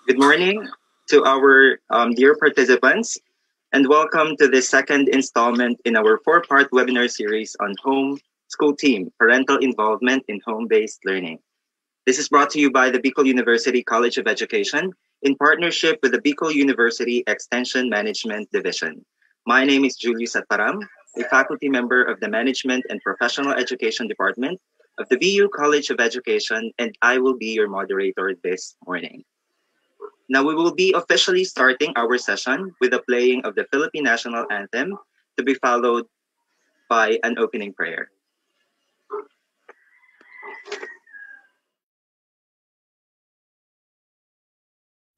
Good morning to our dear participants, and welcome to the second installment in our four-part webinar series on home school team, parental involvement in home-based learning. This is brought to you by the Bicol University College of Education in partnership with the Bicol University Extension Management Division. My name is Julius Atparam, a faculty member of the Management and Professional Education Department of the BU College of Education, and I will be your moderator this morning. Now we will be officially starting our session with the playing of the Philippine National Anthem to be followed by an opening prayer.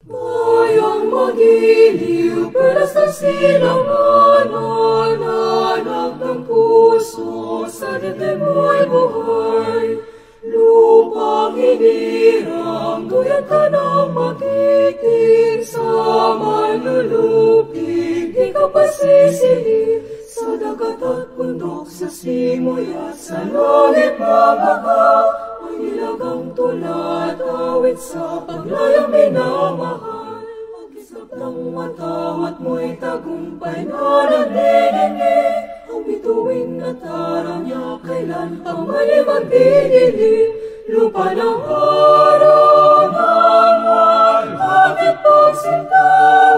Bayang magiliw, pelas ng silangan, nananag ng puso, sa dibdib mo'y buhay. Lupang hinirang, duyan ka ng magiging, sa manlulupig, di ka pasisili. Sa dagat at bundok, sa simoy at sa langit mabaga, may nilagang tulad, awit sa paglayang minamahal. Pag-isap ng matawat mo'y tagumpay na naglilingig, ang bituin at araw niya kailan pang mali magdidilim. Lupa ng araw ng ating pagsinta,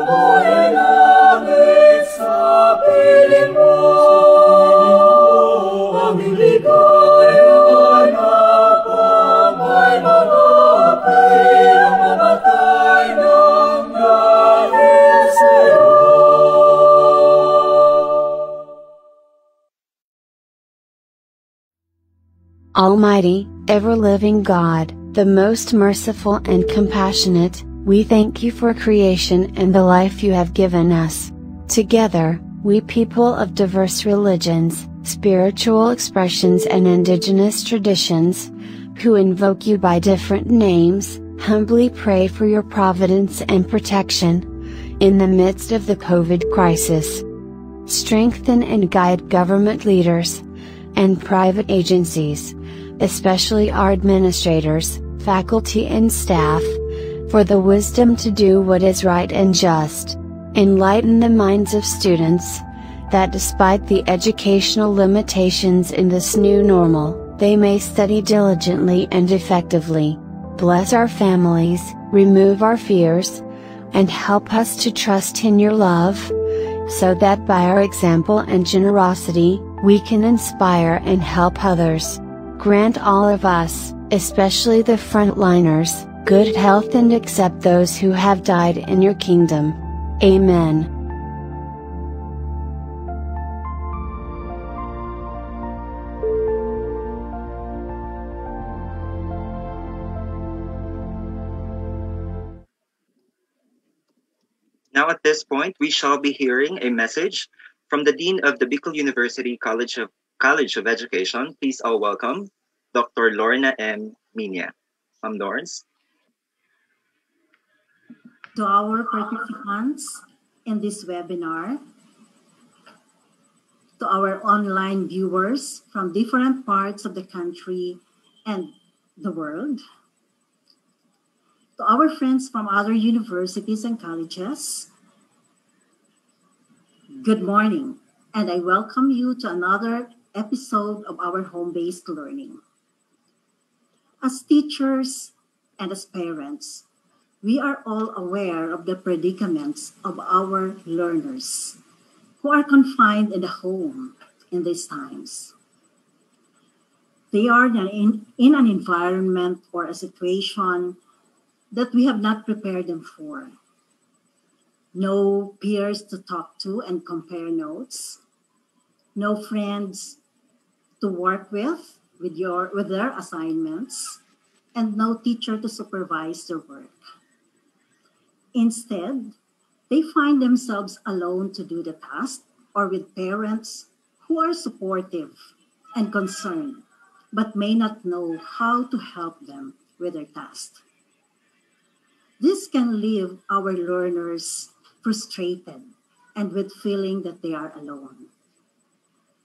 mo'y langit sa piling mo. Aming ligaya na pamay mga pirang mamatay ng dahil sa'yo. Almighty, ever-living God, the most merciful and compassionate, we thank you for creation and the life you have given us. Together, we people of diverse religions, spiritual expressions and indigenous traditions, who invoke you by different names, humbly pray for your providence and protection, in the midst of the COVID crisis. Strengthen and guide government leaders, and private agencies, especially our administrators, faculty and staff, for the wisdom to do what is right and just. Enlighten the minds of students, that despite the educational limitations in this new normal, they may study diligently and effectively. Bless our families, remove our fears, and help us to trust in your love, so that by our example and generosity, we can inspire and help others. Grant all of us, especially the frontliners, good health and accept those who have died in your kingdom. Amen. Now at this point, we shall be hearing a message from the Dean of the Bicol University College of Education. Please all welcome Dr. Lorna M. Minya. Lawrence. To our participants in this webinar, to our online viewers from different parts of the country and the world, to our friends from other universities and colleges, good morning, and I welcome you to another episode of our home-based learning. As teachers and as parents, we are all aware of the predicaments of our learners who are confined in the home in these times. They are in an environment or a situation that we have not prepared them for. No peers to talk to and compare notes. No friends to work with their assignments, and no teacher to supervise their work. Instead, they find themselves alone to do the task, or with parents who are supportive and concerned, but may not know how to help them with their task. This can leave our learners frustrated and with feeling that they are alone.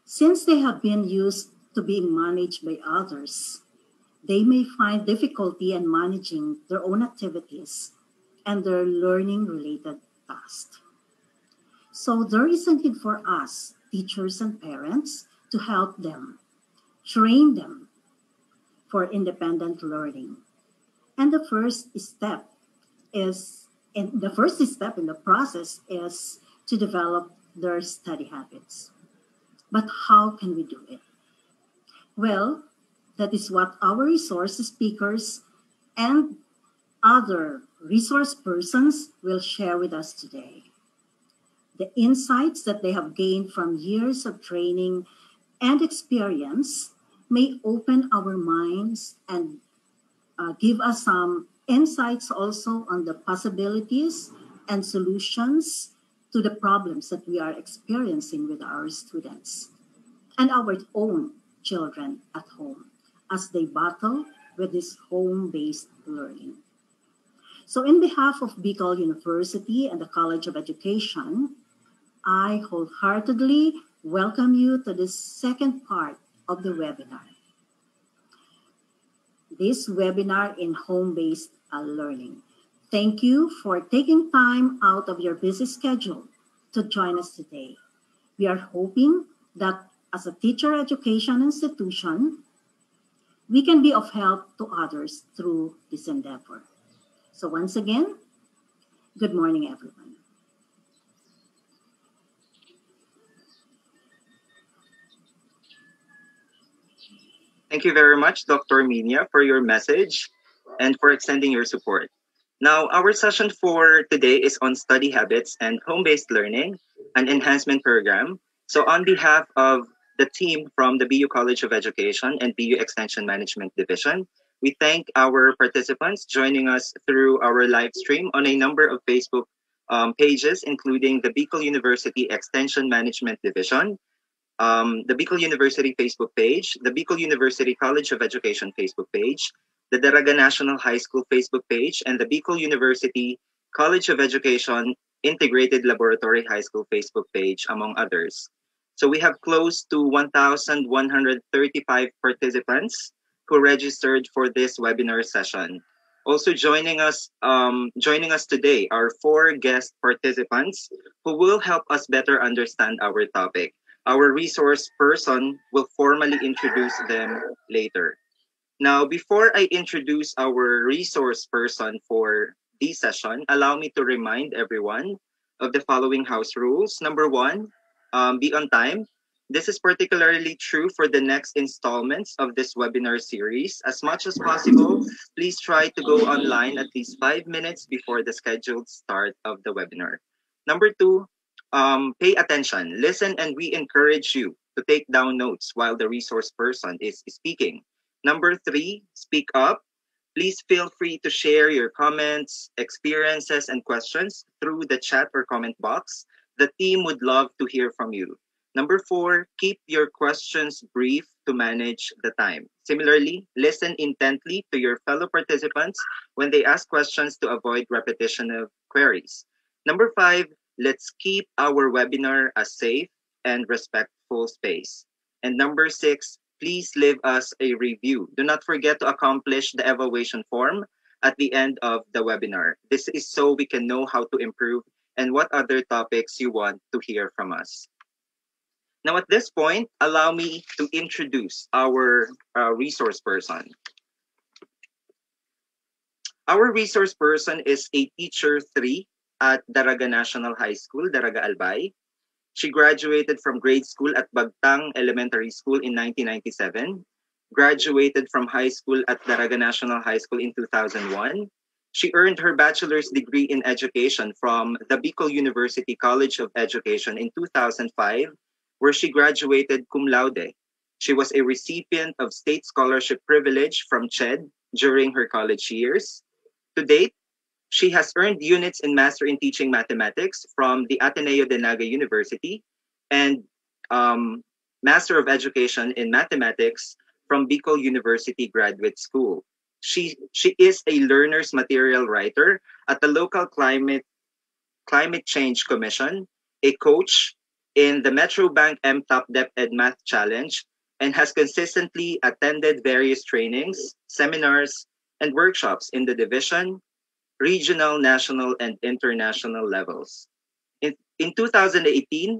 Since they have been used to being managed by others, They may find difficulty in managing their own activities and their learning related tasks. So there is a need for us, teachers and parents, to help them, train them for independent learning. And the first step in the process is to develop their study habits. But how can we do it? Well, that is what our resource speakers and other resource persons will share with us today. The insights that they have gained from years of training and experience may open our minds and give us some insights also on the possibilities and solutions to the problems that we are experiencing with our students and our own children at home as they battle with this home-based learning. So in behalf of Bicol University and the College of Education, I wholeheartedly welcome you to this second part of the webinar. This webinar in home-based learning. Thank you for taking time out of your busy schedule to join us today. We are hoping that as a teacher education institution, we can be of help to others through this endeavor. So once again, good morning, everyone. Thank you very much, Dr. Minia, for your message and for extending your support. Now, our session for today is on study habits and home-based learning, an enhancement program. So on behalf of the team from the BU College of Education and BU Extension Management Division, we thank our participants joining us through our live stream on a number of Facebook pages, including the Bicol University Extension Management Division, the Bicol University Facebook page, the Bicol University College of Education Facebook page, the Daraga National High School Facebook page, and the Bicol University College of Education Integrated Laboratory High School Facebook page, among others. So we have close to 1,135 participants who registered for this webinar session. Also joining us today are 4 guest participants who will help us better understand our topic. Our resource person will formally introduce them later. Now, before I introduce our resource person for this session, allow me to remind everyone of the following house rules. Number 1, be on time. This is particularly true for the next installments of this webinar series. As much as possible, please try to go online at least 5 minutes before the scheduled start of the webinar. Number 2, pay attention, listen, and we encourage you to take down notes while the resource person is speaking. Number 3, speak up. Please feel free to share your comments, experiences, and questions through the chat or comment box. The team would love to hear from you. Number 4, keep your questions brief to manage the time. Similarly, listen intently to your fellow participants when they ask questions to avoid repetition of queries. Number 5, let's keep our webinar a safe and respectful space. And number 6, please leave us a review. Do not forget to accomplish the evaluation form at the end of the webinar. This is so we can know how to improve and what other topics you want to hear from us. Now, at this point, allow me to introduce our resource person. Our resource person is a teacher 3 at Daraga National High School, Daraga Albay. She graduated from grade school at Bagtang Elementary School in 1997, graduated from high school at Daraga National High School in 2001. She earned her bachelor's degree in education from the Bicol University College of Education in 2005, where she graduated cum laude. She was a recipient of state scholarship privilege from CHED during her college years. To date, she has earned units in Master in Teaching Mathematics from the Ateneo de Naga University and Master of Education in Mathematics from Bicol University Graduate School. She is a learner's material writer at the local Climate Change Commission, a coach in the Metro Bank MTOP DepEd Math Challenge, and has consistently attended various trainings, seminars, and workshops in the division, regional, national, and international levels. In 2018,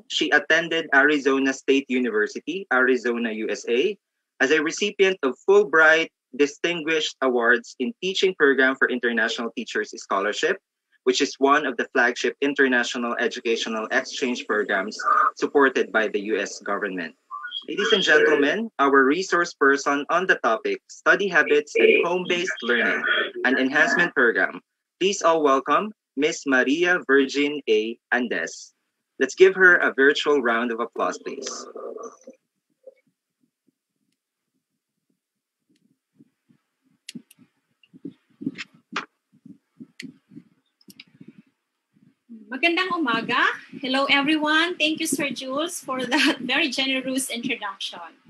she attended Arizona State University, Arizona, USA, as a recipient of Fulbright Distinguished Awards in Teaching Program for International Teachers Scholarship, which is one of the flagship international educational exchange programs supported by the US government. Ladies and gentlemen, our resource person on the topic, Study Habits and Home-Based Learning, an enhancement program. Please all welcome Miss Maria Virgin A. Andes. Let's give her a virtual round of applause, please. Magandang umaga. Hello everyone. Thank you, Sir Jules, for that very generous introduction.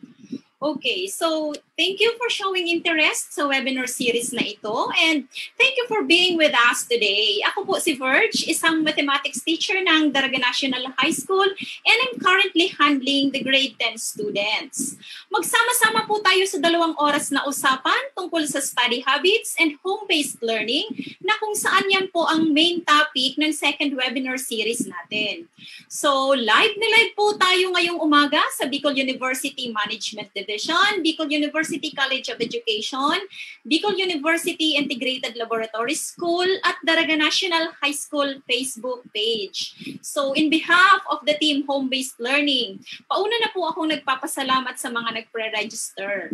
Okay, so thank you for showing interest sa webinar series na ito and thank you for being with us today. Ako po si Verge, isang mathematics teacher ng Daraga National High School and I'm currently handling the grade 10 students. Magsama-sama po tayo sa 2 oras na usapan tungkol sa study habits and home-based learning na kung saan yan po ang main topic ng second webinar series natin. So live na live po tayo ngayong umaga sa Bicol University Management Division, Bicol University College of Education, Bicol University Integrated Laboratory School, at Daraga National High School Facebook page. So in behalf of the team Home-Based Learning, pauna na po akong nagpapasalamat sa mga nagpre-register.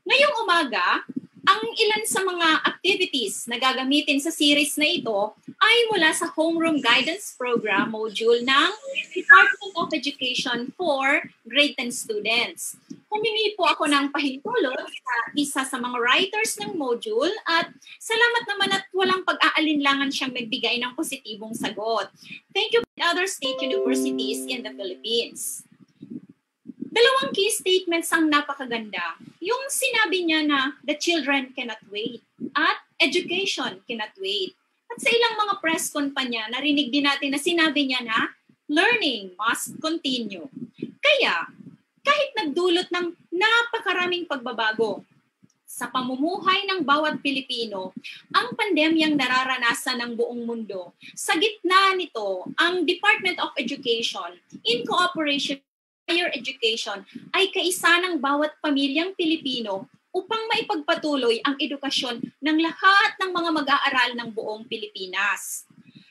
Ngayong umaga, ang ilan sa mga activities na gagamitin sa series na ito ay mula sa Homeroom Guidance Program module ng Department of Education for Grade 10 students. Humingi po ako ng pahintulot sa isa sa mga writers ng module at salamat naman at walang pag-aalinlangan siyang magbigay ng positibong sagot. Thank you to other state universities in the Philippines. 2 key statements ang napakaganda. Yung sinabi niya na the children cannot wait at education cannot wait. At sa ilang mga press con pa niya, narinig din natin na sinabi niya na learning must continue. Kaya, kahit nagdulot ng napakaraming pagbabago sa pamumuhay ng bawat Pilipino, ang pandemyang nararanasan ng buong mundo, sa gitna nito, ang Department of Education, in cooperation with higher education, ay kaisa ng bawat pamilyang Pilipino upang maipagpatuloy ang edukasyon ng lahat ng mga mag-aaral ng buong Pilipinas.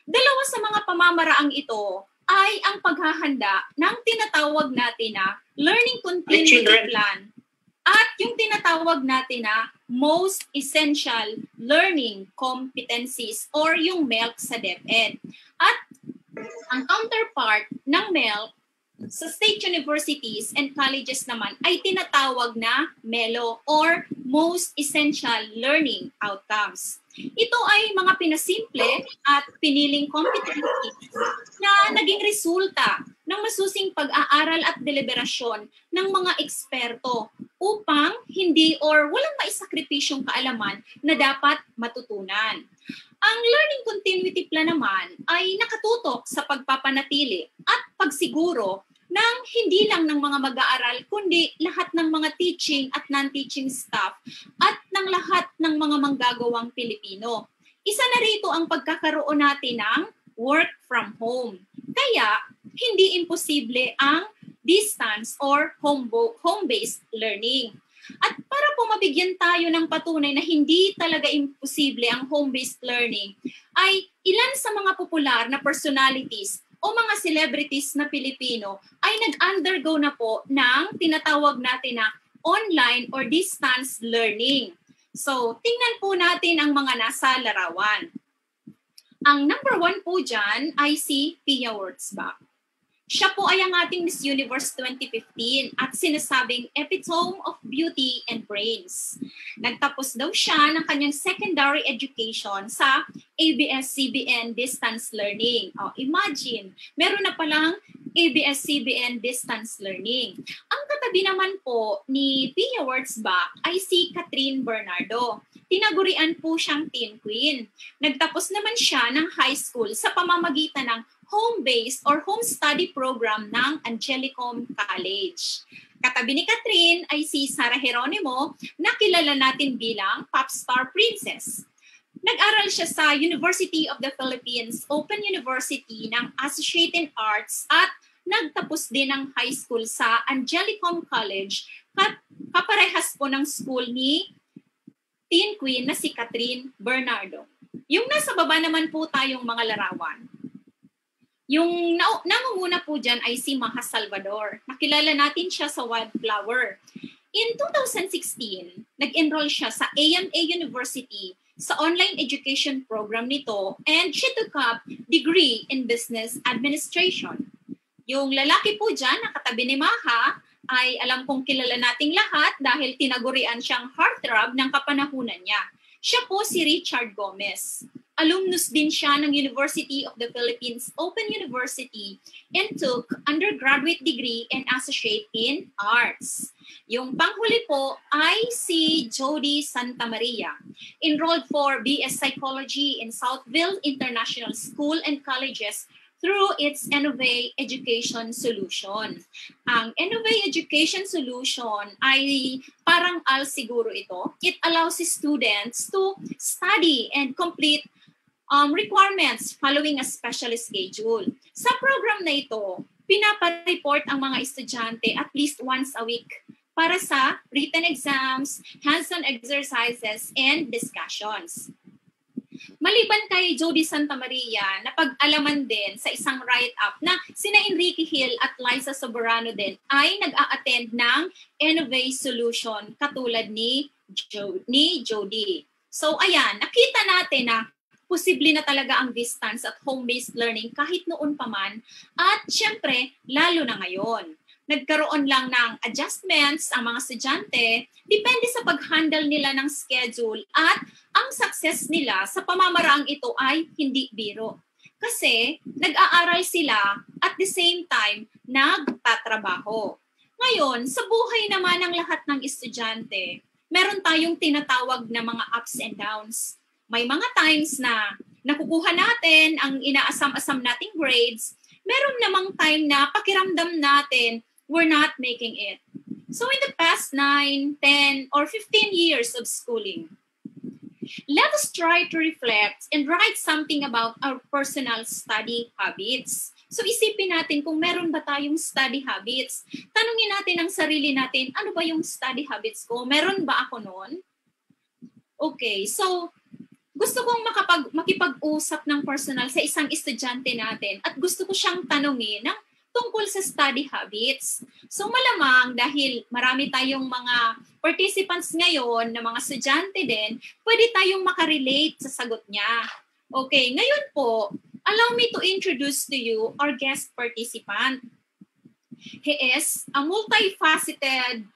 2 sa mga pamamaraang ito ay ang paghahanda ng tinatawag natin na Learning Continuity Plan at yung tinatawag natin na Most Essential Learning Competencies or yung MELC sa DepEd. At ang counterpart ng MELC sa state universities and colleges naman ay tinatawag na MELO or Most Essential Learning Outcomes. Ito ay mga pinasimple at piniling competencies na naging resulta ng masusing pag-aaral at deliberasyon ng mga eksperto upang hindi or walang maisakripisyong kaalaman na dapat matutunan. Ang Learning Continuity Plan naman ay nakatutok sa pagpapanatili at pagsiguro ng hindi lang ng mga mag-aaral kundi lahat ng mga teaching at non-teaching staff at ng lahat ng mga manggagawang Pilipino. Isa na rito ang pagkakaroon natin ng work from home. Kaya hindi imposible ang distance or home-based learning. At para po mabigyan tayo ng patunay na hindi talaga imposible ang home-based learning, ay ilan sa mga popular na personalities o mga celebrities na Pilipino ay nag-undergo na po ng tinatawag natin na online or distance learning. So, tingnan po natin ang mga nasa larawan. Ang number 1 po dyan ay si Pia Wurtzbach. Siya po ay ang ating Miss Universe 2015 at sinasabing epitome of beauty and brains. Nagtapos daw siya ng kanyang secondary education sa ABS-CBN Distance Learning. Oh, imagine, meron na palang ABS-CBN Distance Learning. Ang katabi naman po ni Pia Wurtzbach ay si Catherine Bernardo. Tinagurian po siyang teen queen. Nagtapos naman siya ng high school sa pamamagitan ng home-based or home study program ng Angelicum College. Katabi ni Catherine ay si Sarah Geronimo na kilala natin bilang Popstar Princess. Nag-aral siya sa University of the Philippines Open University ng Associate in Arts at nagtapos din ng high school sa Angelicum College, kaparehas po ng school ni teen queen na si Catherine Bernardo. Yung nasa baba naman po tayong mga larawan. Yung nangunguna po dyan ay si Maha Salvador. Nakilala natin siya sa Wildflower. In 2016, nag-enroll siya sa AMA University sa online education program nito and she took up degree in business administration. Yung lalaki po dyan, nakatabi ni Maha, ay alam kong kilala nating lahat dahil tinagurian siyang heartthrob ng kapanahunan niya. Siya po si Richard Gomez. Alumnus din siya ng University of the Philippines Open University and took undergraduate degree and associate in arts. Yung panghuli po ay si Jody Santa Maria. Enrolled for BS Psychology in Southville International School and Colleges through its Ennovay Education Solution. Ang Ennovay Education Solution ay parang AL siguro ito. It allows students to study and complete requirements following a special schedule. Sa program na ito, pinapa-report ang mga estudyante at least once a week para sa written exams, hands-on exercises, and discussions. Maliban kay Jody Santa Maria, napag-alaman din sa isang write-up na sina Enrique Hill at Liza Soberano din ay nag-a-attend ng Ennovay Solution katulad ni Jody. So ayan, nakita natin na posible na talaga ang distance at home-based learning kahit noon pa man at syempre lalo na ngayon. Nagkaroon lang ng adjustments ang mga estudyante depende sa pag-handle nila ng schedule at ang success nila sa pamamaraang ito ay hindi biro. Kasi nag-aaral sila at the same time nagtatrabaho. Ngayon, sa buhay naman ng lahat ng estudyante, meron tayong tinatawag na mga ups and downs. May mga times na nakukuha natin ang inaasam-asam nating grades. Meron namang time na pakiramdam natin we're not making it. So in the past 9, 10, or 15 years of schooling, let us try to reflect and write something about our personal study habits. So isipin natin kung meron ba tayong study habits. Tanungin natin ang sarili natin, ano ba yung study habits ko? Meron ba ako noon? Okay, so gusto kong makipag-usap ng personal sa isang estudyante natin at gusto ko siyang tanungin ng tungkol sa study habits. So malamang dahil marami tayong mga participants ngayon na mga estudyante din, pwede tayong makarelate sa sagot niya. Okay, ngayon po, allow me to introduce to you our guest participant. He is a multifaceted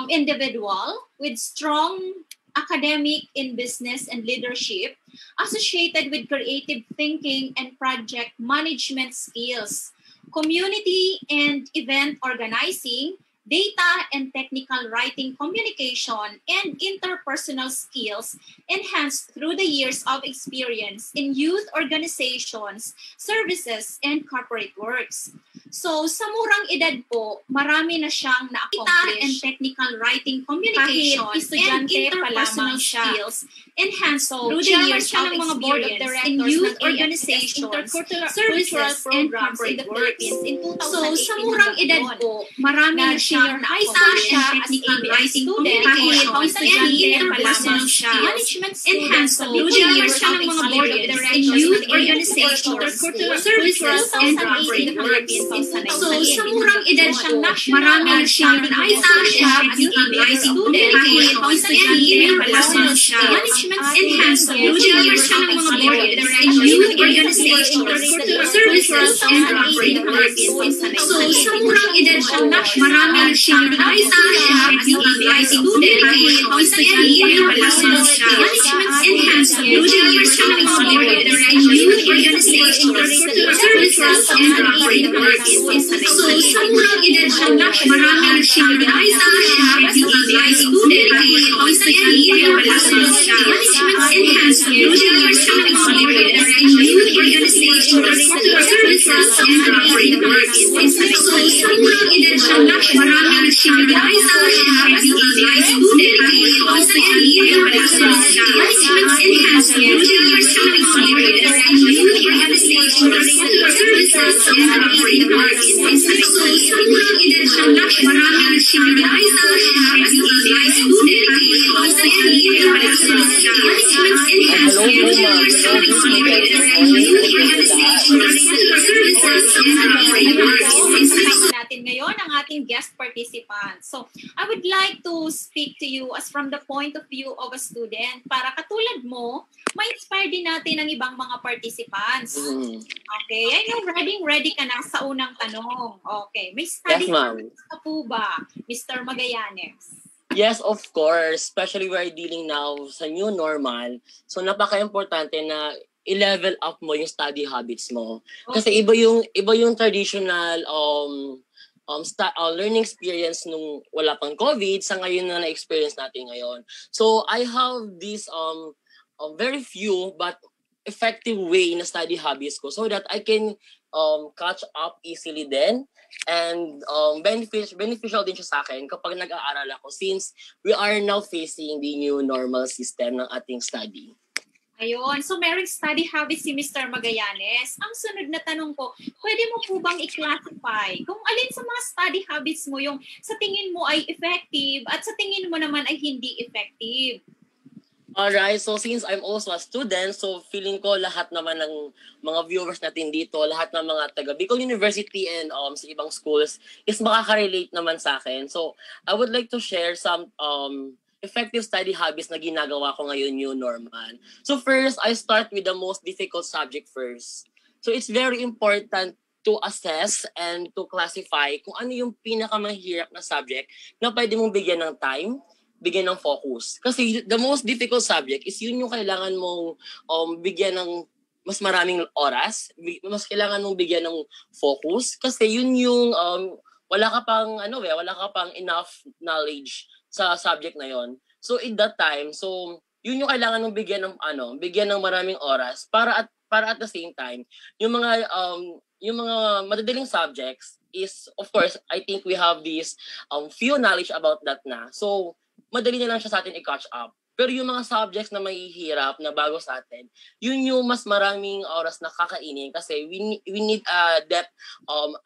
individual with strong academic in business and leadership, associated with creative thinking and project management skills, community and event organizing, data and technical writing communication, and interpersonal skills enhanced through the years of experience in youth organizations, services, and corporate works. So, sa murang edad po, marami na siyang na-accomplish. Data and technical writing communication and interpersonal skills enhanced through the years of experience in youth organizations, services, and corporate works. So, sa murang edad po, marami na siyang na-accomplish and technical writing communication and interpersonal skills enhanced through the years of experience in youth organizations, services, and corporate works. So, sa murang edad siyang marami na siyang na-accomplish and technical writing communication and interpersonal skills enhanced through the years of experience in youth organizations, services, and corporate works. So, sa murang edad siyang marami na siyang na-accomplish and technical writing communication and interpersonal skills enhanced through the years of experience in youth organizations, services, and corporate works. So, sa murang edad siyang marami na siyang na-accomplish and technical writing communication and interpersonal skills enhanced through the years of experience in youth organizations, intercellular services and the frameworks. So, sa unang identification, maraming similarized sa HBCI student on sa area of licensed enhancement, personal experience, and youth organization cellular services and the frameworks. So, sa unang identification, maraming similarized sa HBCI student on sa area of licensed enhancement, personal experience, and youth organization cellular services and the frameworks. Natin ngayon ang ating guest participants. So, I would like to speak to you as from the point of view of a student para katulad mo, ma-inspire din natin ang ibang mga participants. Okay, I know ready ka na sa unang tanong. Okay, may study ka po ba, Mr. Magallanes? Yes, of course. Especially we're dealing now sa new normal. So, napaka-importante na i-level up mo yung study habits mo. Kasi iba yung traditional learning experience nung wala pang COVID sa ngayon na na-experience natin ngayon. So, I have this very few but effective way na study habits ko so that I can catch up easily then and beneficial din siya sa akin kapag nag-aaral ako since we are now facing the new normal system ng ating study. Ayun. So, meron study habits si Mr. Magallanes. Ang sunod na tanong ko, pwede mo po bang i-classify kung alin sa mga study habits mo yung sa tingin mo ay effective at sa tingin mo naman ay hindi effective? Alright, so since I'm also a student, so feeling ko lahat naman ng mga viewers natin dito, lahat ng mga taga Bicol University and sa ibang schools is makaka-relate naman sa akin. So, I would like to share some effective study habits na ginagawa ko ngayon new normal. So first, I start with the most difficult subject first. So it's very important to assess and to classify kung ano yung pinakamahirap na subject na pwede mong bigyan ng time, bigyan ng focus. Kasi the most difficult subject is yun yung kailangan mong bigyan ng mas maraming oras, mas kailangan mong bigyan ng focus kasi yun yung wala ka pang enough knowledge sa subject na yon. So in that time, so yun yung kailangan mong bigyan ng maraming oras para at the same time yung mga madadaling subjects is of course I think we have this few knowledge about that na. So madali na lang siya sa atin i-catch up. Pero yung mga subjects na mahihirap na bago sa atin, yun yung mas maraming oras na kakainin kasi we need depth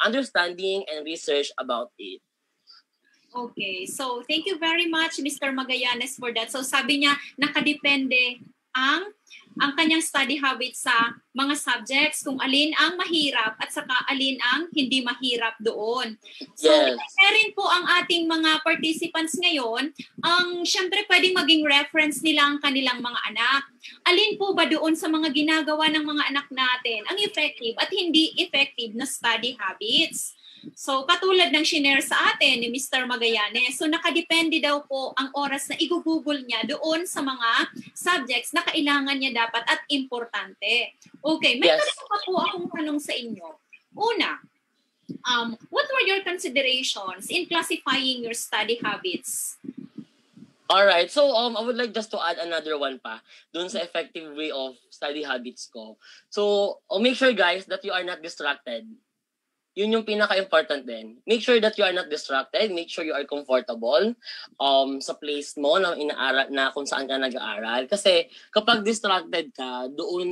understanding and research about it. Okay, so thank you very much, Mr. Magallanes, for that. So sabi niya, nakadepende ang kanyang study habits sa mga subjects, kung alin ang mahirap at saka alin ang hindi mahirap doon. So, yes. Rin po ang ating mga participants ngayon, syempre pwedeng maging reference nila ang kanilang mga anak. Alin po ba doon sa mga ginagawa ng mga anak natin ang effective at hindi effective na study habits? So, katulad ng shinare sa atin ni Mr. Magallanes, so nakadepende daw po ang oras na i-google niya doon sa mga subjects na kailangan niya dapat at importante. Okay, may tanong pa po akong tanong sa inyo. Una, what were your considerations in classifying your study habits? Alright, so I would like just to add another one pa doon sa effective way of study habits ko. So, make sure guys that you are not distracted. Yun yung pinaka-important din. Make sure that you are not distracted. Make sure you are comfortable sa place mo na inaaral na kung saan ka nag-aaral. Kasi kapag distracted ka, doon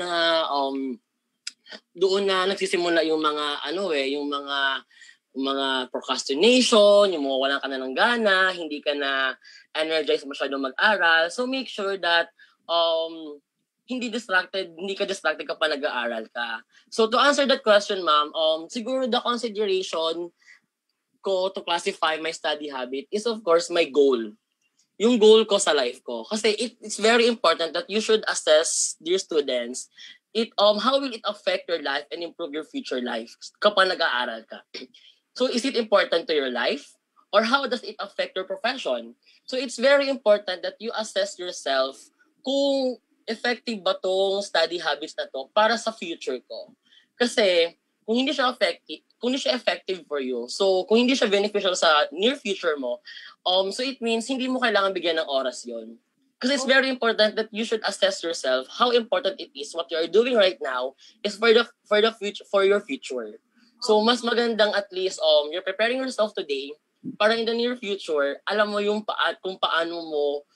na nagsisimula yung mga procrastination, yung mga wala ka na ng gana, hindi ka na energized masyadong mag-aral. So make sure that hindi ka distracted kapag nag-aaral ka. So to answer that question, ma'am, siguro the consideration ko to classify my study habit is of course my goal. Yung goal ko sa life ko. Kasi it's very important that you should assess, dear students, how will it affect your life and improve your future life kapag nag-aaral ka. So is it important to your life? Or how does it affect your profession? So it's very important that you assess yourself kung effective ba tong study habits na to para sa future ko. Kasi kung hindi siya effective for you, so kung hindi siya beneficial sa near future mo, so it means hindi mo kailangan bigyan ng oras yon. Because it's very important that you should assess yourself how important it is what you are doing right now is for the future, for your future. So mas magandang at least you're preparing yourself today para in the near future alam mo yung kung paano mo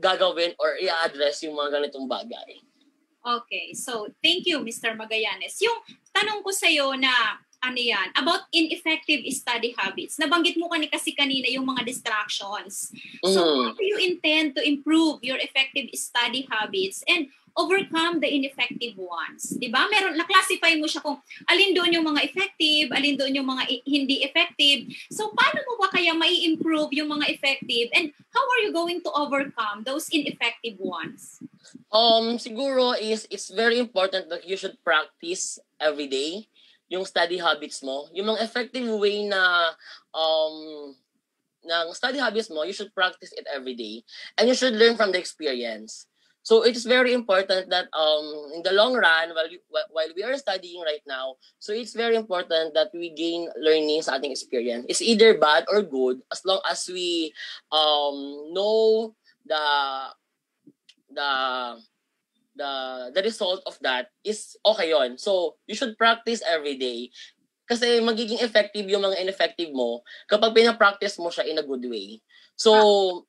gagawin or i-address yung mga ganitong bagay. Okay, so thank you, Mr. Magallanes. Yung tanong ko sa'yo na ano yan, about ineffective study habits. Nabanggit mo kasi kanina yung mga distractions. So, how do you intend to improve your effective study habits and overcome the ineffective ones? Diba? Na-classify mo siya kung alin doon yung mga effective, alin doon yung mga hindi effective. So, paano mo ba kaya mai-improve yung mga effective and how are you going to overcome those ineffective ones? Siguro it's very important that you should practice every day yung study habits mo. Yung mga effective way na ng study habits mo, you should practice it every day. And you should learn from the experience. So it is very important that in the long run, while we are studying right now, so it's very important that we gain learning sa ating experience. It's either bad or good as long as we know the result of that is okay yon. So, you should practice every day. Kasi magiging effective yung mga ineffective mo kapag pinapractice mo siya in a good way. So,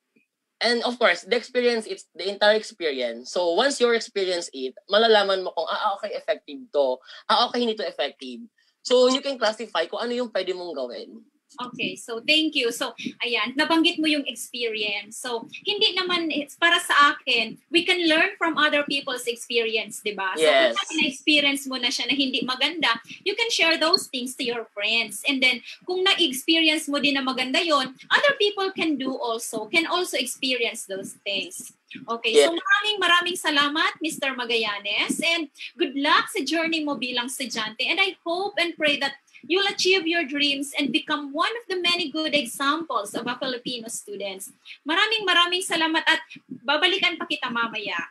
and of course, the experience, it's the entire experience. So, once you experience it, malalaman mo kung, okay, effective to. Okay, hindi to effective. So, you can classify kung ano yung pwede mong gawin. Okay, so thank you. So, ayan, nabanggit mo yung experience. So, hindi naman, it's para sa akin, we can learn from other people's experience, di ba? Yes. So, kung na-experience mo na siya na hindi maganda, you can share those things to your friends. And then, kung na-experience mo din na maganda yon, other people can also experience those things. Okay, Yeah. so maraming salamat, Mr. Magallanes, and good luck sa journey mo bilang estudyante. And I hope and pray that you'll achieve your dreams and become one of the many good examples of a Filipino students. Maraming salamat at babalikan pa kita mamaya.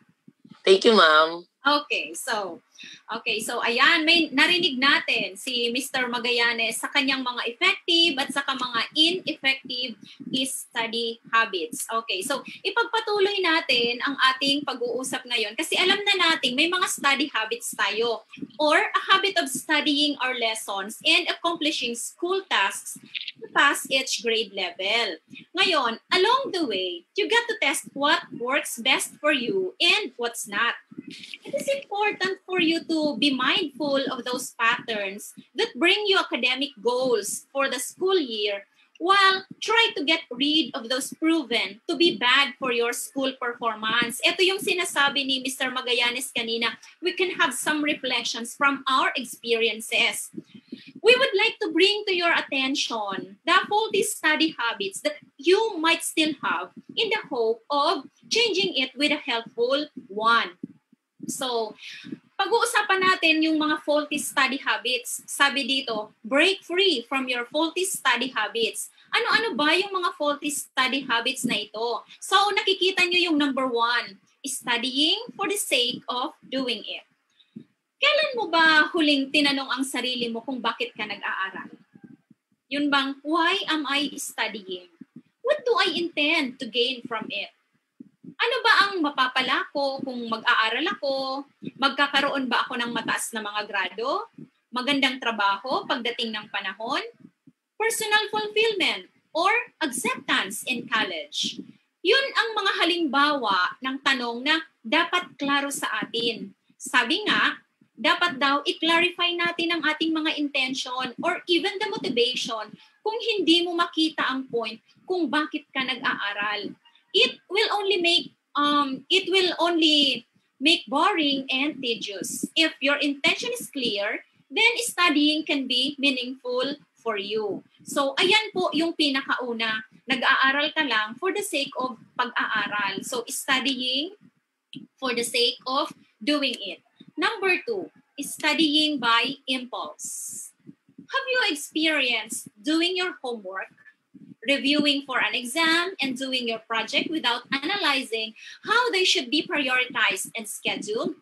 Thank you, ma'am. Okay, so ayan, may narinig natin si Mr. Magallanes sa kanyang mga effective at saka mga ineffective study habits. Okay, so ipagpatuloy natin ang ating pag-uusap ngayon kasi alam na natin may mga study habits tayo or a habit of studying our lessons and accomplishing school tasks to pass each grade level. Ngayon, along the way, you got to test what works best for you and what's not. It is important for you to be mindful of those patterns that bring you academic goals for the school year while try to get rid of those proven to be bad for your school performance. Ito yung sinasabi ni Mr. Magallanes kanina. We can have some reflections from our experiences. We would like to bring to your attention the faulty study habits that you might still have in the hope of changing it with a helpful one. So, pag-uusapan natin yung mga faulty study habits. Sabi dito, break free from your faulty study habits. Ano-ano ba yung mga faulty study habits na ito? So, nakikita nyo yung number 1, studying for the sake of doing it. Kailan mo ba huling tinanong ang sarili mo kung bakit ka nag-aaral? Yun bang, why am I studying? What do I intend to gain from it? Ano ba ang mapapala ko kung mag-aaral ako? Magkakaroon ba ako ng mataas na mga grado? Magandang trabaho pagdating ng panahon? Personal fulfillment or acceptance in college? Yun ang mga halimbawa ng tanong na dapat klaro sa atin. Sabi nga, dapat daw i-clarify natin ang ating mga intention or even the motivation kung hindi mo makita ang point kung bakit ka nag-aaral. It will only make boring and tedious. If your intention is clear, then studying can be meaningful for you. So, ayan po yung pinakauna. Nag-aaral ka lang for the sake of pag-aaral. So, studying for the sake of doing it. Number 2, studying by impulse. Have you experienced doing your homework, reviewing for an exam, and doing your project without analyzing how they should be prioritized and scheduled?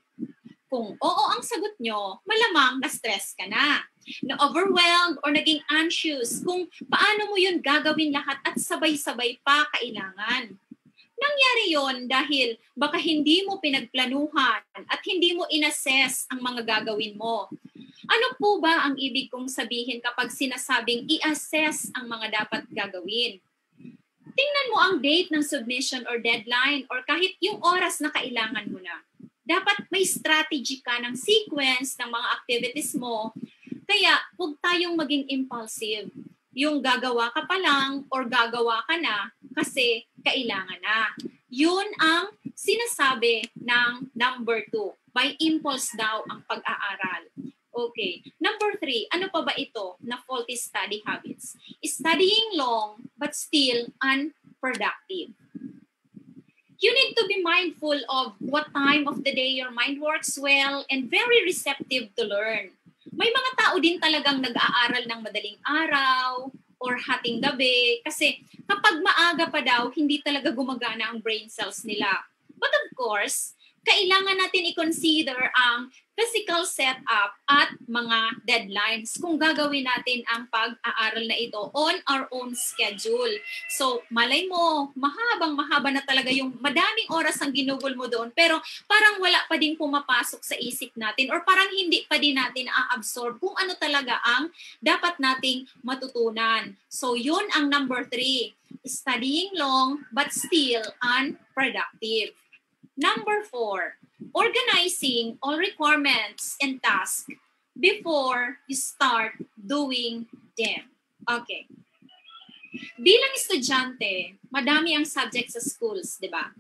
Kung oo ang sagot nyo, malamang na-stress ka na. Na-overwhelmed or naging anxious kung paano mo yun gagawin lahat at sabay-sabay pa kailangan. Nangyari yon dahil baka hindi mo pinagplanuhan at hindi mo inassess ang mga gagawin mo. Ano po ba ang ibig kong sabihin kapag sinasabing i-assess ang mga dapat gagawin? Tingnan mo ang date ng submission or deadline or kahit yung oras na kailangan mo na. Dapat may strategy ka ng sequence ng mga activities mo. Kaya huwag tayong maging impulsive. Yung gagawa ka pa lang or gagawa ka na kasi kailangan na. Yun ang sinasabi ng number 2. By impulse daw ang pag-aaral. Okay. Number 3, ano pa ba ito na faulty study habits? Studying long but still unproductive. You need to be mindful of what time of the day your mind works well and very receptive to learn. May mga tao din talagang nag-aaral ng madaling araw or hating gabi kasi kapag maaga pa daw, hindi talaga gumagana ang brain cells nila. But of course, kailangan natin i-consider ang physical setup at mga deadlines kung gagawin natin ang pag-aaral na ito on our own schedule. So, malay mo, mahaba na talaga yung madaming oras ang ginugol mo doon, pero parang wala pa din pumapasok sa isip natin or parang hindi pa din natin a-absorb kung ano talaga ang dapat nating matutunan. So, yun ang number 3. Studying long but still unproductive. Number 4, organizing all requirements and tasks before you start doing them. Okay. Bilang estudyante, madami ang subject sa schools, di ba?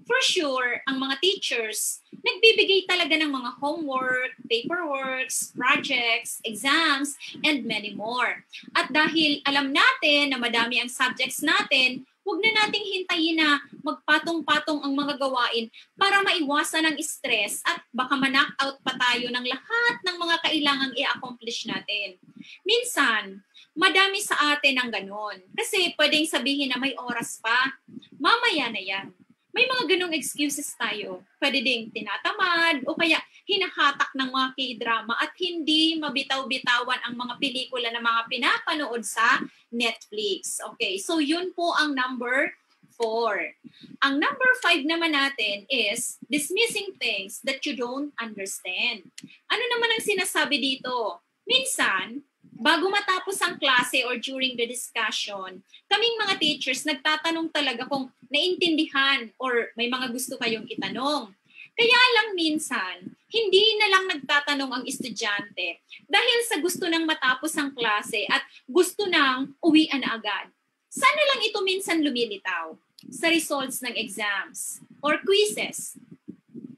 For sure, ang mga teachers, nagbibigay talaga ng mga homework, paperworks, projects, exams, and many more. At dahil alam natin na madami ang subjects natin, huwag na nating hintayin na magpatong-patong ang mga gawain para maiwasan ang stress at baka ma-knock out pa tayo ng lahat ng mga kailangang i-accomplish natin. Minsan, madami sa atin ang ganon. Kasi pwedeng sabihin na may oras pa. Mamaya na yan. May mga ganong excuses tayo. Pwede ding tinatamad o kaya hinahatak ng mga K-drama at hindi mabitaw-bitawan ang mga pelikula na mga pinapanood sa Netflix. Okay, so yun po ang number 4. Ang number 5 naman natin is dismissing things that you don't understand. Ano naman ang sinasabi dito? Minsan, bago matapos ang klase or during the discussion, kaming mga teachers nagtatanong talaga kung naintindihan or may mga gusto kayong itanong. Kaya lang minsan, hindi na lang nagtatanong ang estudyante dahil sa gusto nang matapos ang klase at gusto nang uwian na agad. Sana lang ito minsan lumilitaw sa results ng exams or quizzes.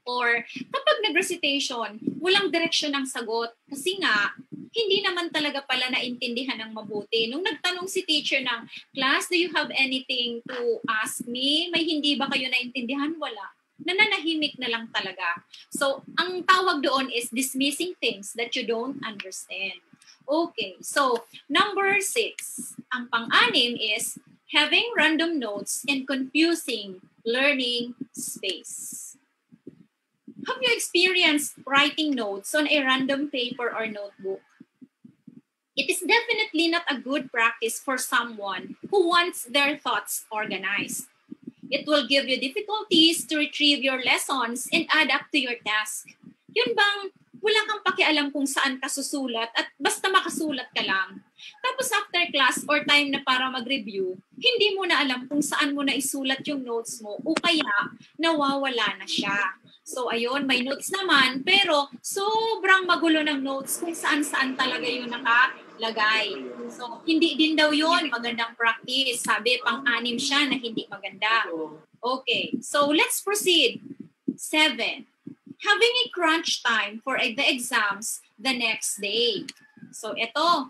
Or kapag nag-recitation, walang direksyon ng sagot kasi nga, hindi naman talaga pala naintindihan ng mabuti. Nung nagtanong si teacher ng, class, do you have anything to ask me? May hindi ba kayo naintindihan? Wala. Nananahimik na lang talaga. So, ang tawag doon is dismissing things that you don't understand. Okay, so number 6. Ang pang-anim is having random notes and confusing learning space. Have you experienced writing notes on a random paper or notebook? It is definitely not a good practice for someone who wants their thoughts organized. It will give you difficulties to retrieve your lessons and add up to your task. Yun bang wala kang pakialam kung saan ka susulat at basta makasulat ka lang. Tapos after class or time na para mag-review, hindi mo na alam kung saan mo na isulat yung notes mo o kaya nawawala na siya. So ayun, may notes naman pero sobrang magulo ng notes kung saan-saan talaga yung nakalagay. So hindi din daw yun magandang practice. Sabi, pang-anim siya na hindi maganda. Okay, so let's proceed. 7. Having a crunch time for the exams the next day. So ito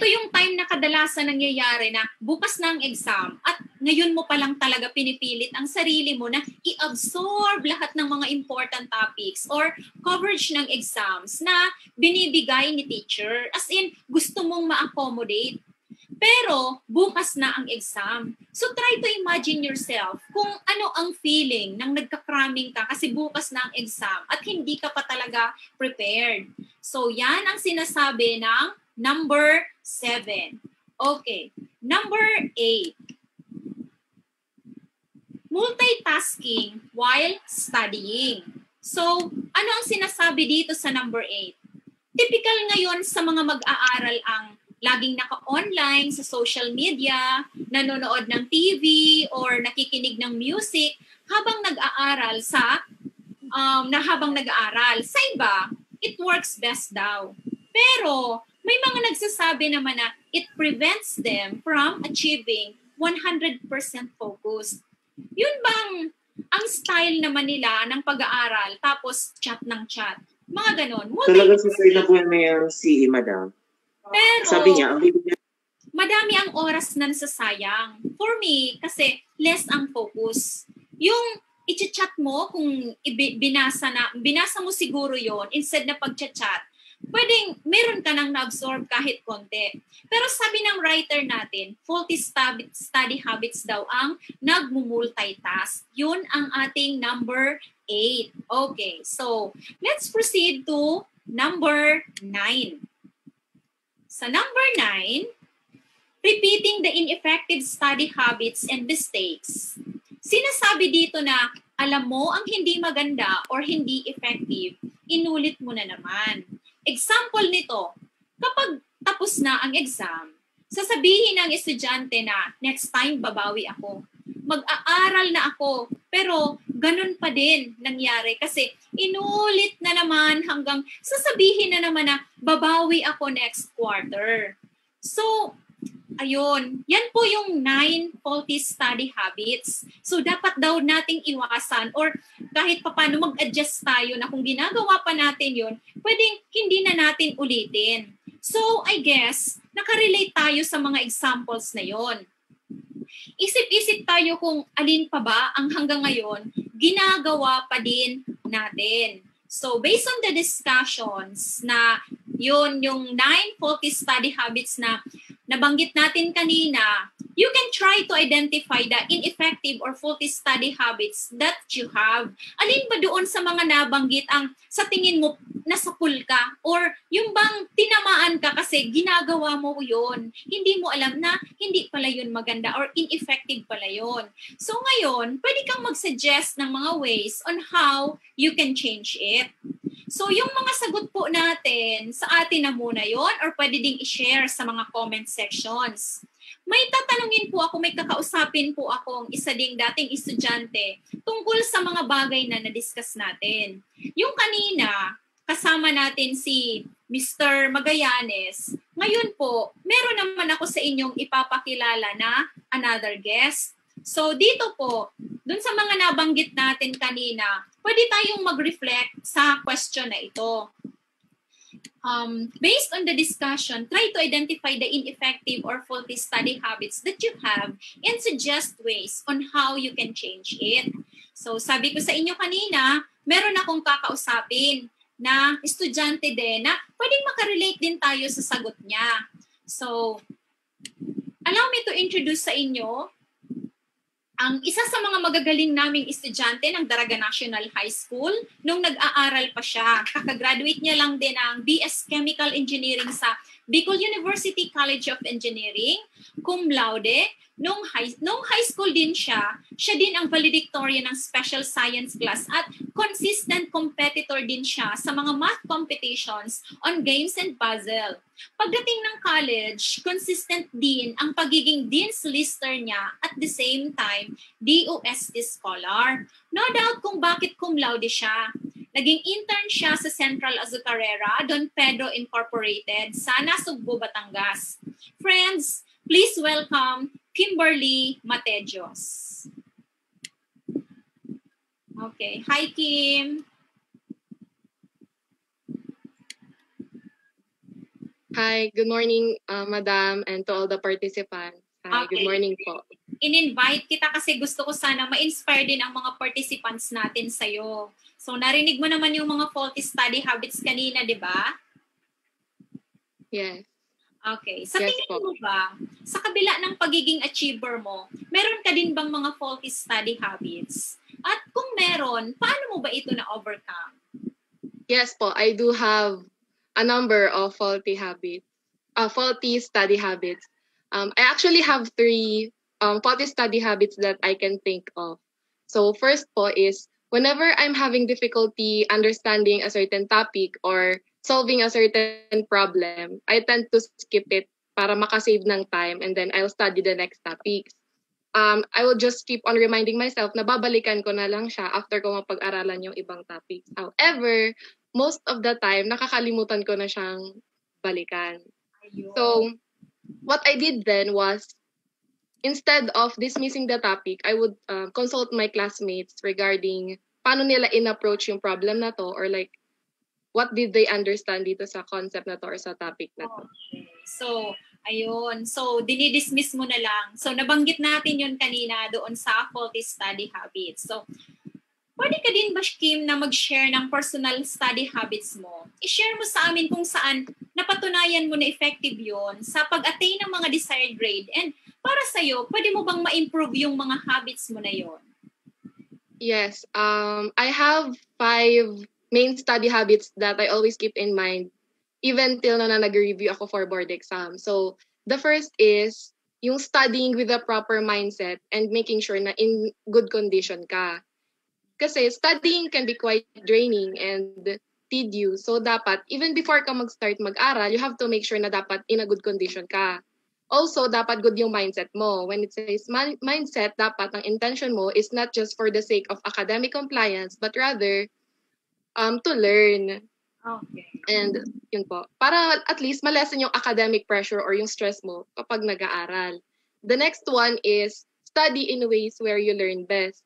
yung time na kadalasan nangyayari na bukas na ang exam at ngayon mo palang talaga pinipilit ang sarili mo na i-absorb lahat ng mga important topics or coverage ng exams na binibigay ni teacher. As in, gusto mong ma-accommodate. Pero bukas na ang exam. So try to imagine yourself kung ano ang feeling nang nagka-cramming ka kasi bukas na ang exam at hindi ka pa talaga prepared. So yan ang sinasabi ng number 7. Okay. Number 8. multitasking while studying. So, ano ang sinasabi dito sa number 8? Typical ngayon sa mga mag-aaral ang laging naka-online sa social media, nanonood ng TV, or nakikinig ng music habang nag-aaral habang nag-aaral. Sa iba, it works best daw. Pero, may mga nagsasabi naman na it prevents them from achieving 100% focus. Yun bang ang style naman nila ng pag-aaral tapos chat ng chat? Mga ganon. Talaga sa sir na po may CE, madam. Pero, Sabi niya, ang bibigyan madami ang oras na nasasayang. For me, kasi less ang focus. Yung i-chat mo, kung binasa mo siguro yon instead na pag-chat, pwedeng meron ka nang na-absorb kahit konti. Pero sabi ng writer natin, faulty study habits daw ang nagmumultitask. Yun ang ating number 8. Okay, so let's proceed to number 9. Sa number 9, repeating the ineffective study habits and mistakes. Sinasabi dito na alam mo ang hindi maganda or hindi effective, inulit mo na naman. Example nito, kapag tapos na ang exam, sasabihin ng estudyante na next time babawi ako. Mag-aaral na ako, pero ganun pa din nangyari kasi inulit na naman hanggang sasabihin na naman na babawi ako next quarter. So, ayun, yan po yung 9 faulty study habits. So, dapat daw nating iwasan or kahit paano mag-adjust tayo na kung ginagawa pa natin yun, pwedeng hindi na natin ulitin. So, I guess, nakarelate tayo sa mga examples na yon. Isip-isip tayo kung alin pa ba ang hanggang ngayon ginagawa pa din natin. So, based on the discussions na yun, yung 9 faulty study habits na nabanggit natin kanina, you can try to identify the ineffective or faulty study habits that you have. Alin ba doon sa mga nabanggit ang sa tingin mo nasapul ka or yung bang tinamaan ka kasi ginagawa mo yun, hindi mo alam na hindi pala yun maganda or ineffective pala yun. So ngayon, pwede kang mag-suggest ng mga ways on how you can change it. So yung mga sagot po natin, sa atin na muna yon or pwede ding i-share sa mga comment sections. May tatanungin po ako, may kakausapin po akong isa ding dating estudyante tungkol sa mga bagay na na-discuss natin. Yung kanina, kasama natin si Mr. Magallanes. Ngayon po, meron naman ako sa inyong ipapakilala na another guest. So dito po, dun sa mga nabanggit natin kanina, pwede tayong mag-reflect sa question na ito. Based on the discussion, try to identify the ineffective or faulty study habits that you have and suggest ways on how you can change it. So sabi ko sa inyo kanina, meron akong kakausapin na estudyante din na pwedeng makarelate din tayo sa sagot niya. So, allow me to introduce sa inyo ang isa sa mga magagaling naming estudyante ng Daraga National High School nung nag-aaral pa siya. Kakagraduate niya lang din ng BS Chemical Engineering sa Bicol University College of Engineering, cum laude. Nung high school din siya din ang valedictorian ng special science class at consistent competitor din siya sa mga math competitions on games and puzzle. Pagdating ng college, consistent din ang pagiging Dean's Lister niya at the same time, DOST Scholar. No doubt kung bakit cum laude siya. Naging intern siya sa Central Azucarera, Don Pedro Incorporated sa Nasugbu, Batangas. Friends, please welcome Kimberly Matejos. Okay. Hi, Kim. Hi, good morning, Madam, and to all the participants. Hi, Okay. good morning po. In-invite kita kasi gusto ko sana ma-inspire din ang mga participants natin sa'yo. So, narinig mo naman yung mga faulty study habits kanina, di ba? Yes. Okay. Sa Yes tingin po. mo ba, sa kabila ng pagiging achiever mo, meron ka din bang mga faulty study habits? At kung meron, paano mo ba ito na-overcome? Yes po, I do have a number of faulty study habits. I actually have 3 faulty study habits that I can think of. So first po is, whenever I'm having difficulty understanding a certain topic or solving a certain problem, I tend to skip it para makasave ng time, and then I'll study the next topics. I will just keep on reminding myself na babalikan ko na lang siya after ko mapag-aralan yung ibang topics. However, most of the time, nakakalimutan ko na siyang balikan. So, what I did then was, instead of dismissing the topic, I would consult my classmates regarding paano nila in-approach yung problem na to, or like, what did they understand dito sa concept na to or sa topic na to. Okay. So, ayun. So, dinidismiss mo na lang. So, nabanggit natin yun kanina doon sa faulty study habits. So, pwede ka din ba, Kim, na mag-share ng personal study habits mo? I-share mo sa amin kung saan napatunayan mo na effective yun sa pag-attain ng mga desired grade. And para sa'yo, pwede mo bang ma-improve yung mga habits mo na yun? Yes. I have 5 main study habits that I always keep in mind even till na nag-review ako for board exam. So, the first is yung studying with a proper mindset and making sure na in good condition ka. Kasi studying can be quite draining and tedious. So, dapat, even before ka mag-start mag-aral, you have to make sure na dapat in a good condition ka. Also, dapat good yung mindset mo. When it says mindset, dapat ang intention mo is not just for the sake of academic compliance, but rather to learn. Okay. And yun po, para at least ma-lessen yung academic pressure or yung stress mo kapag nag-aaral. The next one is study in ways where you learn best.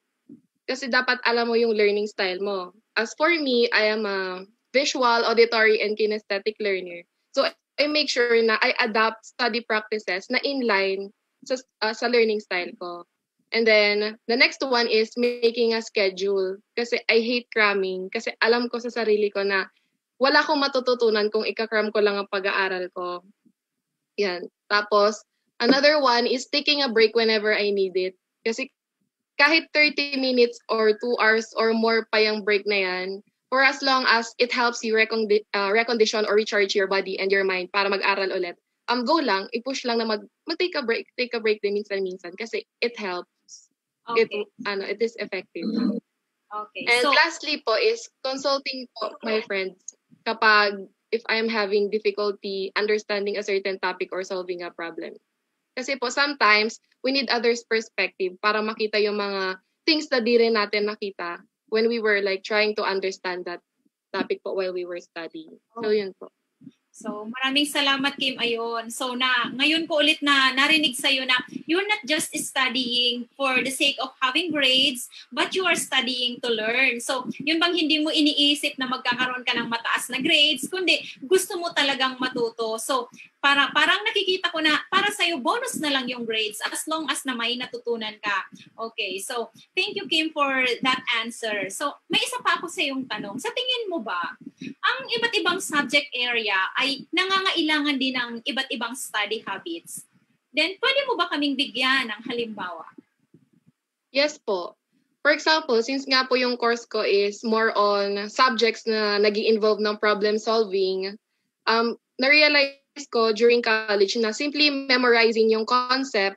Kasi dapat alam mo yung learning style mo. As for me, I am a visual, auditory, and kinesthetic learner. So I make sure na I adapt study practices na inline sa learning style ko. And then, the next one is making a schedule. Kasi I hate cramming. Kasi alam ko sa sarili ko na wala akong matututunan kung ikakram ko lang ang pag-aaral ko. Yan. Tapos, another one is taking a break whenever I need it. Kasi kahit 30 minutes or 2 hours or more pa yung break na yan, for as long as it helps you recondition or recharge your body and your mind para mag-aral ulit, go lang, i-push lang na mag-take a break din minsan-minsan kasi it helps. Okay. It is effective. Okay. And So, lastly po is consulting po my friends kapag if I'm having difficulty understanding a certain topic or solving a problem. Kasi po sometimes we need others' perspective para makita yung mga things na di rin natin nakita when we were like trying to understand that topic po while we were studying. So yun po. So, maraming salamat, Kim. Ayun. So, ngayon ko ulit na narinig sa'yo na you're not just studying for the sake of having grades, but you are studying to learn. So, yun bang hindi mo iniisip na magkakaroon ka ng mataas na grades, kundi gusto mo talagang matuto. So, parang nakikita ko na para sa'yo, bonus na lang yung grades as long as na may natutunan ka. Okay, so thank you, Kim, for that answer. So, may isa pa ako sa iyong tanong. Sa tingin mo ba, ang iba't ibang subject area ay nangangailangan din ng iba't ibang study habits? Then, pwede mo ba kaming bigyan ng halimbawa? Yes po. For example, since nga po yung course ko is more on subjects na nag-i-involve ng problem solving, na-realize ko during college na simply memorizing yung concept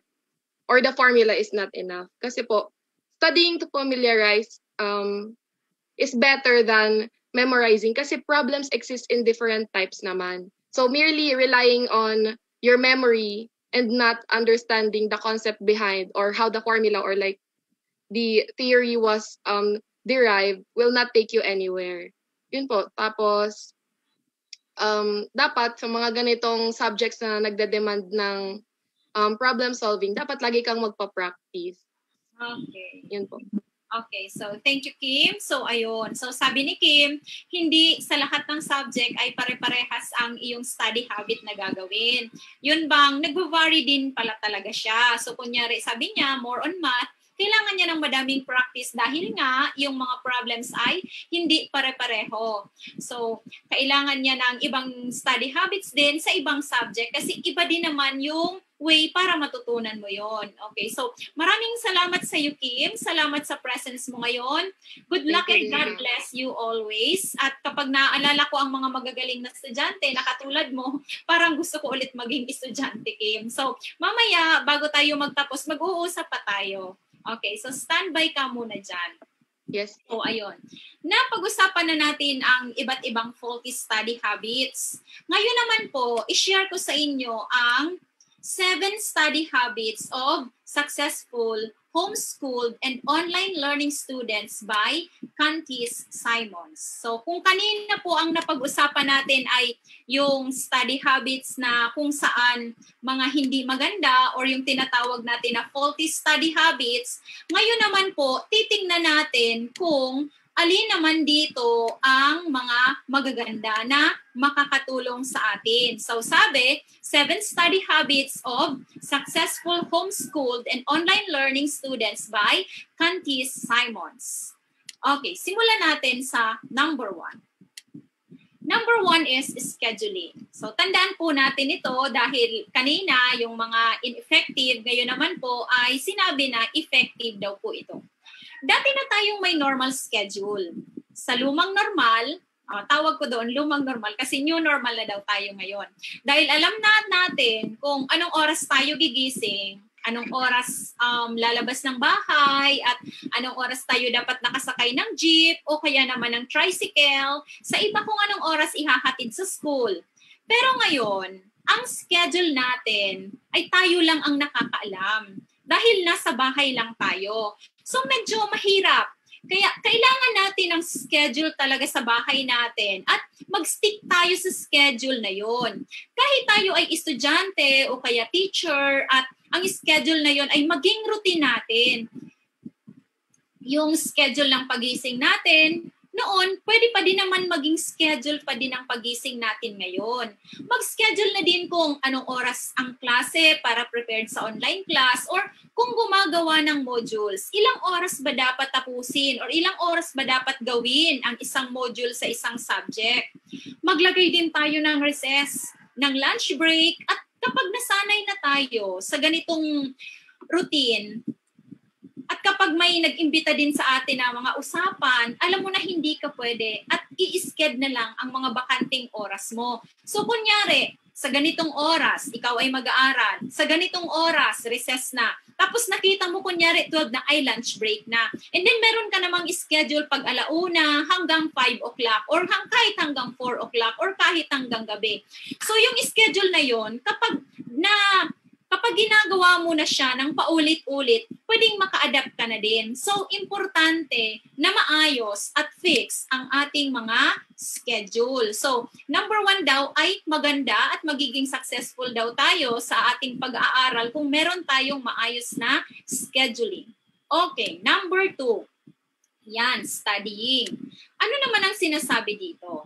or the formula is not enough. Kasi po, studying to familiarize is better than memorizing kasi problems exist in different types naman. So merely relying on your memory and not understanding the concept behind or how the formula or like the theory was derived will not take you anywhere. Yun po. Tapos, dapat sa mga ganitong subjects na nagde-demand ng problem solving, dapat lagi kang magpa-practice. Okay. Yun po. Okay, so thank you, Kim. So ayun, so sabi ni Kim, hindi sa lahat ng subject ay pare-parehas ang iyong study habit na gagawin. Yun bang, nagvo-vary din pala talaga siya. So kunyari, sabi niya, more on math, kailangan niya ng madaming practice dahil nga yung mga problems ay hindi pare-pareho. So, kailangan niya ng ibang study habits din sa ibang subject kasi iba din naman yung way para matutunan mo yon. Okay, so maraming salamat sa iyo, Kim. Salamat sa presence mo ngayon. Good luck and God bless you always. At kapag naaalala ko ang mga magagaling na estudyante na katulad mo, parang gusto ko ulit maging estudyante, Kim. So, mamaya, bago tayo magtapos, mag-uusap pa tayo. Okay, so standby ka muna dyan. Yes. So, ayun. Napag-usapan na natin ang iba't ibang faulty study habits. Ngayon naman po, i-share ko sa inyo ang 7 study habits of successful homeschooled and online learning students by Cantis Simons. So, kung kanina po ang napag-usapan natin ay yung study habits na kung saan mga hindi maganda or yung tinatawag natin na faulty study habits, ngayon naman po, titingnan natin kung alin naman dito ang mga magaganda na makakatulong sa atin. So sabi, 7 study habits of successful homeschooled and online learning students by Cantis Simons. Okay, simulan natin sa number 1. Number 1 is scheduling. So tandaan po natin ito dahil kanina yung mga ineffective, ngayon naman po ay sinabi na effective daw po ito. Dati na tayong may normal schedule. Sa lumang normal, tawag ko doon lumang normal kasi new normal na daw tayo ngayon. Dahil alam na natin kung anong oras tayo gigising, anong oras lalabas ng bahay, at anong oras tayo dapat nakasakay ng jeep o kaya naman ng tricycle, sa iba kung anong oras ihahatid sa school. Pero ngayon, ang schedule natin ay tayo lang ang nakakaalam dahil nasa bahay lang tayo. So medyo mahirap. Kaya kailangan natin ng schedule talaga sa bahay natin at mag-stick tayo sa schedule na yon. Kahit tayo ay estudyante o kaya teacher at ang schedule na yon ay maging routine natin. Yung schedule ng pagising natin, noon, pwede pa din naman maging schedule pa din ang pagising natin ngayon. Mag-schedule na din kung anong oras ang klase para prepared sa online class or kung gumagawa ng modules, ilang oras ba dapat tapusin or ilang oras ba dapat gawin ang isang module sa isang subject. Maglagay din tayo ng recess, ng lunch break, at kapag nasanay na tayo sa ganitong routine, at kapag may nag-imbita din sa atin na mga usapan, alam mo na hindi ka pwede at i-schedule na lang ang mga bakanting oras mo. So kunyari, sa ganitong oras, ikaw ay mag-aaral. Sa ganitong oras, recess na. Tapos nakita mo kunyari 12 na ay lunch break na. And then meron ka namang schedule pag alauna hanggang 5 o'clock or kahit hanggang 4 o'clock or kahit hanggang gabi. So yung schedule na yon, kapag ginagawa mo na siya ng paulit-ulit, pwedeng maka-adapt ka na din. So, importante na maayos at fix ang ating mga schedule. So, number 1 daw ay maganda at magiging successful daw tayo sa ating pag-aaral kung meron tayong maayos na scheduling. Okay, number 2. Yan, studying. Ano naman ang sinasabi dito?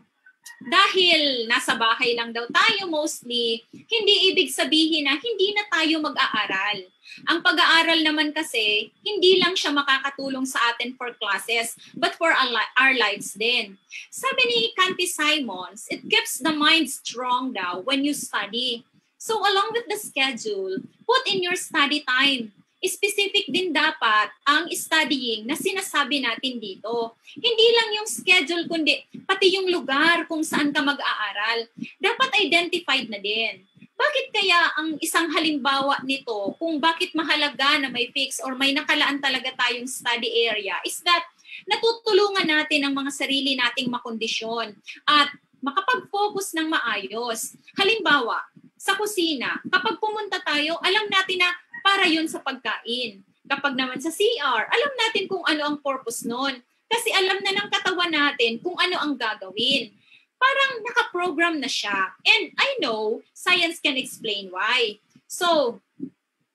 Dahil nasa bahay lang daw tayo mostly, hindi ibig sabihin na hindi na tayo mag-aaral. Ang pag-aaral naman kasi, hindi lang siya makakatulong sa atin for classes, but for our lives din. Sabi ni Cantis Simons, it keeps the mind strong daw when you study. So along with the schedule, put in your study time. Specific din dapat ang studying na sinasabi natin dito. Hindi lang yung schedule, kundi pati yung lugar kung saan ka mag-aaral. Dapat identified na din. Bakit kaya ang isang halimbawa nito kung bakit mahalaga na may fix or may nakalaan talaga tayong study area is that natutulungan natin ang mga sarili nating makondisyon at makapag-focus ng maayos. Halimbawa, sa kusina, kapag pumunta tayo, alam natin na para yun sa pagkain. Kapag naman sa CR, alam natin kung ano ang purpose nun. Kasi alam na ng katawan natin kung ano ang gagawin. Parang nakaprogram na siya. And I know, science can explain why. So,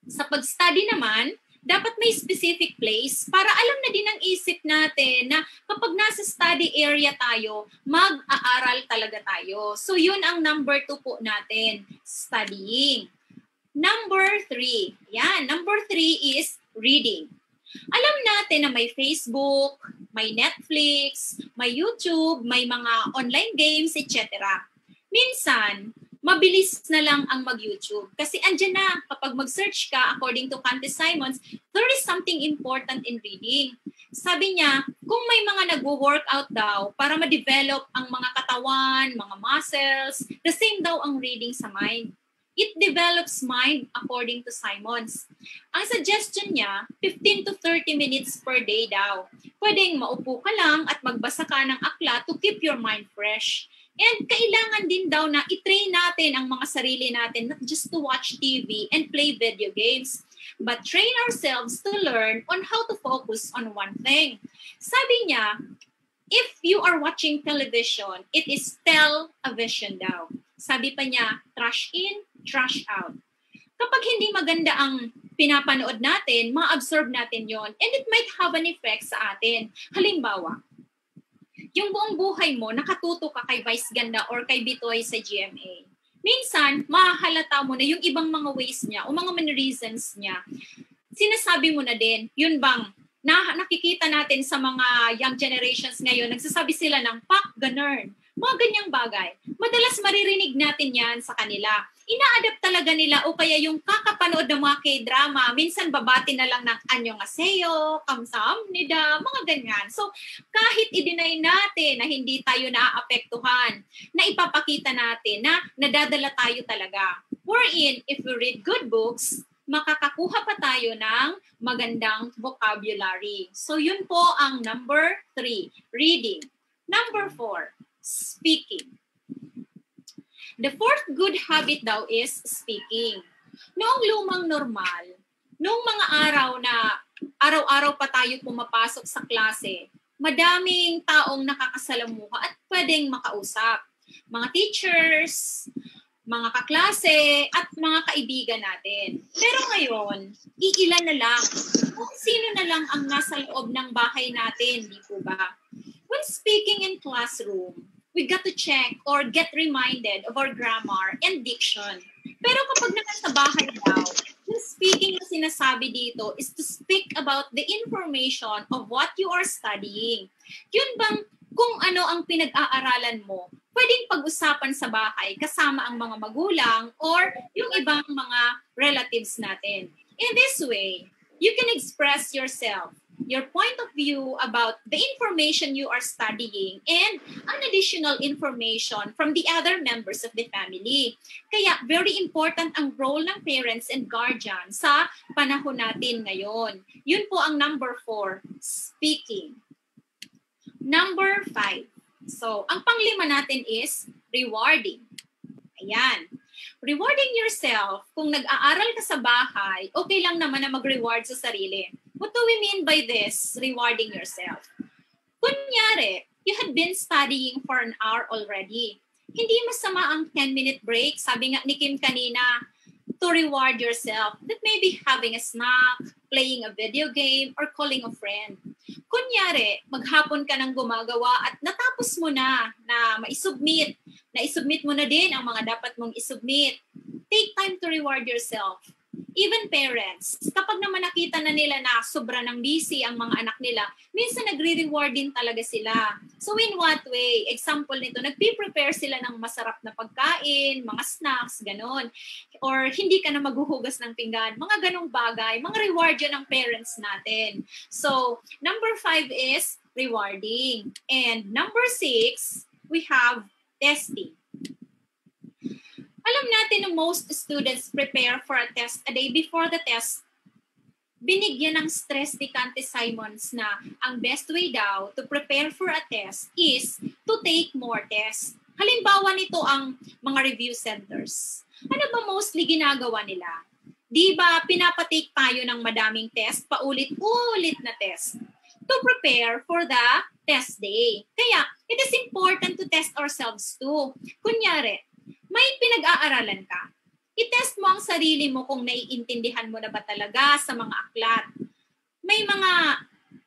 sa pag-study naman, dapat may specific place para alam na din ang isip natin na kapag nasa study area tayo, mag-aaral talaga tayo. So, yun ang number 2 po natin, studying. Number 3. Yan. Number 3 is reading. Alam natin na may Facebook, may Netflix, may YouTube, may mga online games, etc. Minsan, mabilis na lang ang mag-YouTube. Kasi andyan na, kapag mag-search ka, according to Cantis Simons, there is something important in reading. Sabi niya, kung may mga nag-workout daw para ma-develop ang mga katawan, mga muscles, the same daw ang reading sa mind. It develops mind according to Simons. Ang suggestion niya, 15 to 30 minutes per day daw. Pwedeng maupo ka lang at magbasa ka ng aklat to keep your mind fresh. And kailangan din daw na i-train natin ang mga sarili natin, not just to watch TV and play video games, but train ourselves to learn on how to focus on one thing. Sabi niya, if you are watching television, it is tell-a-vision daw. Sabi pa niya, trash in, trash out. Kapag hindi maganda ang pinapanood natin, ma-absorb natin yon, and it might have an effect sa atin. Halimbawa, yung buong buhay mo, nakatuto ka kay Vice Ganda or kay Bitoy sa GMA. Minsan, mahalata mo na yung ibang mga ways niya o mga mannerisms niya. Sinasabi mo na din, yun bang nakikita natin sa mga young generations ngayon, nagsasabi sila ng pak, ganern, mga ganyang bagay. Madalas maririnig natin yan sa kanila. Ina-adapt talaga nila o kaya yung kakapanood ng mga K-drama, minsan babati na lang ng annyeonghaseyo, kamsahamnida, mga ganyan. So, kahit i-deny natin na hindi tayo naaapektuhan, na ipapakita natin na nadadala tayo talaga. Wherein, if we read good books, makakakuha pa tayo ng magandang vocabulary. So, yun po ang number 3, reading. Number 4, speaking. The fourth good habit daw is speaking. Noong lumang normal, noong mga araw na araw-araw pa tayo pumapasok sa klase, madaming taong nakakasalamuha at pwedeng makausap. Mga teachers, mga kaklase, at mga kaibigan natin. Pero ngayon, iilan na lang. Kung sino na lang ang nasa loob ng bahay natin, di po ba? When speaking in classroom, we got to check or get reminded of our grammar and diction. Pero kapag nasa bahay daw, yung speaking na sinasabi dito is to speak about the information of what you are studying. Yun bang kung ano ang pinag-aaralan mo, pwedeng pag-usapan sa bahay kasama ang mga magulang or yung ibang mga relatives natin. In this way, you can express yourself, your point of view about the information you are studying and an additional information from the other members of the family. Kaya very important ang role ng parents and guardians sa panahon natin ngayon. Yun po ang number 4, speaking. Number 5. So, ang panglima natin is rewarding. Ayan. Rewarding yourself, kung nag-aaral ka sa bahay, okay lang naman na mag-reward sa sarili. What do we mean by this, rewarding yourself? Kunyari, you had been studying for an hour already. Hindi masama ang 10-minute break, sabi nga ni Kim kanina, to reward yourself. That may be having a snack, playing a video game, or calling a friend. Kunyari, maghapon ka nang gumagawa at natapos mo na ma-submit. Na-submit mo na din ang mga dapat mong isubmit. Take time to reward yourself. Even parents, kapag naman nakita na nila na sobra ng busy ang mga anak nila, minsan nagre-reward din talaga sila. So in what way? Example nito, nagpe-prepare sila ng masarap na pagkain, mga snacks, ganon. Or hindi ka na maghuhugas ng pinggan, mga ganong bagay, mga reward yan ng parents natin. So number 5 is rewarding. And number 6, we have testing. Alam natin na most students prepare for a test a day before the test. Binigyan ng stress ni Kante Simons na ang best way daw to prepare for a test is to take more tests. Halimbawa nito ang mga review centers. Ano ba mostly ginagawa nila? Di ba pinapatake tayo ng madaming test, paulit-ulit na test to prepare for the test day. Kaya it is important to test ourselves too. Kunyari, may pinag-aaralan ka. I-test mo ang sarili mo kung naiintindihan mo na ba talaga sa mga aklat. May mga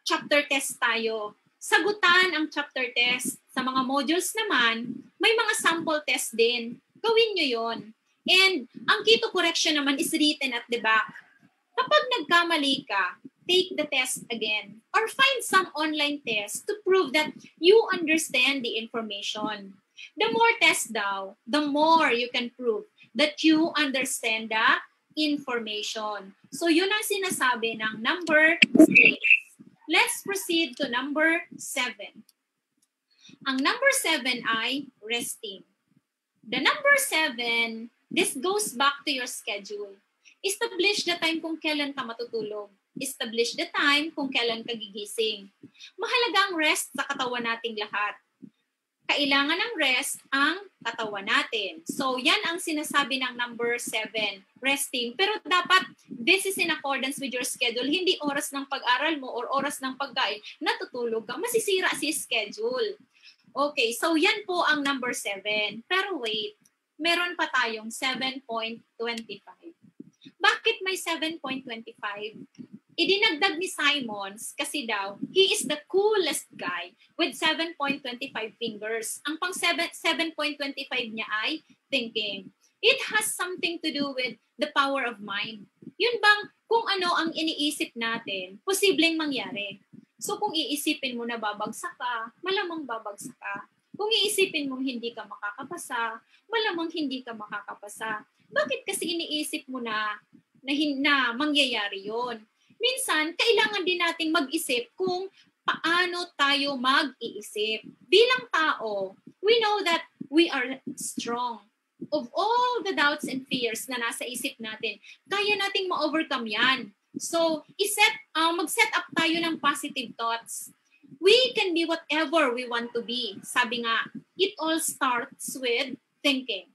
chapter test tayo. Sagutan ang chapter test. Sa mga modules naman, may mga sample test din. Gawin nyo yon. And ang key to correction naman is written at the back. Kapag nagkamali ka, take the test again. Or find some online test to prove that you understand the information. The more test daw, the more you can prove that you understand the information. So yun ang sinasabi ng number 6. Let's proceed to number 7. Ang number 7 ay resting. The number 7 This goes back to your schedule. Establish the time kung kailan ka matutulog. Establish the time kung kailan ka gigising. Mahalaga ang rest sa katawan nating lahat. Kailangan ng rest ang katawan natin. So, yan ang sinasabi ng number 7, resting. Pero dapat, this is in accordance with your schedule. Hindi oras ng pag-aral mo or oras ng pagkain, natutulog ka, masisira si schedule. Okay, so yan po ang number 7. Pero wait, meron pa tayong 7.25. Bakit may 7.25? Idinagdag ni Simons kasi daw, he is the coolest guy with 7.25 fingers. Ang pang 7.25 niya ay thinking. It has something to do with the power of mind. Yun bang kung ano ang iniisip natin, posibleng mangyari. So kung iisipin mo na babagsak ka, malamang babagsak ka. Kung iisipin mo hindi ka makakapasa, malamang hindi ka makakapasa. Bakit kasi iniisip mo na mangyayari yon? Minsan, kailangan din nating mag-isip kung paano tayo mag-iisip. Bilang tao, we know that we are strong. Of all the doubts and fears na nasa isip natin, kaya nating ma-overcome yan. So, mag-set up tayo ng positive thoughts. We can be whatever we want to be. Sabi nga, it all starts with thinking.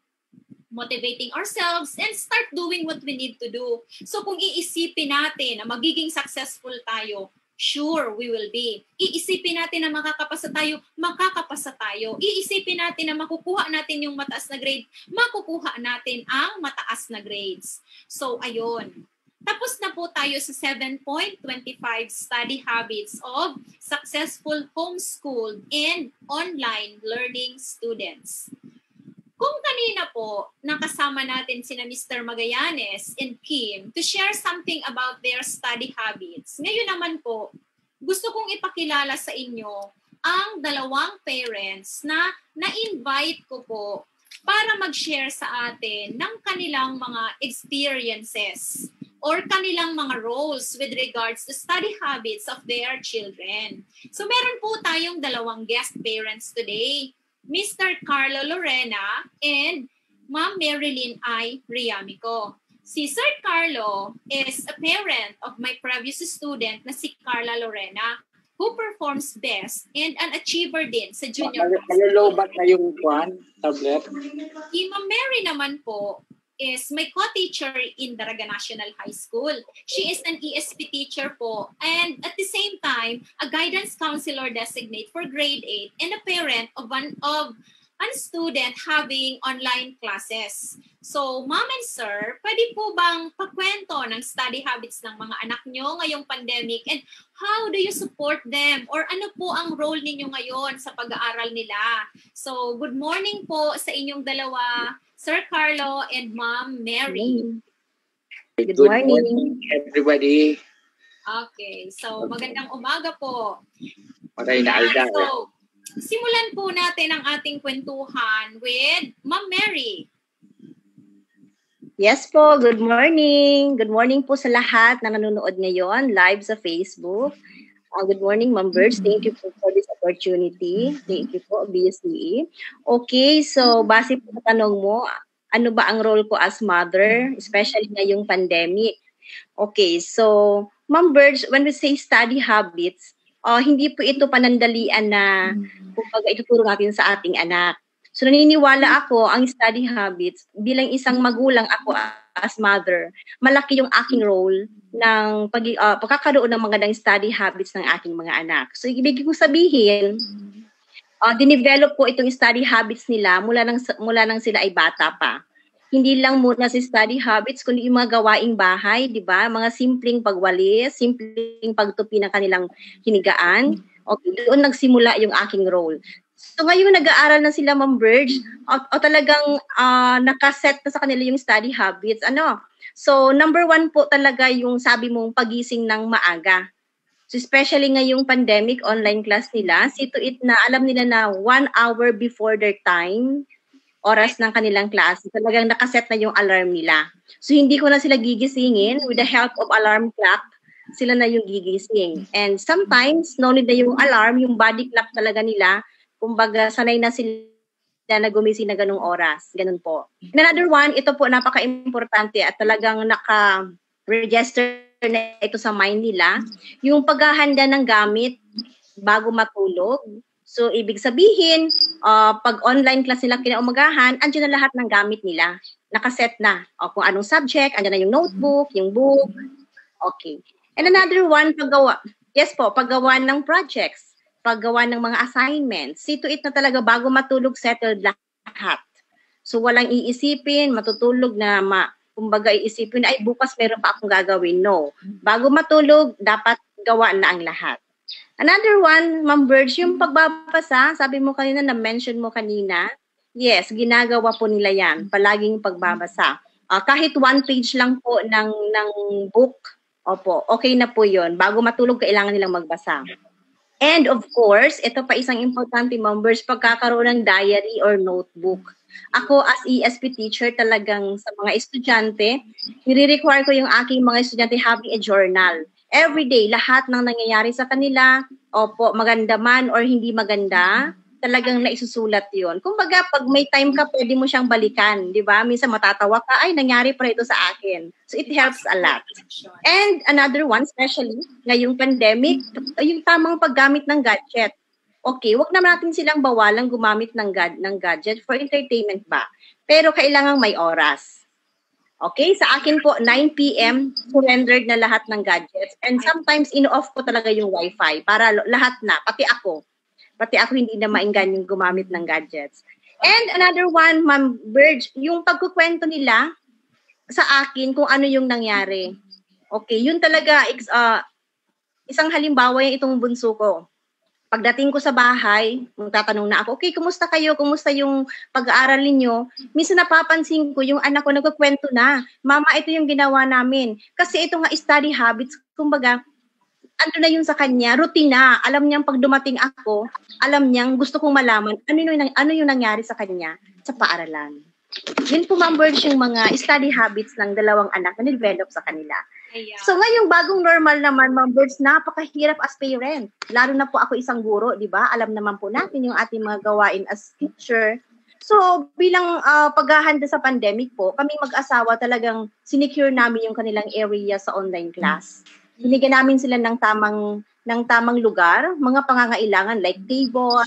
Motivating ourselves and start doing what we need to do. So kung iisipin natin na magiging successful tayo, sure we will be. Iisipin natin na makakapasa tayo. Iisipin natin na makukuha natin yung mataas na grade, makukuha natin ang mataas na grades. So ayun. Tapos na po tayo sa 7.25 study habits of successful homeschooled and online learning students. Kung kanina po, nakasama natin sina Mr. Magallanes and Kim to share something about their study habits. Ngayon naman po, gusto kong ipakilala sa inyo ang dalawang parents na na-invite ko po para mag-share sa atin ng kanilang mga experiences or kanilang mga roles with regards to study habits of their children. So meron po tayong dalawang guest parents today. Mr. Carlo Lorena and Ma'am Marilyn I. Riamico. Si Sir Carlo is a parent of my previous student na si Carla Lorena who performs best and an achiever din sa junior high school. Nalolobat na yung tablet. Si Ma'am Mary naman po is my co-teacher in Daraga National High School. She is an ESP teacher po and at the same time, a guidance counselor designate for grade 8 and a parent of a student having online classes. So, Ma'am and Sir, pwede po bang pakwento ng study habits ng mga anak nyo ngayong pandemic and how do you support them? Or ano po ang role ninyo ngayon sa pag-aaral nila? So, good morning po sa inyong dalawa, Sir Carlo and Ma'am Mary. Good morning, everybody. Okay, so magandang umaga po. Magay na Alda. So, simulan po natin ang ating kwentuhan with Ma'am Mary. Yes po, good morning. Good morning po sa lahat na nanonood ngayon live sa Facebook. Good morning, Ma'am Birds. Thank you for this opportunity. Thank you po, BSCE. Okay, so base po sa tanong mo, ano ba ang role ko as mother, especially ngayong pandemic? Okay, so Ma'am Birds, when we say study habits, hindi po ito panandalian na kumbaga ituturo natin sa ating anak. So naniniwala ako ang study habits bilang isang magulang ako as mother, malaki yung aking role ng pagkakaroon ng magandang study habits ng aking mga anak. So ibig kong sabihin, dinevelop ko itong study habits nila mula nang sila ay bata pa. Hindi lang muna si study habits, kundi yung mga gawaing bahay, di ba? Mga simpleng pagwalis, simpleng pagtupi ng kanilang hinigaan. Okay, doon nagsimula yung aking role. So ngayon nag-aaral na sila, Ma'am Birds, o talagang nakaset na sa kanila yung study habits. So number 1 po talaga yung sabi mong pagising ng maaga. So especially ngayong pandemic, online class nila, see to it na alam nila na 1 hour before their time, oras ng kanilang class, talagang nakaset na yung alarm nila. So hindi ko na sila gigisingin with the help of alarm clock, sila na yung gigising. And sometimes, no need na yung alarm, yung body clock talaga nila, kumbaga sanay na sila na gumising na ganung oras. Ganun po. And another one, ito po napaka-importante at talagang naka-register na ito sa mind nila, yung paghahanda ng gamit bago matulog. So, ibig sabihin, pag online class nila kinaumagahan, andyan na lahat ng gamit nila. Nakaset na. O, kung anong subject, andyan na yung notebook, yung book. Okay. And another one, paggawa ng projects, paggawa ng mga assignments. See to it na talaga bago matulog, settled lahat. So, walang iisipin, matutulog na kumbaga iisipin, ay bukas meron pa akong gagawin. No. Bago matulog, dapat gawa na ang lahat. Another one, Ma'am Birds, yung pagbabasa, sabi mo kanina, na-mention mo kanina, yes, ginagawa po nila yan, palaging pagbabasa. Kahit 1 page lang po ng book, opo, okay na po yun. Bago matulog, kailangan nilang magbasa. And of course, ito pa isang importante, Ma'am Birds, pagkakaroon ng diary or notebook. Ako as ESP teacher, talagang sa mga estudyante, nire-require ko yung aking mga estudyante having a journal. Every day, lahat ng nangyayari sa kanila, opo, maganda man or hindi maganda, talagang naisusulat yun. Kumbaga, pag may time ka, pwede mo siyang balikan, di ba? Minsan matatawa ka, ay, nangyari pa ito sa akin. So, it helps a lot. And another one, especially, ngayong pandemic, yung tamang paggamit ng gadget. Okay, wag naman natin silang bawalang gumamit ng gadget for entertainment ba? Pero kailangang may oras. Okay, sa akin po, 9 p.m., surrendered na lahat ng gadgets. And sometimes, in-off ko talaga yung wifi para lahat na, pati ako hindi na mainggan yung gumamit ng gadgets. And another one, Ma'am Bird, yung pagkukwento nila sa akin kung ano yung nangyari. Okay, yun talaga, isang halimbawa yung itong bunso ko. Pagdating ko sa bahay, magtatanong na ako, okay, kumusta kayo? Kumusta yung pag-aaral ninyo? Minsan napapansin ko, yung anak ko nagkukwento na, Mama, ito yung ginawa namin. Kasi ito nga study habits, kumbaga, ano na yun sa kanya, routine na. Alam niyang pag dumating ako, alam niyang gusto kong malaman ano yung nangyari sa kanya sa paaralan. Yun po, Ma'am Bird, yung mga study habits ng dalawang anak na develop sa kanila. So ngayong bagong normal naman, Ma'am Birds, napakahirap as parent. Lalo na po ako isang guro, di ba? Alam naman po natin yung ating mga gawain as teacher. So bilang paghahanda sa pandemic po, kami mag-asawa talagang sinecure namin yung kanilang area sa online class. Binigyan namin sila ng tamang lugar, mga pangangailangan like table,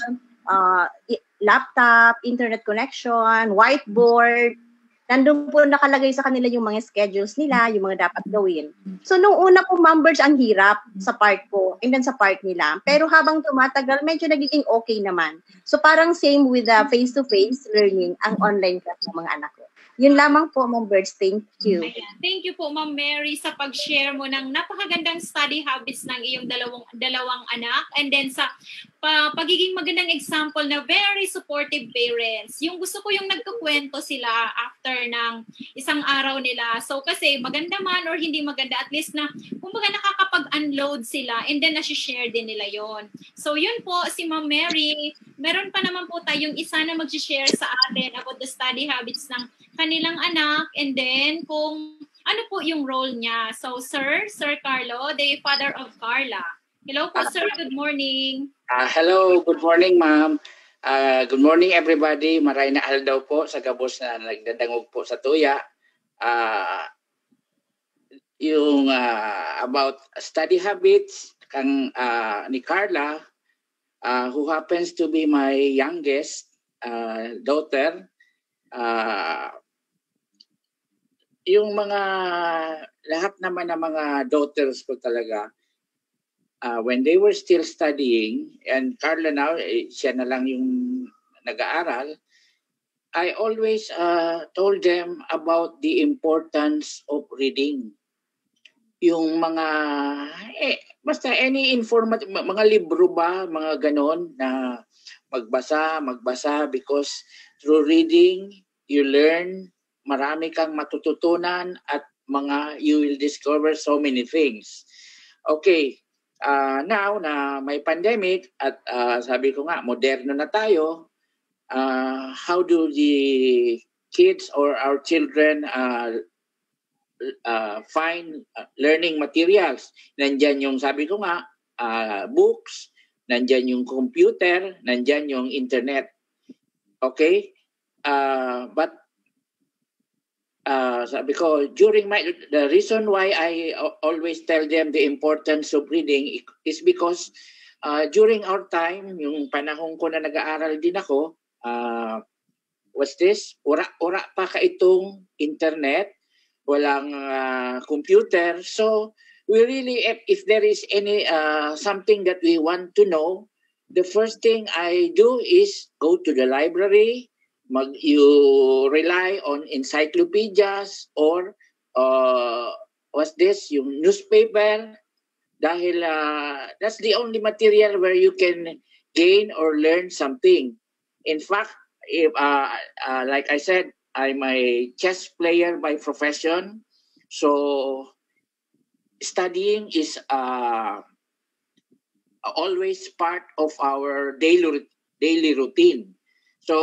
laptop, internet connection, whiteboard. Nandun po nakalagay sa kanila yung mga schedules nila, yung mga dapat gawin. So, nung una po, members, ang hirap sa part ko, and then sa part nila. Pero habang tumatagal, medyo nagiging okay naman. So, parang same with the face-to-face learning, ang online class ng mga anak ko. Yun lamang po, Ma'am Birds. Thank you. Ayan. Thank you po, Ma'am Mary, sa pag-share mo ng napakagandang study habits ng iyong dalawang anak. And then sa pagiging magandang example na very supportive parents. Yung gusto ko yung nagkukwento sila after ng isang araw nila. So kasi maganda man or hindi maganda, at least na kumbaga nakakapag-unload sila and then nasi-share din nila yon. So yun po, si Ma'am Mary, meron pa naman po tayong isa na mag-share sa atin about the study habits ng kanilang anak, and then kung ano po yung role niya. So, Sir Carlo, the father of Carla. Hello po, sir. Good morning. Hello, good morning, ma'am. Good morning, everybody. Maray na aldaw po sa gabos na nagdadangog po sa tuya. Yung about study habits ni Carla, who happens to be my youngest daughter, yung mga lahat naman ng mga daughters ko talaga, when they were still studying, and Carla now, siya na lang yung nag-aaral, I always told them about the importance of reading. Yung mga, basta any informative, mga libro ba, mga ganon, na magbasa, because through reading, you learn, marami kang matututunan at you will discover so many things. Okay, now na may pandemic at sabi ko nga, moderno na tayo, how do the kids or our children find learning materials? Nandyan yung, sabi ko nga, books, nandyan yung computer, nandyan yung internet. Okay? But sabi ko, the reason why I always tell them the importance of reading is because during our time, yung panahon ko na nag-aaral din ako, what's this? Ura pa ka itong internet, walang computer. So, we really, if there is any something that we want to know, the first thing I do is go to the library. You rely on encyclopedias or what's this? Yung newspaper. Dahil that's the only material where you can gain or learn something. In fact, if like I said, I'm a chess player by profession. So studying is always part of our daily routine. So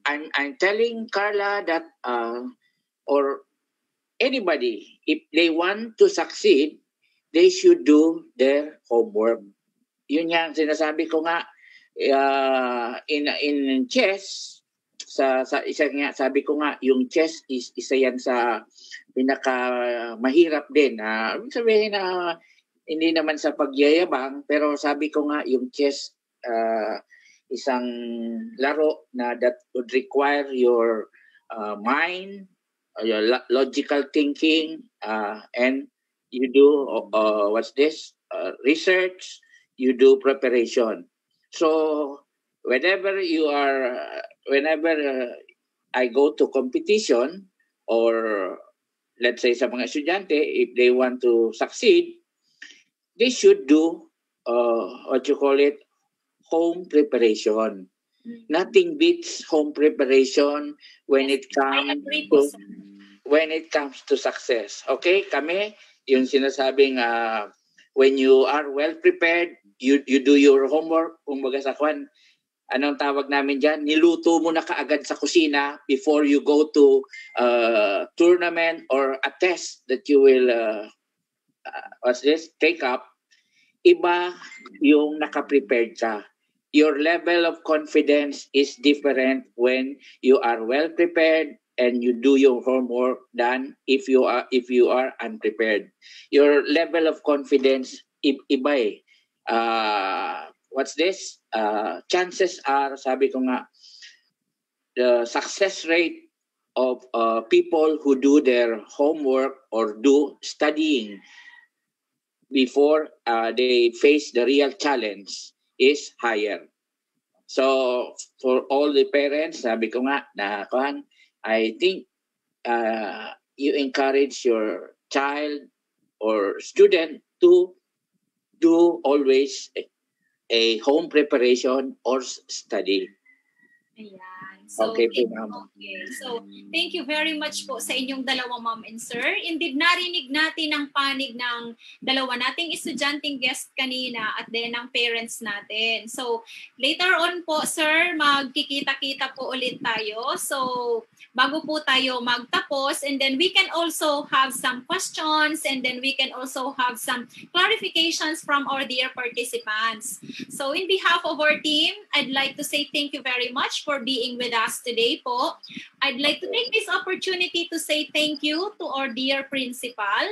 I'm telling Carla that or anybody, if they want to succeed, they should do their homework. Yun yang sinasabi ko nga in chess, sa isa nga sabi ko nga yung chess is isa yan sa pinaka mahirap din. Sabihin na hindi naman sa pagyayabang, pero sabi ko nga yung chess isang laro na that would require your mind, your logical thinking, and you do what's this? Research, you do preparation. So whenever I go to competition, or let's say sa mga estudyante, if they want to succeed, they should do what you call it, home preparation. Nothing beats home preparation when it comes to success. Okay, kami yung sinasabing when you are well prepared, you do your homework. Kumbaga sa kwan, anong tawag namin dyan? Niluto mo na kaagad sa kusina before you go to tournament or a test that you will take up. Iba yung naka-prepared ka. Your level of confidence is different when you are well prepared and you do your homework than if you are unprepared. Your level of confidence iba what's this? Chances are, sabi ko nga, the success rate of people who do their homework or do studying before they face the real challenge is higher. So for all the parents, sabi ko nga na I think you encourage your child or student to do always a home preparation or study. Ayan. So, Okay, okay. ma'am. So, thank you very much po sa inyong dalawa, ma'am and sir. Indeed, narinig natin ang panig ng dalawa nating estudyanteng guest kanina at then ng parents natin. So, later on po, sir, magkikita-kita po ulit tayo. So, bago po tayo magtapos, and then we can also have some questions, and then we can also have some clarifications from our dear participants. So, in behalf of our team, I'd like to say thank you very much for being with us today po. I'd like to take this opportunity to say thank you to our dear principal,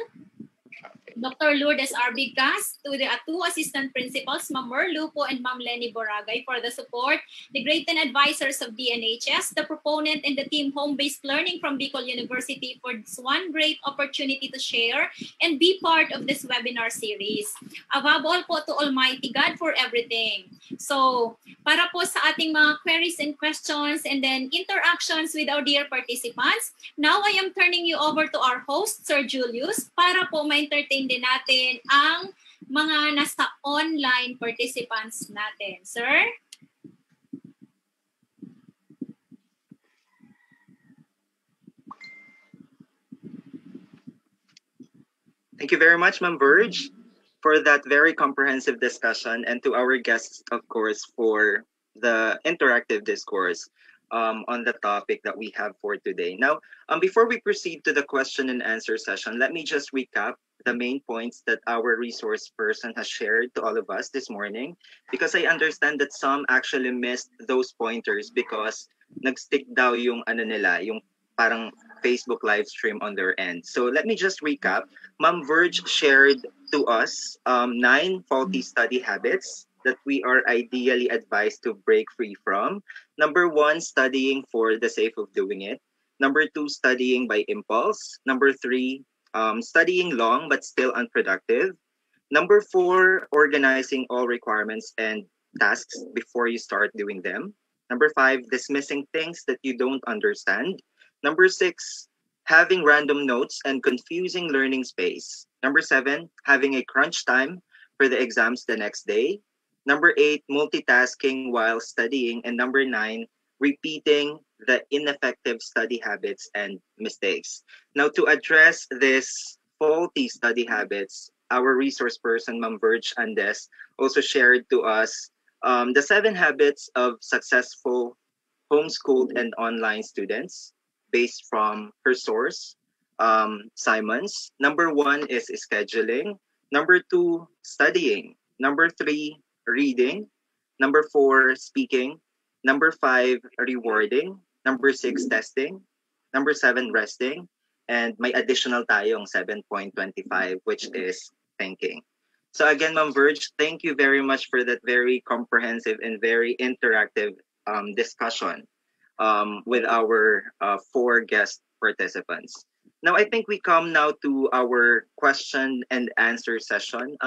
Dr. Lourdes R. Bigkas, to the two assistant principals, Ma'am Merlu po and Ma'am Lenny Boragay, for the support, the grade 10 advisors of DNHS, the proponent and the team home-based learning from Bicol University for this one great opportunity to share and be part of this webinar series. Above all po to Almighty God for everything. So, para po sa ating mga queries and questions and then interactions with our dear participants, now I am turning you over to our host, Sir Julius, para po ma-entertain din natin ang mga nasa online participants natin. Sir? Thank you very much, Ma'am Verge, for that very comprehensive discussion, and to our guests, of course, for the interactive discourse on the topic that we have for today. Now, before we proceed to the question and answer session, let me just recap the main points that our resource person has shared to all of us this morning, because I understand that some actually missed those pointers because nag-stick daw yung nila, yung parang Facebook live stream on their end. So let me just recap. Ma'am Verge shared to us 9 faulty study habits that we are ideally advised to break free from. Number 1, studying for the sake of doing it. Number 2, studying by impulse. Number 3, studying long but still unproductive. Number 4, organizing all requirements and tasks before you start doing them. Number 5, dismissing things that you don't understand. Number 6, having random notes and confusing learning space. Number 7, having a crunch time for the exams the next day. Number 8, multitasking while studying. And number 9, repeating the ineffective study habits and mistakes. Now, to address this faulty study habits, our resource person, Ma'am Verge Andes, also shared to us the 7 habits of successful homeschooled and online students based from her source, Simons. Number 1 is scheduling. Number 2, studying. Number 3, reading. Number 4, speaking. Number 5, rewarding. Number 6, testing. Number 7, resting. And may additional tayong 7.25, which is thinking. So again, Ma'am Verge, thank you very much for that very comprehensive and very interactive discussion with our 4 guest participants. Now, I think we come now to our question and answer session.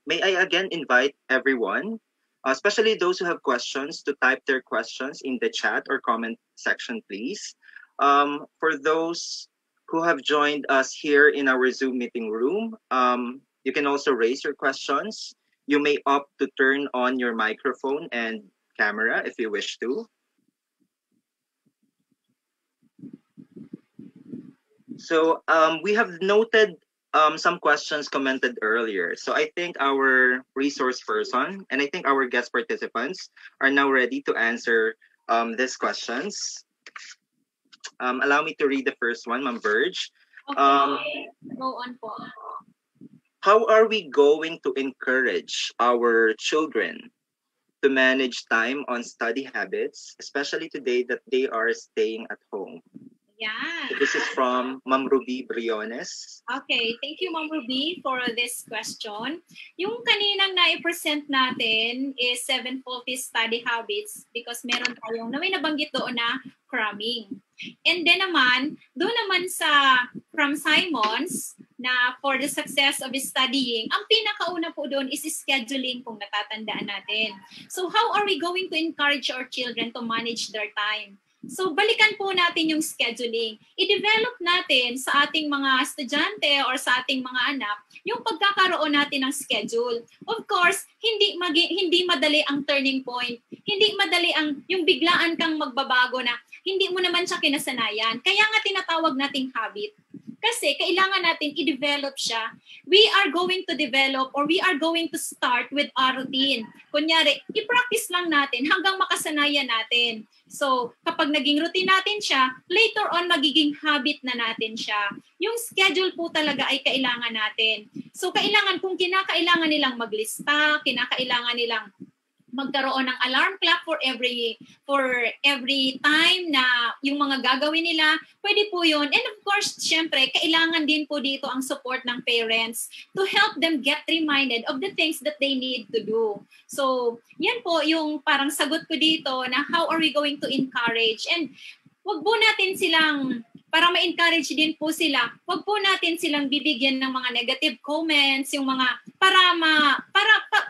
May I again invite everyone, especially those who have questions, to type their questions in the chat or comment section, please. For those who have joined us here in our Zoom meeting room, you can also raise your questions. You may opt to turn on your microphone and camera if you wish to. So we have noted some questions commented earlier. So I think our resource person and I think our guest participants are now ready to answer these questions. Allow me to read the first one, Ma'am Verge. Okay, go on po. How are we going to encourage our children to manage time on study habits, especially today that they are staying at home? Yeah. So this is from Ma'am Ruby Briones. Okay, thank you, Ma'am Ruby, for this question. Yung kaninang na-present natin is 7 faulty study habits because meron tayong may nabanggit doon na cramming. And then naman, doon naman sa from Simons na for the success of studying, ang pinakauna po doon is scheduling kung natatandaan natin. So how are we going to encourage our children to manage their time? So balikan po natin yung scheduling. I-develop natin sa ating mga estudyante or sa ating mga anak yung pagkakaroon natin ng schedule. Of course, hindi madali ang turning point. Hindi madali yung biglaan kang magbabago na hindi mo naman siya kinasanayan. Kaya nga tinatawag nating habit. Kasi kailangan natin i-develop siya. We are going to develop or we are going to start with our routine. Kunyari, i-practice lang natin hanggang makasanayan natin. So, kapag naging routine natin siya, later on magiging habit na natin siya. Yung schedule po talaga ay kailangan natin. So, kailangan kung kinakailangan nilang maglista, kinakailangan nilang magkaroon ng alarm clock for every time na yung mga gagawin nila, pwede po yun. And of course, syempre, kailangan din po dito ang support ng parents to help them get reminded of the things that they need to do. So, yan po yung parang sagot ko dito na how are we going to encourage. And wag po natin silang para ma-encourage din po sila, wag po natin silang bibigyan ng mga negative comments, yung mga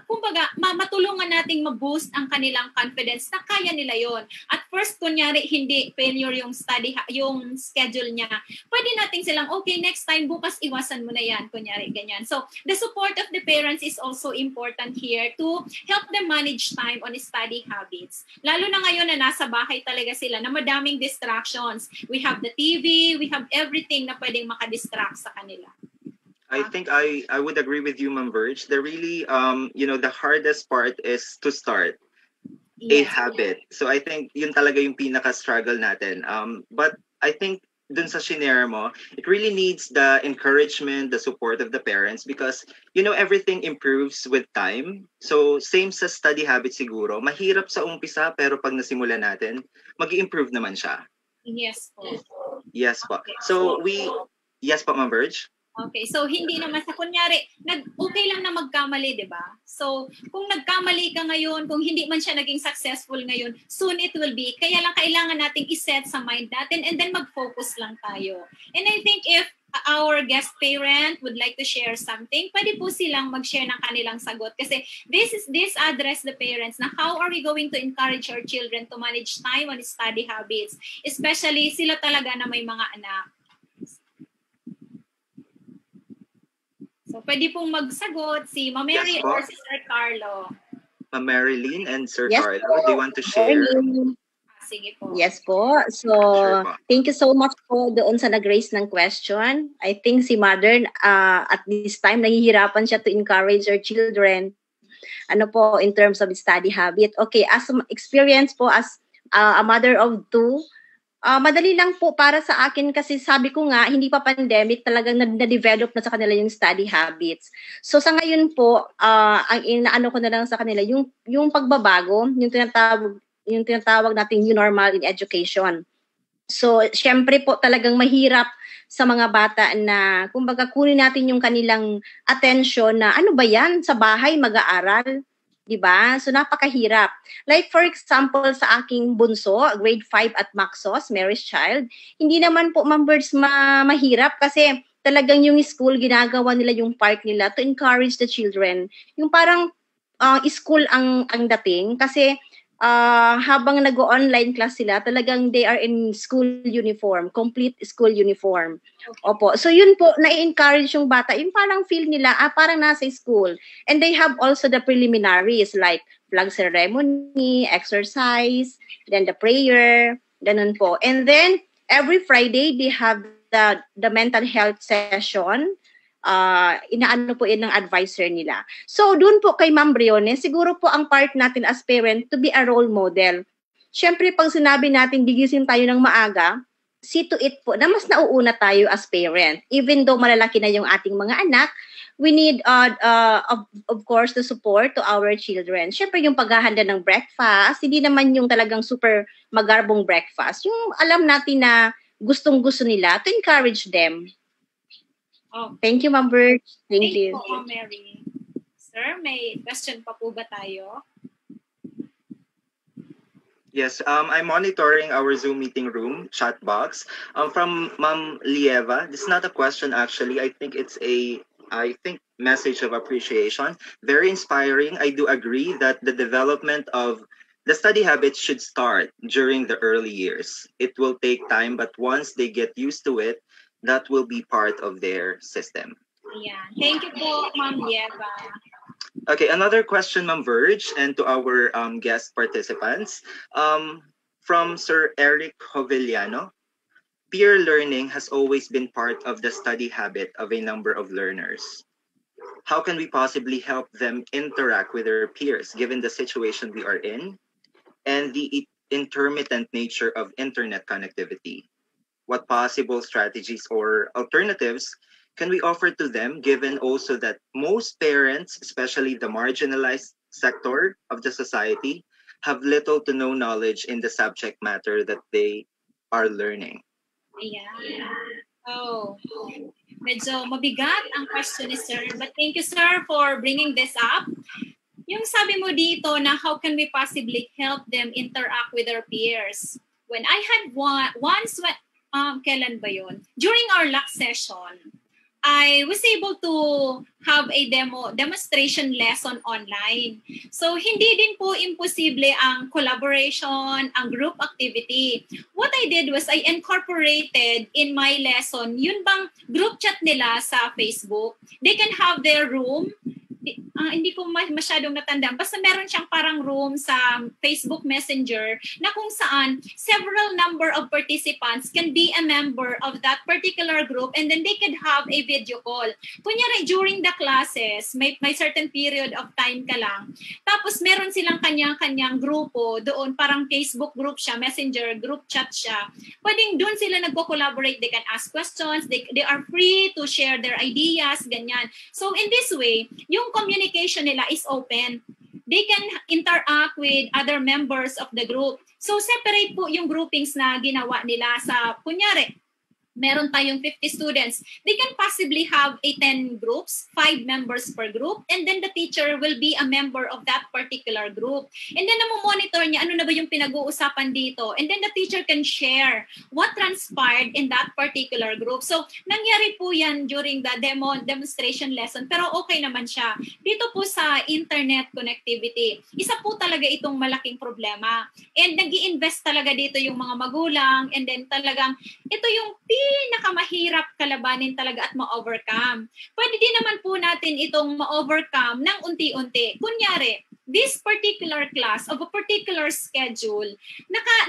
kumbaga matulungan nating ma-boost ang kanilang confidence na kaya nila yon. At first, kunyari hindi failure yung schedule niya. Pwede nating silang okay, next time bukas iwasan mo na yan, kunyari ganyan. So, the support of the parents is also important here to help them manage time on study habits. Lalo na ngayon na nasa bahay talaga sila na madaming distractions. We have the TV, we have everything na pwedeng makadistract sa kanila. I think I would agree with you, Ma'am Verge. The really, the hardest part is to start a habit. So I think yun talaga yung pinaka-struggle natin. But I think dun sa shinare mo, it really needs the encouragement, the support of the parents because, everything improves with time. So, same sa study habit siguro. Mahirap sa umpisa, pero pag nasimula natin, mag-improve naman siya. Yes po. Yes po. So, yes po, Ma'am Verge? Okay, so hindi naman sa kunyari, okay lang na magkamali, di ba? So, kung nagkamali ka ngayon, kung hindi man siya naging successful ngayon, soon it will be. Kaya lang kailangan nating iset sa mind natin and then mag-focus lang tayo. And I think if our guest parent would like to share something, pwede po silang mag-share ng kanilang sagot. Kasi this address the parents na how are we going to encourage our children to manage time on study habits, especially sila talaga na may mga anak. So, pwede pong magsagot si Ma'am Mary or si Sir Carlo. Ma'am Marilyn and Sir Carlo, do you want to share? Sige po. Yes po. So, thank you so much po doon sa nag-raise ng question. I think si Mother, at this time, nahihirapan siya to encourage her children. In terms of study habit. Okay, as experience po as a mother of two, madali lang po para sa akin kasi sabi ko nga, hindi pa pandemic, talagang na-develop na sa kanila yung study habits. So sa ngayon po, ang inaano ko na lang sa kanila, yung pagbabago, yung tinatawag nating new normal in education. So syempre po talagang mahirap sa mga bata na kumbaga kunin natin yung kanilang attention na ano ba yan, sa bahay mag-aaral. Diba? So, napakahirap. Like, for example, sa aking bunso, grade 5 at Maxos, Mary's Child, hindi naman po, Ma'am Birds, mahirap kasi talagang yung school, ginagawa nila yung part nila to encourage the children. Yung parang school ang dating kasi habang nag-online class sila, talagang they are in school uniform, complete school uniform. Opo. So yun po, na-encourage yung bata, yung parang feel nila, parang nasa school. And they have also the preliminaries like flag ceremony, exercise, then the prayer, ganun po. And then, every Friday, they have the mental health session. Inaano po yun ng advisor nila. So, dun po kay Ma'am Briones, siguro po ang part natin as parent to be a role model. Siyempre, pag sinabi natin gigising tayo ng maaga, see to it po na mas nauuna tayo as parent. Even though malalaki na yung ating mga anak, we need, of course, the support to our children. Siyempre, yung paghahanda ng breakfast, hindi naman yung talagang super magarbong breakfast. Yung alam natin na gustong-gusto nila to encourage them. Oh. Thank you, Ma'am Bird. Thank you. Thank you, Ma'am Mary. Sir, may question pa po ba tayo? Yes, I'm monitoring our Zoom meeting room chat box from Ma'am Lieva. This is not a question, actually. I think it's message of appreciation. Very inspiring. I do agree that the development of the study habits should start during the early years. It will take time, but once they get used to it, that will be part of their system. Yeah. Thank you po, Ma'am Lieva. Okay, another question, Ma'am Verge, and to our guest participants. From Sir Eric Hoviliano, peer learning has always been part of the study habit of a number of learners. How can we possibly help them interact with their peers given the situation we are in and the intermittent nature of internet connectivity? What possible strategies or alternatives can we offer to them, given also that most parents, especially the marginalized sector of the society, have little to no knowledge in the subject matter that they are learning? Yeah. Oh, medyo mabigat ang question ni Sir. But thank you, Sir, for bringing this up. Yung sabi mo dito na how can we possibly help them interact with their peers? When I had kailan ba yun? During our last session, I was able to have a demonstration lesson online. So, hindi din po imposible ang collaboration, ang group activity. What I did was I incorporated in my lesson, yun bang group chat nila sa Facebook. They can have their room, hindi ko masyadong natandaan. Basta meron siyang parang room sa Facebook Messenger na kung saan several number of participants can be a member of that particular group and then they could have a video call. Kunyari, during the classes, may certain period of time ka lang. Tapos meron silang kanya-kanyang grupo doon, parang Facebook group siya, Messenger, group chat siya. Pwedeng doon sila nagko-collaborate. They can ask questions. They are free to share their ideas, ganyan. So in this way, yung communication nila is open. They can interact with other members of the group. So separate po yung groupings na ginawa nila sa, kunyari, meron tayong 50 students. They can possibly have 10 groups, 5 members per group, and then the teacher will be a member of that particular group. And then namomonitor niya, ano na ba yung pinag-uusapan dito? And then the teacher can share what transpired in that particular group. So, nangyari po yan during the demonstration lesson, pero okay naman siya. Dito po sa internet connectivity, isa po talaga itong malaking problema. And nag-i-invest talaga dito yung mga magulang, and then talagang, ito yung pinakamahirap kalabanin talaga at ma-overcome. Pwede din naman po natin itong ma-overcome ng unti-unti. Kunyari, this particular class of a particular schedule,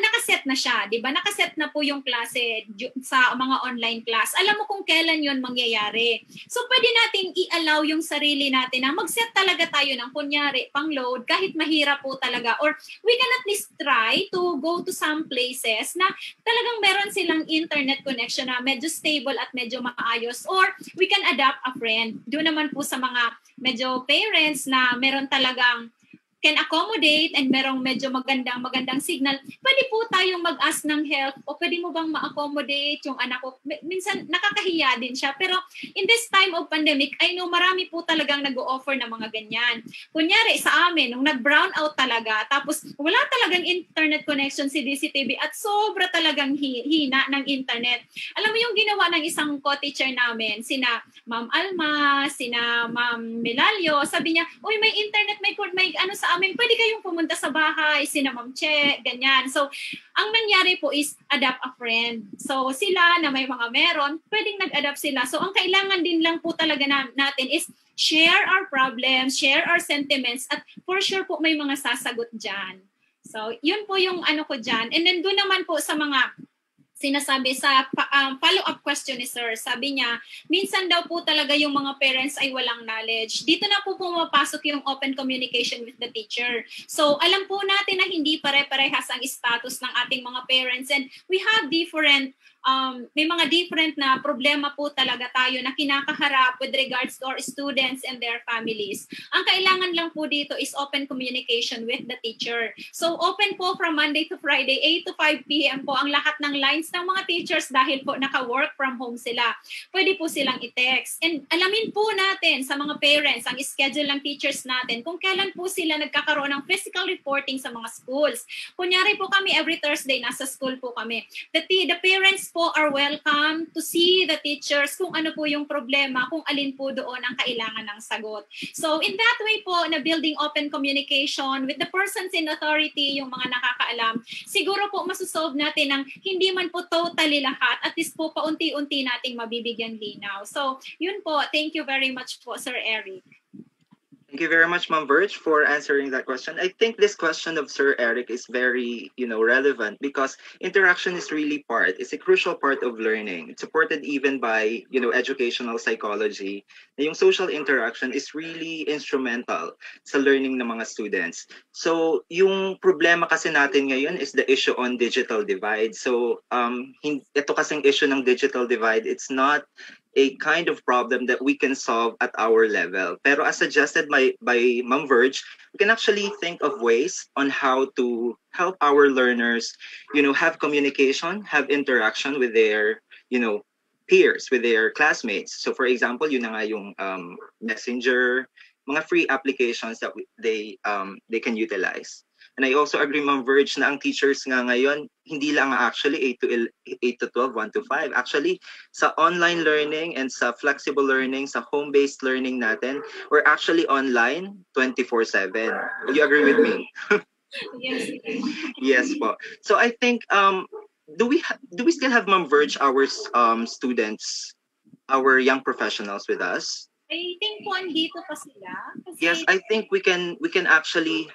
nakaset na siya, di ba? Nakaset na po yung klase sa mga online class. Alam mo kung kailan yun mangyayari. So, pwede nating i-allow yung sarili natin na mag-set talaga tayo ng kunyari, pang-load, kahit mahirap po talaga. Or we can at least try to go to some places na talagang meron silang internet connection na medyo stable at medyo maayos. Or we can adapt a friend. Doon naman po sa mga medyo parents na meron talagang can accommodate and merong medyo magandang signal, pwede po tayong mag-ask ng help o pwede mo bang ma-accommodate yung anak ko. Minsan nakakahiya din siya, pero in this time of pandemic, I know marami po talagang nag-o-offer ng mga ganyan. Kunyari sa amin, nung nag-brown out talaga, tapos wala talagang internet connection si DCTV at sobra talagang hina ng internet. Alam mo yung ginawa ng isang co-teacher namin, sina Ma'am Alma, sina Ma'am Melalio, sabi niya, uy, may internet, may ano sa amin, pwede kayong pumunta sa bahay, sina Ma'am Che, ganyan. So, ang nangyari po is adapt a friend. So, sila na may mga meron, pwedeng nag-adapt sila. So, ang kailangan din lang po talaga natin is share our problems, share our sentiments, at for sure po may mga sasagot dyan. So, yun po yung ano ko dyan. And then doon naman po sa mga sinasabi sa follow-up question ni Sir, sabi niya, minsan daw po talaga yung mga parents ay walang knowledge. Dito na po pumapasok yung open communication with the teacher. So, alam po natin na hindi pare-parehas ang status ng ating mga parents and we have different may mga different na problema po talaga tayo na kinakaharap with regards to our students and their families. Ang kailangan lang po dito is open communication with the teacher. So open po from Monday to Friday, 8 to 5 p.m. po ang lahat ng lines ng mga teachers dahil po naka-work from home sila. Pwede po silang i-text. And alamin po natin sa mga parents, ang schedule ng teachers natin, kung kailan po sila nagkakaroon ng physical reporting sa mga schools. Kunyari po kami, every Thursday, nasa school po kami. The parents po are welcome to see the teachers kung ano po yung problema, kung alin po doon ang kailangan ng sagot. So in that way po, na building open communication with the persons in authority, yung mga nakakaalam, siguro po masusolve natin ng hindi man po totally lahat, at least po paunti-unti nating mabibigyan linaw. So yun po, thank you very much po, Sir Eric. Thank you very much, Ma'am Verge, for answering that question. I think this question of Sir Eric is very, relevant because interaction is really it's a crucial part of learning. It's supported even by, educational psychology. Yung social interaction is really instrumental sa learning ng mga students. So, yung problema kasi natin ngayon is the issue on digital divide. So, ito kasing issue ng digital divide, it's not a kind of problem that we can solve at our level. Pero as suggested by Ma'am Verge, we can actually think of ways on how to help our learners, have communication, have interaction with their, peers, with their classmates. So for example, yun na nga yung Messenger, mga free applications that they can utilize. And I also agree, Ma'am Verge, na ang teachers nga ngayon, hindi lang actually 8 to 12, 1 to 5. Actually, sa online learning and sa flexible learning, sa home-based learning natin, we're actually online 24/7. Would you agree with me? Yes. Yes po. So I think, do we still have, Ma'am Verge, our students, our young professionals with us? I think po andito pa sila. Kasi, Yes, I think we can actually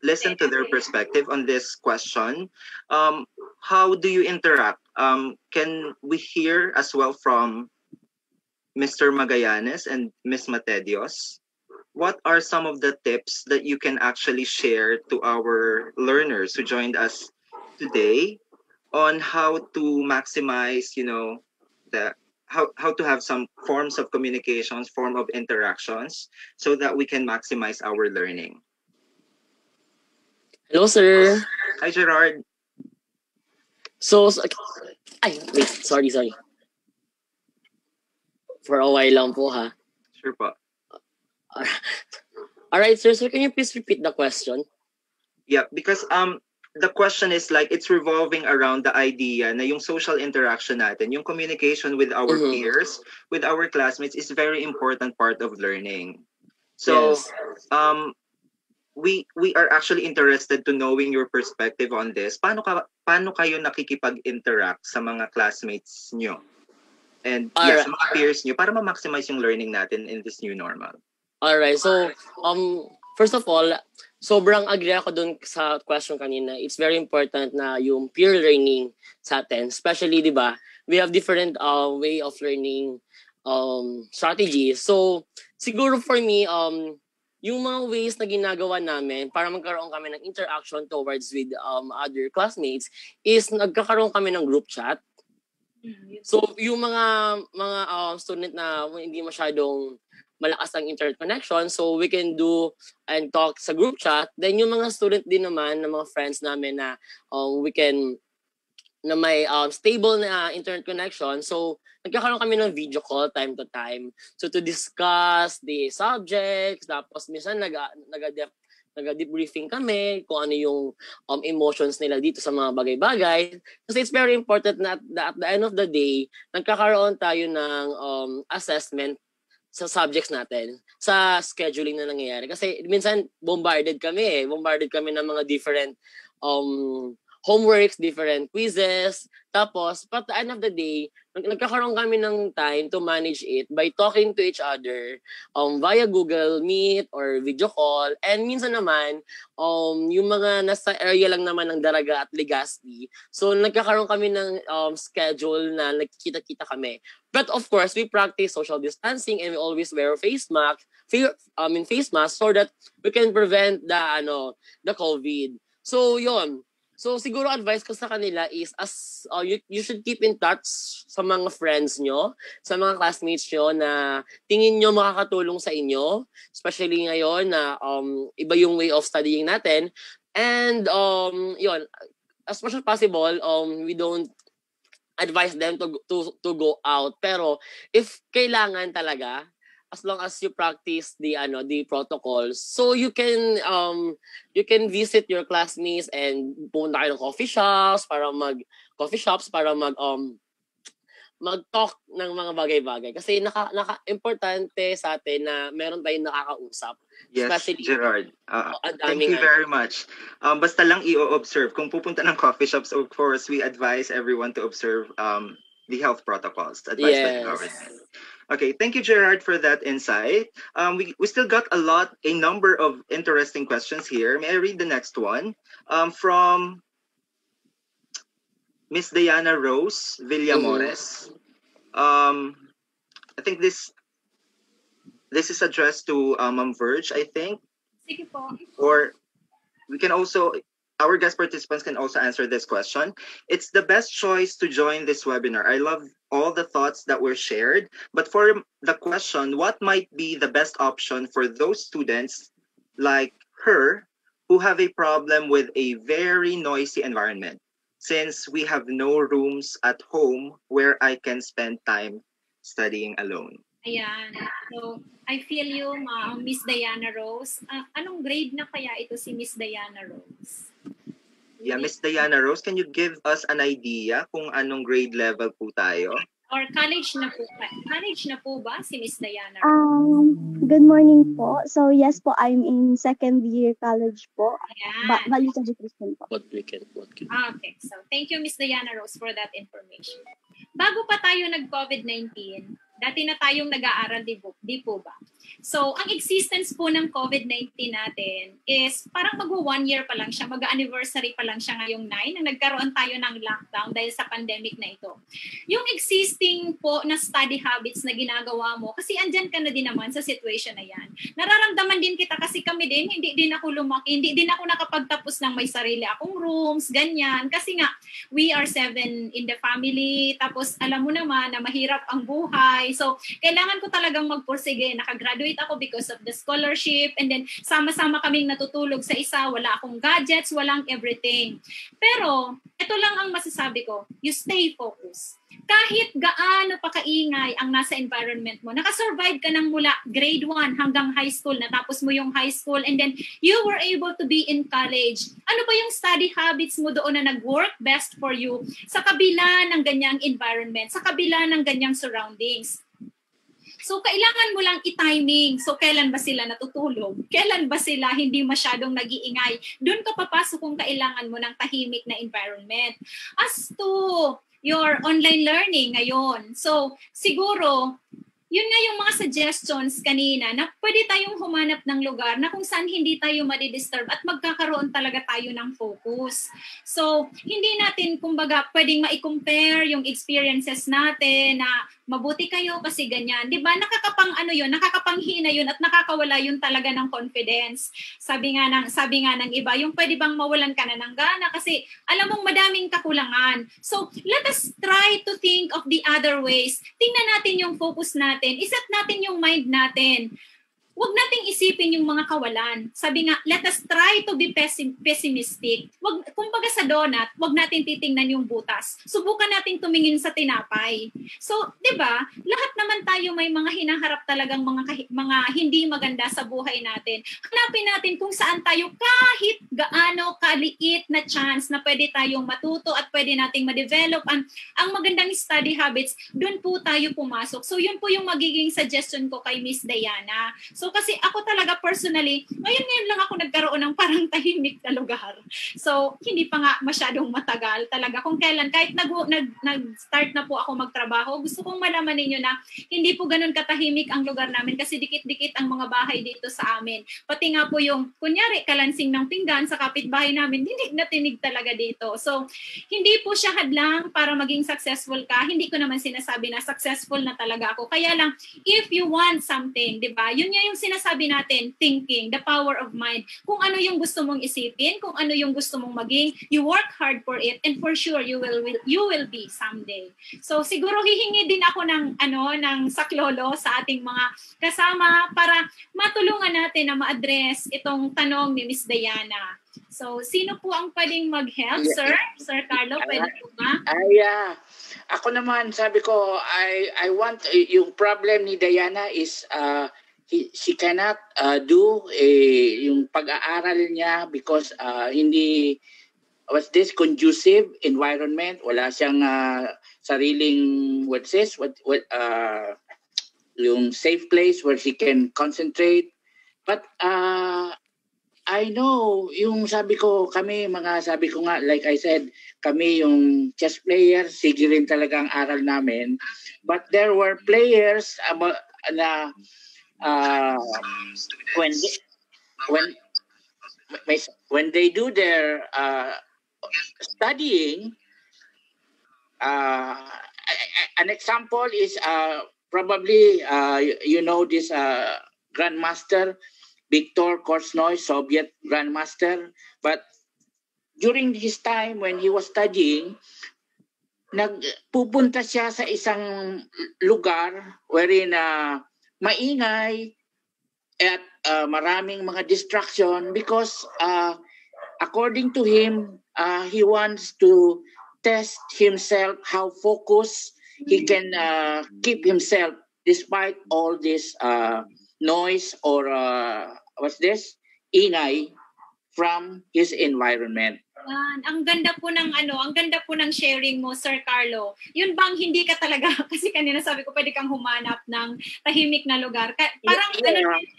listen to their perspective on this question. How do you interact? Can we hear as well from Mr. Magallanes and Ms. Matedios? What are some of the tips that you can actually share to our learners who joined us today on how to maximize, the how to have some forms of communications, form of interactions, so that we can maximize our learning? Hello, sir. Hi, Gerard. So ay, wait, sorry. For a while lang po, ha? Sure po. Alright, sir. So can you please repeat the question? Yeah, because the question is like it's revolving around the idea na yung social interaction natin, yung communication with our peers, with our classmates is very important part of learning. So, Yes. We are actually interested to knowing your perspective on this. Paano kayo nakikipag-interact sa mga classmates nyo? And sa mga peers nyo para ma-maximize yung learning natin in this new normal. Alright, so first of all, sobrang agree ako dun sa question kanina. It's very important na yung peer learning sa atin, especially, di ba, we have different way of learning strategies. So, siguro for me, yung mga ways na ginagawa namin para magkaroon kami ng interaction towards with other classmates is nagkakaroon kami ng group chat. So, yung mga student na hindi masyadong malakas ang internet connection, so we can do and talk sa group chat. Then yung mga student din naman, ng mga friends namin na na may stable na internet connection, so nagkakaroon kami ng video call time to time. So to discuss the subjects, tapos minsan nag-debriefing kami kung ano yung emotions nila dito sa mga bagay-bagay. Kasi it's very important na at the end of the day, nagkakaroon tayo ng assessment sa subjects natin, sa scheduling na nangyayari. Kasi minsan, bombarded kami ng mga different homeworks, different quizzes. Tapos, at the end of the day, nagkakaroon kami ng time to manage it by talking to each other via Google Meet or video call. And minsan naman, yung mga nasa area lang naman ng Daraga at Legazpi, so nagkakaroon kami ng schedule na nagkikita-kita kami. But of course, we practice social distancing and we always wear face mask so that we can prevent the COVID. So, yon. So, siguro advice ko sa kanila is you should keep in touch sa mga friends nyo, sa mga classmates nyo na tingin nyo makakatulong sa inyo, especially ngayon na iba yung way of studying natin. And, yon, as much as possible, we don't advise them to go out. Pero, if kailangan talaga, as long as you practice the protocols, so you can visit your classmates and pumunta kayo ng coffee shops para mag-talk ng mga bagay-bagay. Kasi importante sa atin na meron tayong nakakausap. Yes, Gerard. Thank you very much. Basta lang i-observe. Kung pupunta ng coffee shops, of course, we advise everyone to observe the health protocols advised by the government. Okay, thank you, Gerard, for that insight. We still got a number of interesting questions here. May I read the next one? From Miss Diana Rose Villamores. I think this is addressed to Ma'am Verge, I think. Sige po. Or we can also, our guest participants can also answer this question. It's the best choice to join this webinar. I love all the thoughts that were shared. But for the question, what might be the best option for those students like her who have a problem with a very noisy environment, since we have no rooms at home where I can spend time studying alone? Ayan. So, I feel you, Miss Diana Rose. Anong grade na kaya ito si Miss Diana Rose? Yeah, Miss Diana Rose, can you give us an idea kung anong grade level po tayo? Or college na po? College na po ba si Miss Diana Rose? Good morning po. So yes po, I'm in second year college po. Ayan. Values Education po. Okay. So, thank you, Miss Diana Rose, for that information. Bago pa tayo nag-COVID-19, Dati na tayong nag-aaral, di po ba? So, ang existence po ng COVID-19 natin is parang mag-1 year pa lang siya, mag-anniversary pa lang siya ngayong 9 na nagkaroon tayo ng lockdown dahil sa pandemic na ito. Yung existing po na study habits na ginagawa mo, kasi andyan ka na din naman sa situation na yan. Nararamdaman din kita kasi kami din, hindi din ako lumaki, hindi din ako nakapagtapos ng may sarili akong rooms, ganyan. Kasi nga, we are 7 in the family, tapos alam mo naman na mahirap ang buhay. So, kailangan ko talagang magpursige. Nakagraduate ako because of the scholarship, and then sama-sama kaming natutulog sa isa, wala akong gadgets, walang everything. Pero, ito lang ang masasabi ko, you stay focused. Kahit gaano pa kaingay ang nasa environment mo, nakasurvive ka ng mula grade 1 hanggang high school, natapos mo yung high school, and then you were able to be in college. Ano ba yung study habits mo doon na nag-work best for you sa kabila ng ganyang environment, sa kabila ng ganyang surroundings? So, kailangan mo lang i-timing. So, kailan ba sila natutulog? Kailan ba sila hindi masyadong nag-iingay? Doon ka papasok kung kailangan mo ng tahimik na environment. As to your online learning ngayon, so, siguro, yun nga yung mga suggestions kanina na pwede tayong humanap ng lugar na kung saan hindi tayo madidisturb at magkakaroon talaga tayo ng focus. So, hindi natin, kumbaga, pwedeng ma-compare yung experiences natin na mabuti kayo kasi ganyan. Di ba? Nakakapanghina yun at nakakawala yun talaga ng confidence. Sabi nga ng iba, yung pwede bang mawalan ka na ng gana kasi alam mong madaming kakulangan. So, let us try to think of the other ways. Tingnan natin yung focus natin. Iset natin yung mind natin. Huwag nating isipin yung mga kawalan. Sabi nga, let us try to be pessimistic. Kumbaga sa donut, huwag natin titingnan yung butas. Subukan nating tumingin sa tinapay. So, di ba, lahat naman tayo may mga hinaharap talagang mga hindi maganda sa buhay natin. Hanapin natin kung saan tayo kahit gaano kaliit na chance na pwede tayong matuto at pwede nating ma-develop ang magandang study habits, doon po tayo pumasok. So, yun po yung magiging suggestion ko kay Miss Diana. So kasi ako talaga personally, ngayon lang ako nagkaroon ng parang tahimik na lugar. So hindi pa nga masyadong matagal talaga. Kung kailan, kahit nag-start na po ako magtrabaho, gusto kong malaman ninyo na hindi po ganun katahimik ang lugar namin kasi dikit-dikit ang mga bahay dito sa amin. Pati nga po yung, kunyari, kalansing ng pinggan sa kapitbahay namin, hindi natinig talaga dito. So hindi po siya hadlang para maging successful ka. Hindi ko naman sinasabi na successful na talaga ako. Kaya lang, if you want something, di ba? Yun nga yung sinasabi natin, thinking, the power of mind. Kung ano yung gusto mong isipin, kung ano yung gusto mong maging, you work hard for it, and for sure you will be someday. So siguro hihingi din ako ng saklolo sa ating mga kasama para matulungan natin na ma-address itong tanong ni Miss Diana. So sino po ang pwedeng mag-help, sir? Sir Carlo, pwede po ba? Ako naman, sabi ko, I want, yung problem ni Diana is she cannot do yung pag-aaral niya because hindi conducive environment, wala siyang sariling yung safe place where she can concentrate. But I know yung sabi ko nga, like I said, kami yung chess player, sige rin talaga ang aral namin, but there were players na when they do their studying, an example is probably you know this grandmaster Viktor Korchnoi, Soviet grandmaster, but during his time when he was studying, nagpupunta siya sa isang lugar wherein maingay at maraming mga distraction because according to him, he wants to test himself how focused he can keep himself despite all this noise or ingay from his environment. Yan. Ang ganda po ng ang ganda po ng sharing mo, Sir Carlo. Yun bang hindi ka talaga, kasi kanina sabi ko pwede kang humanap ng tahimik na lugar. Parang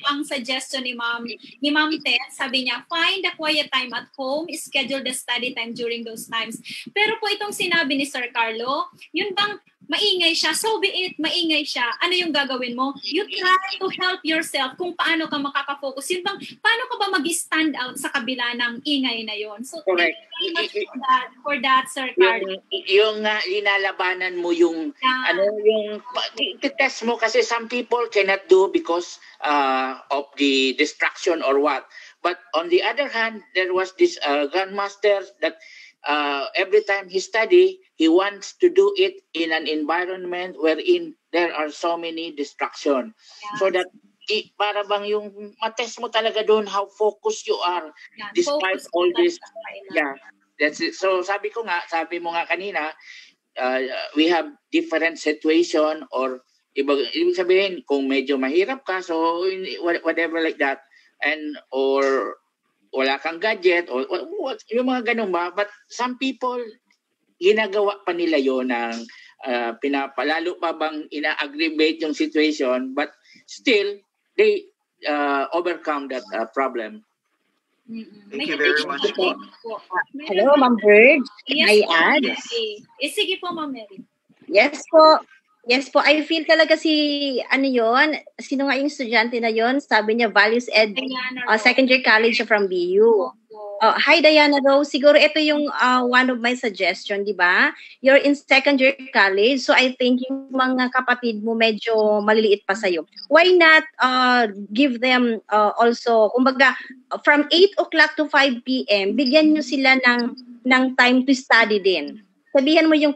ang suggestion ni Ma'am Tess, sabi niya, find a quiet time at home, schedule the study time during those times. Pero po itong sinabi ni Sir Carlo, yun bang maingay siya, so be it, maingay siya, ano yung gagawin mo? You try to help yourself kung paano ka makaka-focus. Yun bang, paano ka ba mag-stand out sa kabila ng ingay na yon? So, correct. Thank you for that, Sir Carlo. Yung linalabanan mo yung, yung test mo kasi some people cannot do because of the distraction or what. But on the other hand, there was this grandmaster that every time he study, he wants to do it in an environment wherein there are so many distractions. Yes. So that para bang yung matest mo talaga doon how focused you are despite all this. Yeah, that's it. So sabi mo nga kanina, we have different situation or ibig sabihin kung medyo mahirap ka, so whatever like that, and or wala kang gadget or yung mga ganun ba. But some people, ginagawa pa nila yon ng pinapalalo pa bang ina-aggravate yung situation, but still they overcome that problem. Thank you very much po. Hello, Ma'am Bird. Yes, I add? Sige po, Ma'am Mary. Yes po. Yes po, I feel talaga sino nga yung estudyante na yon? Sabi niya, Values Ed, second year college from BU. Hi, Diana Rose. Siguro ito yung one of my suggestion, di ba? You're in second year college, so I think yung mga kapatid mo medyo maliliit pa sa'yo. Why not give them also, kumbaga, from 8 o'clock to 5 p.m., bigyan nyo sila ng time to study din. Sabihan mo yung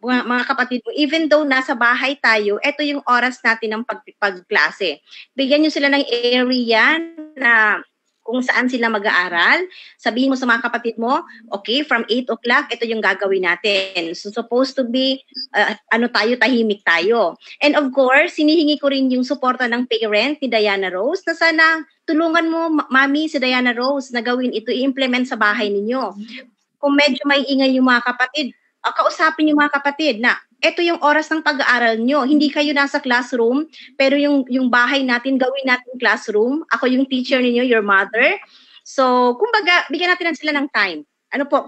mga kapatid mo, even though nasa bahay tayo, ito yung oras natin ng pagklase. Bigyan nyo sila ng area na kung saan sila mag-aaral. Sabihin mo sa mga kapatid mo, okay, from 8 o'clock, ito yung gagawin natin. So, supposed to be, tahimik tayo. And of course, sinihingi ko rin yung suporta ng parent ni Diana Rose na sana tulungan mo, Mami, si Diana Rose na gawin ito, i-implement sa bahay ninyo. Kung medyo may ingay yung mga kapatid, kausapin yung mga kapatid na ito yung oras ng pag-aaral nyo. Hindi kayo nasa classroom, pero yung bahay natin, gawin natin classroom. Ako yung teacher ninyo, your mother. So, kumbaga, bigyan natin sila ng time.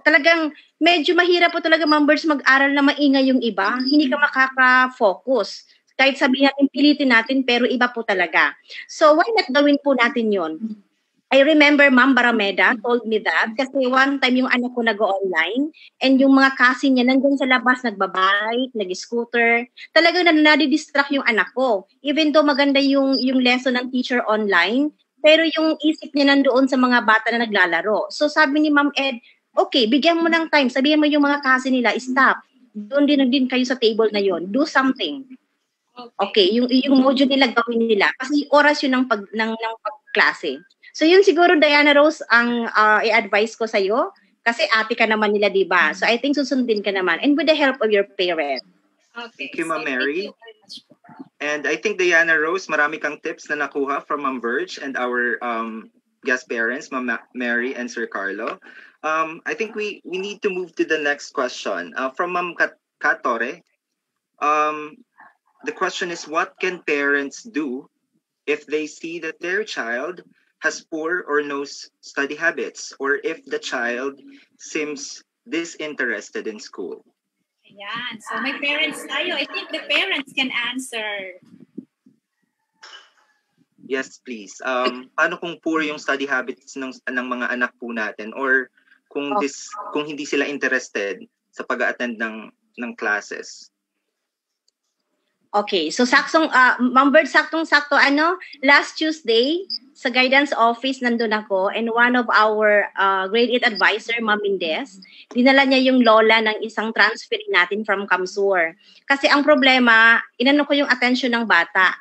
Talagang medyo mahirap po talaga, members, mag-aral na maingay yung iba. Hindi ka makaka-focus. Kahit sabihin natin, pilitin natin, pero iba po talaga. So, why not gawin po natin yon? I remember Ma'am Barameda told me that kasi one time yung anak ko nag-online and yung mga cousin niya nandun sa labas nagbabike, nag-scooter. Talagang nadidistract yung anak ko. Even though maganda yung lesson ng teacher online, pero yung isip niya nandoon sa mga bata na naglalaro. So sabi ni Ma'am Ed, okay, bigyan mo ng time. Sabihin mo yung mga cousin nila, stop. Doon din kayo sa table na yon. Do something. Okay, yung module nila gawin nila. Kasi oras yun ng pagklase. So yun siguro, Diana Rose, ang i-advise ko sa'yo. Kasi ate ka naman nila, diba? So I think susundin ka naman. And with the help of your parents. Okay. Thank you, Ma'am Mary. And I think, Diana Rose, marami kang tips na nakuha from Ma'am Verge and our guest parents, Ma'am Mary and Sir Carlo. I think we need to move to the next question. From Ma'am Katore, the question is, what can parents do if they see that their child has poor or no study habits, or if the child seems disinterested in school? Ayan. So may parents tayo. I think the parents can answer. Yes, please. Paano kung poor yung study habits ng mga anak po natin, or kung hindi sila interested sa pag-attend ng classes? Okay, so Ma'am Bird, saktong-sakto, last Tuesday, sa guidance office, nandun ako, and one of our grade 8 advisor, Ma'am Mendez, dinala niya yung lola ng isang transfer natin from Kamsur. Kasi ang problema, inano ko yung attention ng bata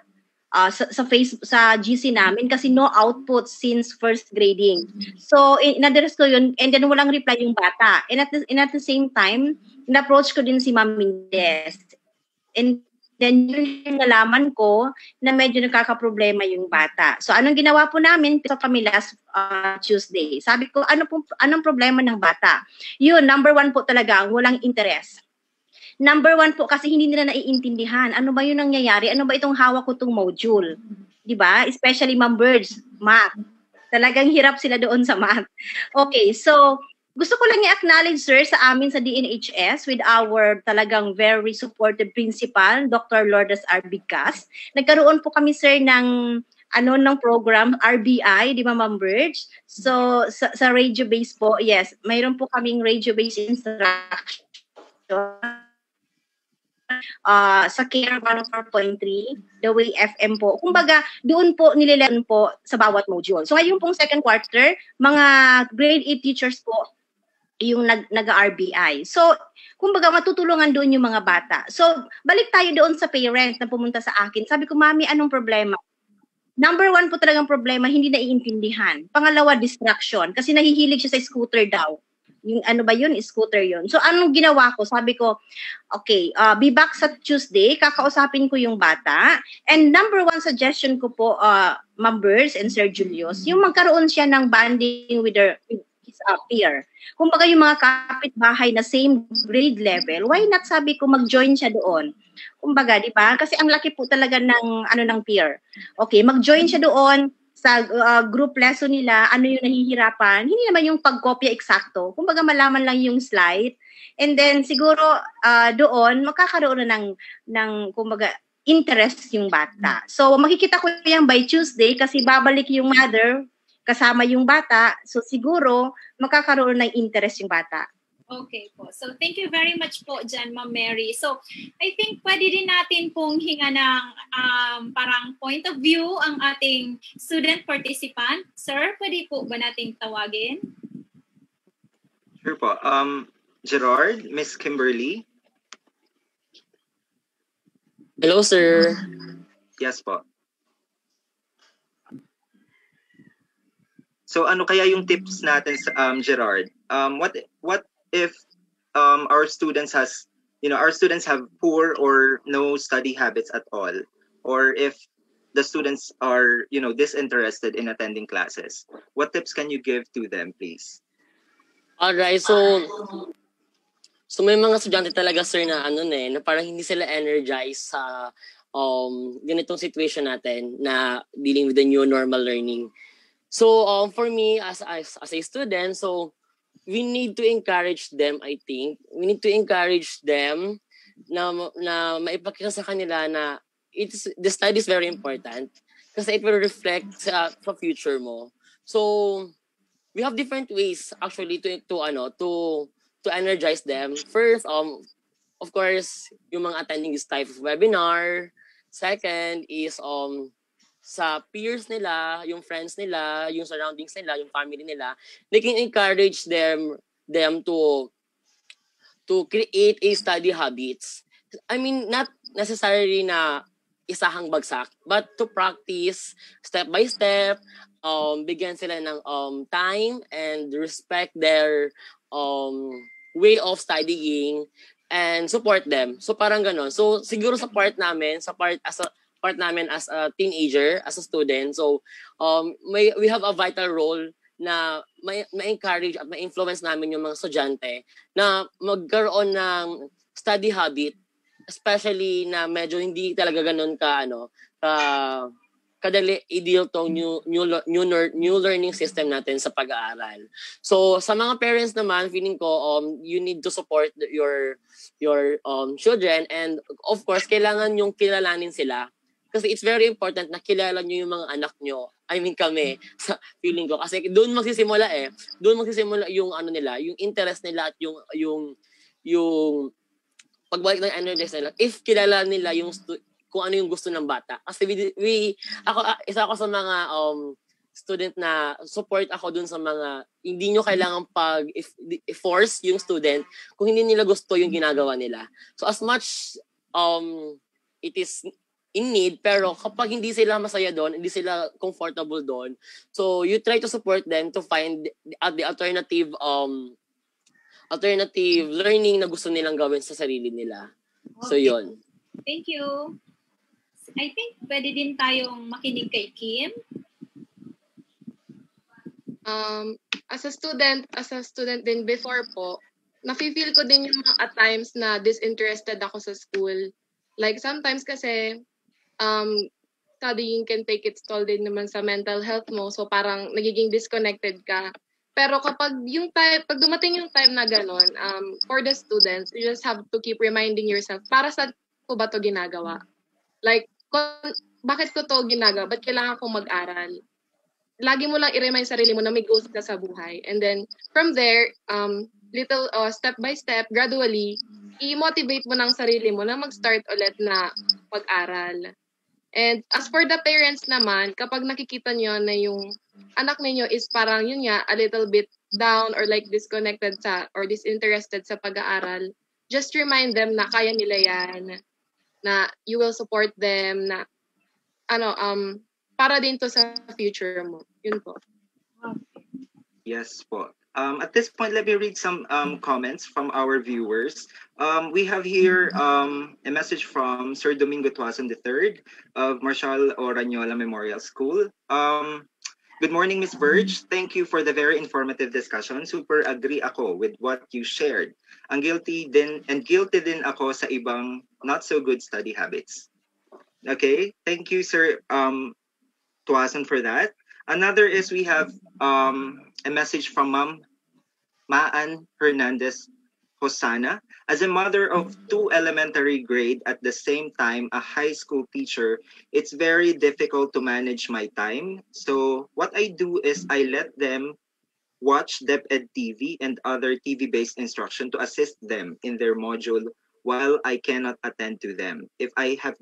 sa GC namin kasi no output since first grading. So, in-address ko yun, and then walang reply yung bata. And at the same time, in-approach ko din si Ma'am Mendez. And Then yun yung nalaman ko na medyo nagkakaproblema yung bata. So anong ginawa po namin sa kami last Tuesday? Sabi ko, anong problema ng bata? Yun, number 1 po talaga, walang interest. Number 1 po kasi hindi nila naiintindihan. Ano ba yung nangyayari? Ano ba itong hawak ko tong module? 'Di ba? Especially Ma'am Birds, math. Talagang hirap sila doon sa math. Okay, so gusto ko lang i-acknowledge, sir, sa amin sa DNHS with our talagang very supportive principal, Dr. Lourdes R. Bigkas. Nagkaroon po kami, sir, ng program, RBI, di ba, Ma'am Birds? So, sa radio-based po, yes, mayroon po kaming radio-based instruction sa Care 104.3, The Way FM po. Kumbaga, doon po nililan po sa bawat module. So ngayon pong second quarter, mga grade 8 teachers po yung nag-RBI. So, kumbaga matutulungan doon yung mga bata. So, balik tayo doon sa parent na pumunta sa akin. Sabi ko, Mami, anong problema? Number 1 po talagang problema, hindi naiintindihan. Pangalawa, distraction. Kasi nahihilig siya sa scooter daw. Yung scooter yun. So, anong ginawa ko? Sabi ko, okay, be back sa Tuesday, kakausapin ko yung bata. And number 1 suggestion ko po, Ma'am Birds and Sir Julius, yung magkaroon siya ng bonding with his peer. Kumbaga yung mga kapitbahay na same grade level, why not, sabi ko, mag-join siya doon? Kumbaga, di ba? Kasi ang laki po talaga ng peer. Okay, mag-join siya doon sa group lesson nila, ano yung nahihirapan, hindi naman yung pagkopya eksakto. Kumbaga malaman lang yung slide. And then siguro doon makakaroon na ng kumbaga interest yung bata. So makikita ko yan by Tuesday kasi babalik yung mother kasama yung bata. So siguro makakaroon ng interest yung bata. Okay po. So, thank you very much po dyan, Ma'am Mary. So, I think pwede din natin pong hinga ng parang point of view ang ating student participant. Sir, pwede po ba nating tawagin? Sure po. Gerard, Miss Kimberly. Hello, sir. Yes po. So, ano kaya yung tips natin, Gerard? What if our students have poor or no study habits at all, or if the students are disinterested in attending classes, what tips can you give to them, please? Alright, so may mga estudyante talaga, sir, na na parang hindi sila energized sa ganitong situation natin na dealing with the new normal learning. So for me as a student, so we need to encourage them, I think. We need to encourage them na maipakita sa kanila na the study is very important kasi it will reflect sa future mo. So, we have different ways actually to energize them. First, of course, yung mga attending this type of webinar. Second is sa peers nila, yung friends nila, yung surroundings nila, yung family nila, they can encourage them to create a study habits. I mean, not necessarily na isahang bagsak, but to practice step by step, bigyan sila ng time and respect their way of studying and support them. So parang ganon. So siguro sa part namin as a teenager, as a student. So, we have a vital role na ma-encourage at ma-influence namin yung mga estudyante na magkaroon ng study habit, especially na medyo hindi talaga ganun kadali i-deal tong new learning system natin sa pag-aaral. So, sa mga parents naman, feeling ko you need to support your children, and of course, kailangan yung kilalanin sila. Kasi it's very important na kilala nyo yung mga anak nyo. I mean kami, sa feeling ko. Kasi doon magsisimula yung nila, yung interest nila at yung pagbalik ng interest nila. If kilala nila kung ano yung gusto ng bata. Kasi isa ako sa mga student na support ako dun sa mga hindi nyo kailangan force yung student kung hindi nila gusto yung ginagawa nila. So as much it is in need, pero kapag hindi sila masaya doon, hindi sila comfortable doon, so you try to support them to find the alternative learning na gusto nilang gawin sa sarili nila. So yun. Thank you. I think pwede din tayong makinig kay Kim. As a student din before po, nafe-feel ko din yung at times na disinterested ako sa school. Like sometimes kasi studying can take its toll din naman sa mental health mo. So parang nagiging disconnected ka. Pero pag dumating yung time na gano'n, for the students, you just have to keep reminding yourself, para saan ko ba to ginagawa? Like, bakit ko to ginagawa? Ba't kailangan kong mag-aral? Lagi mo lang i-remind sarili mo na may goals ka sa buhay. And then, from there, little step by step, gradually, i-motivate mo ng sarili mo na mag-start ulit na mag-aral. And as for the parents naman, kapag nakikita nyo na yung anak ninyo is parang yun nga, a little bit down or like disconnected or disinterested sa pag-aaral, just remind them na kaya nila yan, na you will support them, na para din to sa future mo. Yun po. Yes po. At this point, let me read some comments from our viewers. We have here a message from Sir Domingo Tuason III of Marshal Oranyola Memorial School. Good morning, Ms. Verge. Thank you for the very informative discussion. Super agree ako with what you shared. Guilty din ako sa ibang not so good study habits. Okay, thank you, Sir Tuason, for that. Another is we have a message from Ma'am Maan Hernandez Hosana. As a mother of 2 elementary grade at the same time a high school teacher, it's very difficult to manage my time. So what I do is I let them watch DepEd TV and other TV-based instruction to assist them in their module while I cannot attend to them. If I have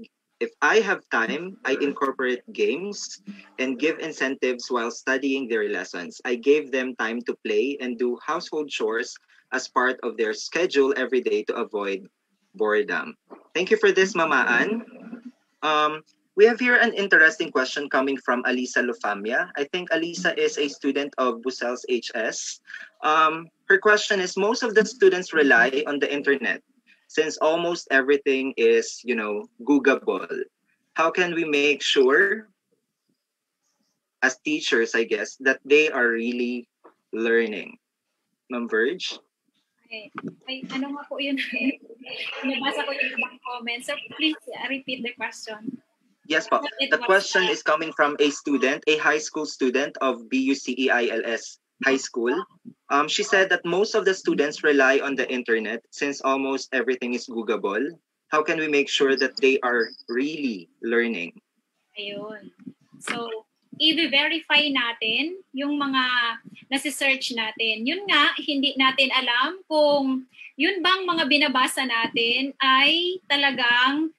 time, I incorporate games and give incentives while studying their lessons. I gave them time to play and do household chores as part of their schedule every day to avoid boredom. Thank you for this, Mama Ann. We have here an interesting question coming from Alisa Lufamia. I think Alisa is a student of Bucel's HS. Her question is, most of the students rely on the internet. Since almost everything is, Googleable, how can we make sure, as teachers, I guess, that they are really learning? Ma'am Verge? Ano nga po yun? Nabasa ko yung ibang comments. So please repeat the question. Yes, po. The question is coming from a student, a high school student of BUCEILS High School. She said that most of the students rely on the internet since almost everything is Googleable. How can we make sure that they are really learning? Ayun. So, i-verify natin yung mga nasi-search natin. Yun nga, hindi natin alam kung yun bang mga binabasa natin ay talagang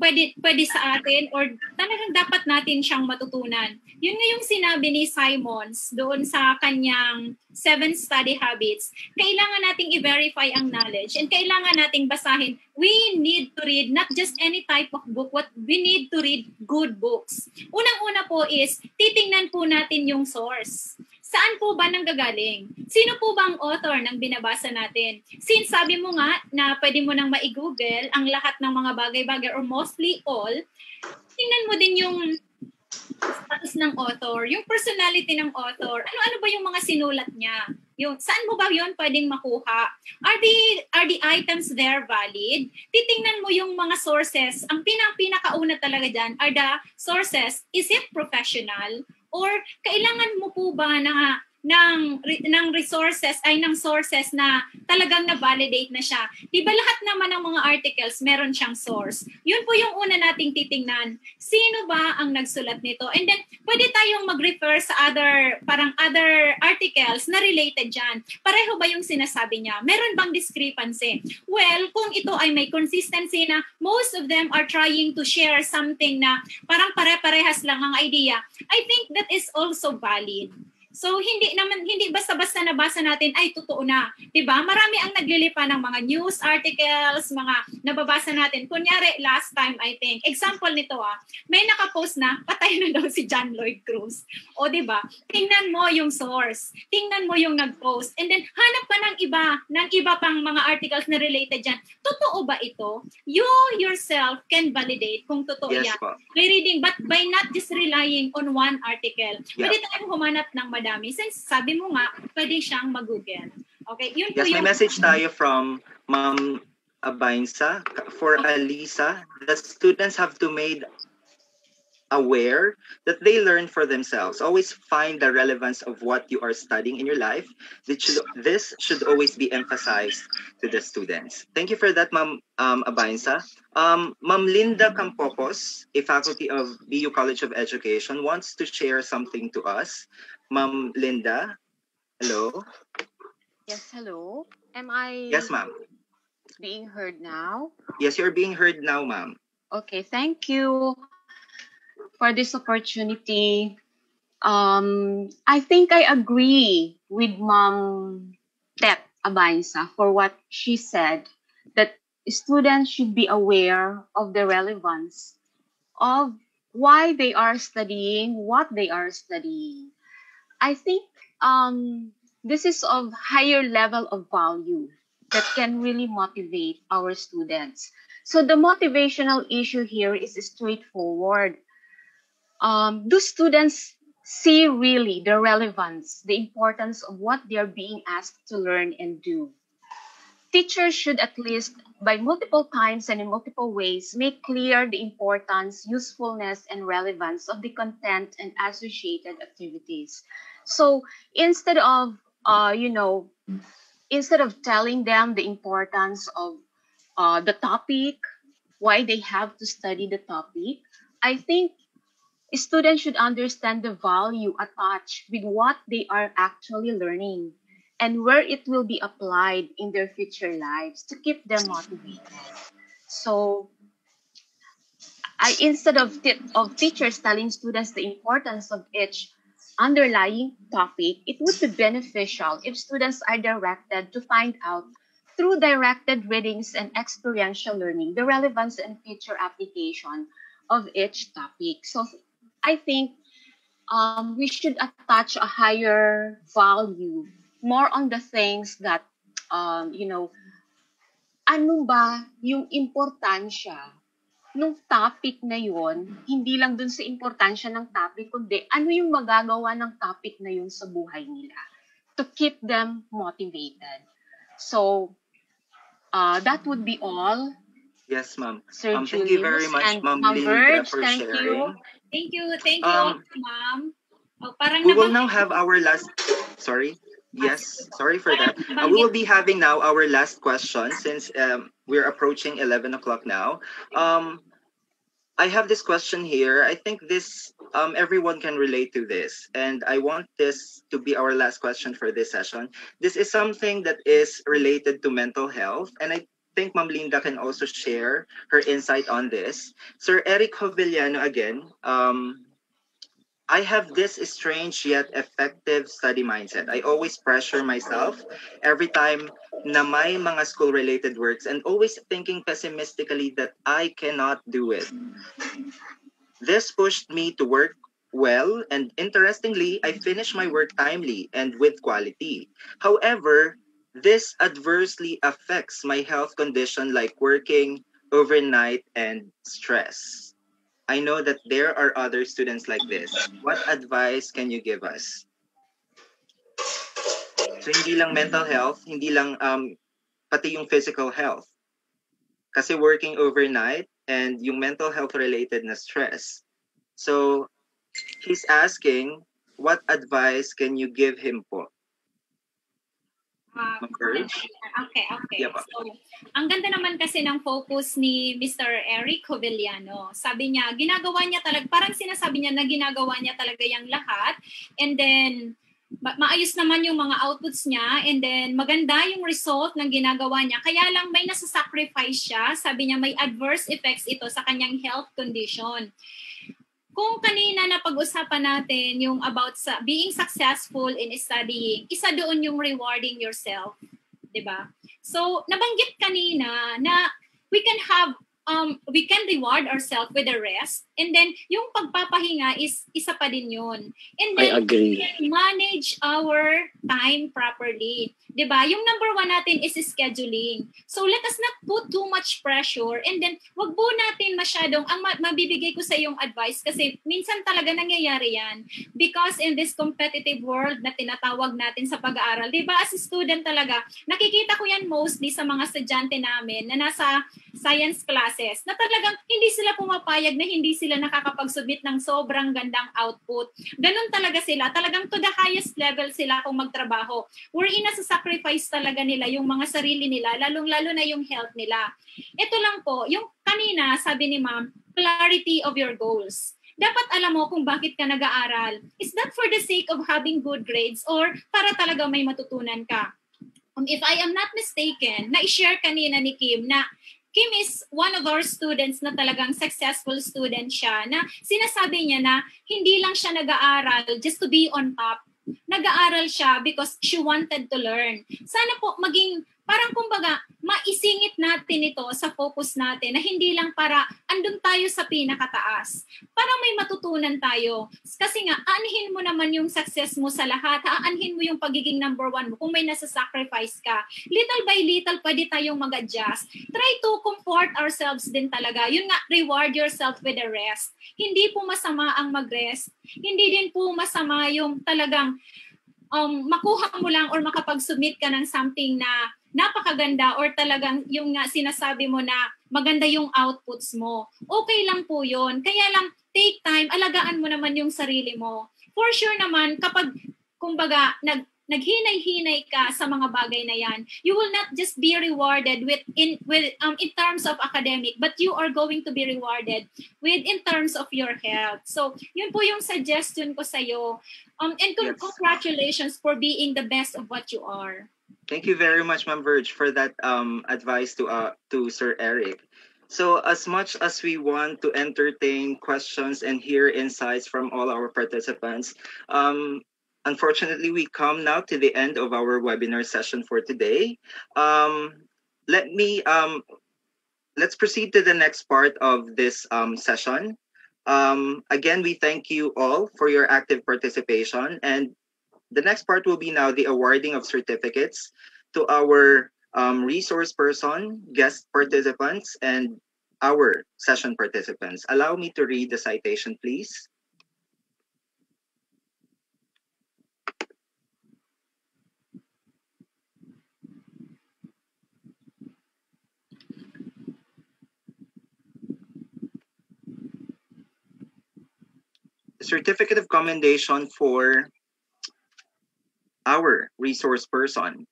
pwede sa atin or talagang dapat natin siyang matutunan. Yun nga yung sinabi ni Simons doon sa kanyang 7 study habits. Kailangan nating i-verify ang knowledge and kailangan nating basahin. We need to read not just any type of book, we need to read good books. Unang-una po is, titingnan po natin yung source. Saan po ba nanggagaling? Sino po ba ang author ng binabasa natin? Since sabi mo nga na pwede mo nang ma-google ang lahat ng mga bagay-bagay or mostly all, tingnan mo din yung status ng author, yung personality ng author, ano-ano ba yung mga sinulat niya? Saan mo ba yun pwedeng makuha? Are the items there valid? Titingnan mo yung mga sources. Ang pinakauna talaga dyan are the sources. Is it professional? Or kailangan mo po ba ng resources ay ng sources na talagang na-validate na siya? Di ba lahat naman ng mga articles meron siyang source? Yun po yung una nating titingnan. Sino ba ang nagsulat nito? And then, pwede tayong mag-refer sa other articles na related dyan. Pareho ba yung sinasabi niya? Meron bang discrepancy? Well, kung ito ay may consistency na most of them are trying to share something na parang pare-parehas lang ang idea, I think that is also valid. So hindi basta-basta nabasa natin ay totoo na, 'di ba? Marami ang naglilipa ng mga news articles, mga nababasa natin. Kunyari last time I think, example nito may naka-post na patay na daw si John Lloyd Cruz. O 'di ba? Tingnan mo yung source. Tingnan mo yung nag-post. And then hanap ka ng iba pang mga articles na related diyan. Totoo ba ito? You yourself can validate kung totoo Yes yan. po. By reading, but by not just relying on one article. Yeah. Pwede tayong humanap ng madami. Since sabi mo nga, pwede siyang mag-Google. Okay, yun po Yes, may yung... message tayo from Ma'am Abainsa. For Alisa, the students have to made aware that they learn for themselves. Always find the relevance of what you are studying in your life. This should always be emphasized to the students. Thank you for that, Ma'am Abainsa. Ma'am Linda Campopos, a faculty of BU College of Education, wants to share something to us. Ma'am Linda, hello. Yes, hello. Am I Yes, ma'am. being heard now? Yes, you're being heard now, ma'am. Okay, thank you for this opportunity. I think I agree with Ma'am Tet Abainsa for what she said, that students should be aware of the relevance of why they are studying, what they are studying. I think this is of higher level of value that can really motivate our students. So the motivational issue here is straightforward. Do students see really the relevance, the importance of what they are being asked to learn and do? Teachers should at least, by multiple times and in multiple ways, make clear the importance, usefulness, and relevance of the content and associated activities. So instead of, instead of telling them the importance of the topic, why they have to study the topic, I think students should understand the value attached with what they are actually learning and where it will be applied in their future lives to keep them motivated. So, instead of teachers telling students the importance of each underlying topic, it would be beneficial if students are directed to find out through directed readings and experiential learning the relevance and future application of each topic. So, I think we should attach a higher value more on the things that, ano ba yung importansya ng topic na yon, hindi lang dun sa importansya ng topic, kundi ano yung magagawa ng topic na yun sa buhay nila to keep them motivated. So, that would be all. Yes, ma'am. Sir Thank you very Julius much, and Ma'am Ma'am Linda, Verge, for thank sharing. Thank you also, ma'am. Oh, parang We will now have our last, sorry. Yes, sorry for that. We will be having now our last question since we're approaching 11 o'clock now. I have this question here. I think this everyone can relate to this, and I want this to be our last question for this session. This is something that is related to mental health, and I think Ma'am Linda can also share her insight on this. Sir Eric Hovillano again. I have this strange yet effective study mindset. I always pressure myself every time na may mga school-related works and always thinking pessimistically that I cannot do it. This pushed me to work well, and interestingly, I finished my work timely and with quality. However, this adversely affects my health condition like working overnight and stress. I know that there are other students like this. What advice can you give us? So hindi lang mental health, hindi lang pati yung physical health. Kasi working overnight and yung mental health related na stress. So he's asking, what advice can you give him po? Okay. Yep. So, ang ganda naman kasi ng focus ni Mr. Eric Hovillano. Sabi niya, ginagawa niya talaga, parang sinasabi niya na ginagawa niya talaga yung lahat. And then, maayos naman yung mga outputs niya. And then, maganda yung result ng ginagawa niya. Kaya lang may nasa-sacrifice siya. Sabi niya, may adverse effects ito sa kanyang health condition. kung kanina na pag-usapan natin yung about sa being successful in studying, isa doon yung rewarding yourself, 'di ba? So, nabanggit kanina na we can reward ourselves with the rest, and then yung pagpapahinga is isa pa din yun. And I then agree. we can manage our time properly. 'Di ba? Yung number 1 natin is scheduling. So let us not put too much pressure, and then wag po natin masyadong ang mabibigay ko sa yung advice kasi minsan talaga nangyayari yan because in this competitive world na tinatawag natin sa pag-aaral, 'di ba? As a student talaga, nakikita ko yan mostly sa mga estudyante namin na nasa science classes na talagang hindi sila pumapayag na hindi sila nakakapag-submit ng sobrang gandang output. Ganun talaga sila. Talagang to the highest level sila kung magtrabaho. Wherein nasa-sacrifice talaga nila yung mga sarili nila, lalong-lalo na yung health nila. Ito lang po, yung kanina, sabi ni ma'am, clarity of your goals. Dapat alam mo kung bakit ka nag-aaral. Is that for the sake of having good grades or para talaga may matutunan ka? If I am not mistaken, na-share kanina ni Kim na Kim is one of our students na talagang successful student siya na sinasabi niya na hindi lang siya nag-aaral just to be on top. Nag-aaral siya because she wanted to learn. Sana po maging parang kumbaga maisingit natin ito sa focus natin na hindi lang para andun tayo sa pinakataas. Parang may matutunan tayo. Kasi nga, aanhin mo naman yung success mo sa lahat. Aanhin mo yung pagiging number 1 mo kung may nasa-sacrifice ka. Little by little, pwede tayong mag-adjust. Try to comfort ourselves din talaga. Yun nga, reward yourself with the rest. Hindi po masama ang mag-rest. Hindi din po masama yung talagang makuha mo lang or makapag-submit ka ng something na napakaganda or talagang yung nga sinasabi mo na maganda yung outputs mo. Okay lang po yun. Kaya lang, take time, alagaan mo naman yung sarili mo. For sure naman, kapag, kumbaga, naghinay-hinay ka sa mga bagay na yan, you will not just be rewarded in terms of academic, but you are going to be rewarded in terms of your health. So, yun po yung suggestion ko sa'yo. And congratulations for being the best of what you are. Thank you very much, Ma'am Verge, for that advice to Sir Eric. So as much as we want to entertain questions and hear insights from all our participants, unfortunately, we come now to the end of our webinar session for today. Let's proceed to the next part of this session. Again, we thank you all for your active participation, and the next part will be now the awarding of certificates to our resource person, guest participants, and our session participants. Allow me to read the citation, please. The certificate of commendation for our resource person.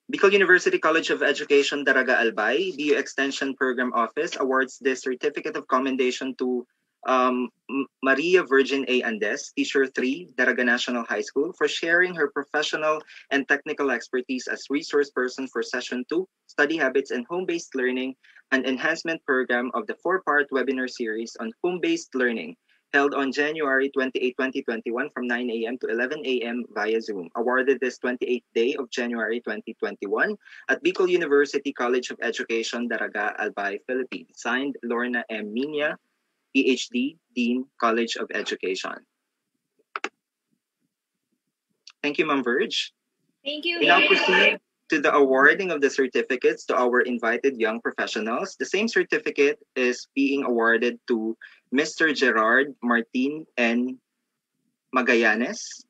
Bicol University College of Education, Daraga Albay, BU Extension Program Office awards this certificate of commendation to Maria Virgin A. Andes, Teacher 3, Daraga National High School, for sharing her professional and technical expertise as resource person for Session 2, Study Habits and Home-Based Learning, an enhancement program of the 4-part webinar series on home-based learning, held on January 28, 2021 from 9 a.m. to 11 a.m. via Zoom. Awarded this 28th day of January 2021 at Bicol University College of Education, Daraga Albay, Philippines. Signed, Lorna M. Minya, PhD, Dean, College of Education. Thank you, Ma'am Verge. Thank you. We now proceed to the awarding of the certificates to our invited young professionals. The same certificate is being awarded to Mr. Gerard Martin N. Magallanes.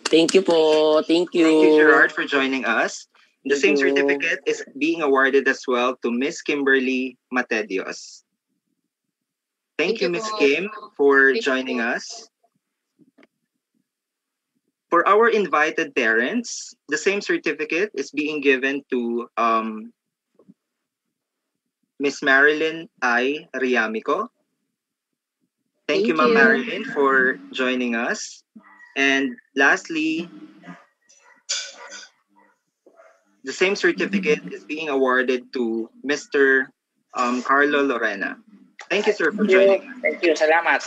Thank you po. Thank you. Thank you, Gerard, for joining us. The Thank same you. certificate is being awarded as well to Miss Kimberly Matedios. Thank you, Miss po. Kim, for Thank you joining po. us. For our invited parents, the same certificate is being given to Miss Marilyn I. Riamico. Thank you, Ma'am Marilyn, for joining us. And lastly, the same certificate is being awarded to Mr. Carlo Lorena. Thank you, sir, for Thank you. joining. Thank you. Salamat.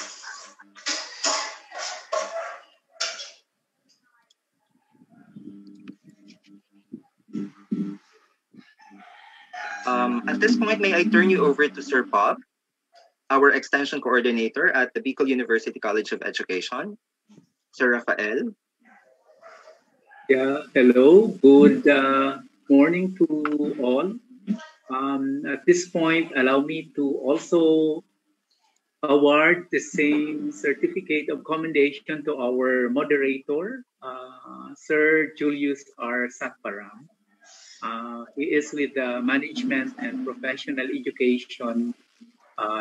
At this point, may I turn you over to Sir Bob, our Extension Coordinator at the Bicol University College of Education. Sir Rafael. Yeah, hello. Good morning to all. At this point, allow me to also award the same certificate of commendation to our moderator, Sir Julius R. Satparam. He is with the Management and Professional Education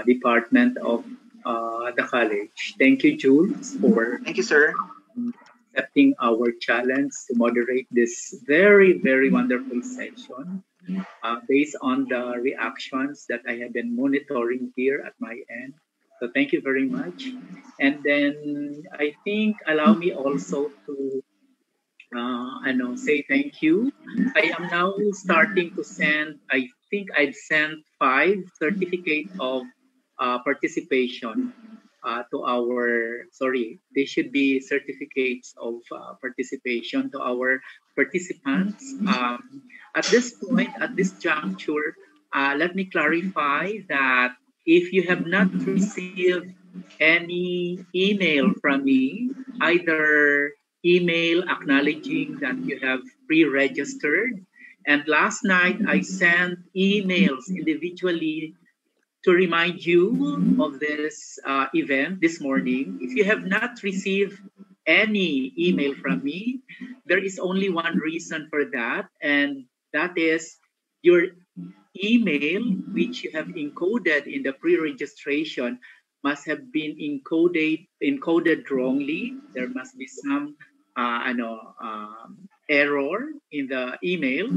Department of the college. Thank you, Jules, for Thank you, sir. Accepting our challenge to moderate this very, very wonderful session based on the reactions that I have been monitoring here at my end. So thank you very much. And then I think allow me also to say thank you. I am now starting to send, I think I've sent 5 certificate of participation to our, they should be certificates of participation to our participants. At this point, at this juncture, let me clarify that if you have not received any email from me, either email acknowledging that you have pre-registered, and last night I sent emails individually to remind you of this event this morning. If you have not received any email from me, there is only one reason for that, and that is your email, which you have encoded in the pre-registration, must have been encoded wrongly. There must be some error in the email,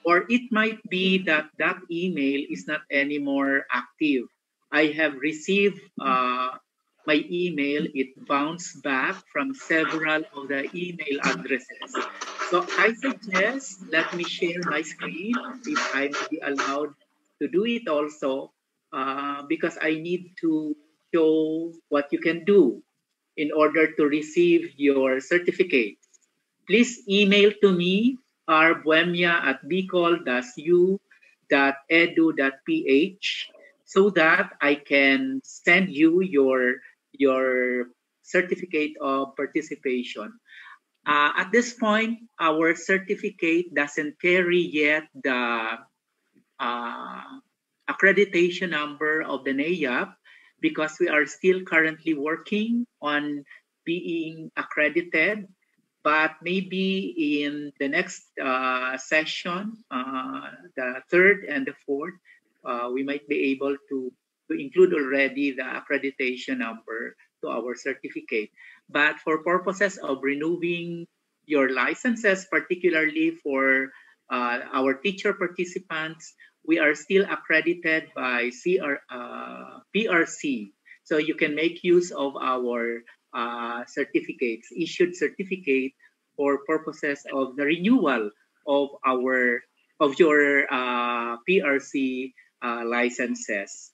or it might be that that email is not anymore active. I have received my email, it bounced back from several of the email addresses. So I suggest, let me share my screen if I may be allowed to do it also, because I need to show what you can do in order to receive your certificate. Please email to me, rbuemia@bicol.u.edu.ph, so that I can send you your certificate of participation. At this point, our certificate doesn't carry yet the accreditation number of the NAIAP, because we are still currently working on being accredited. But maybe in the next session, the 3rd and the 4th, we might be able to include already the accreditation number to our certificate. But for purposes of renewing your licenses, particularly for our teacher participants, we are still accredited by PRC. So you can make use of our certificates, issued certificate, for purposes of the renewal of your PRC licenses.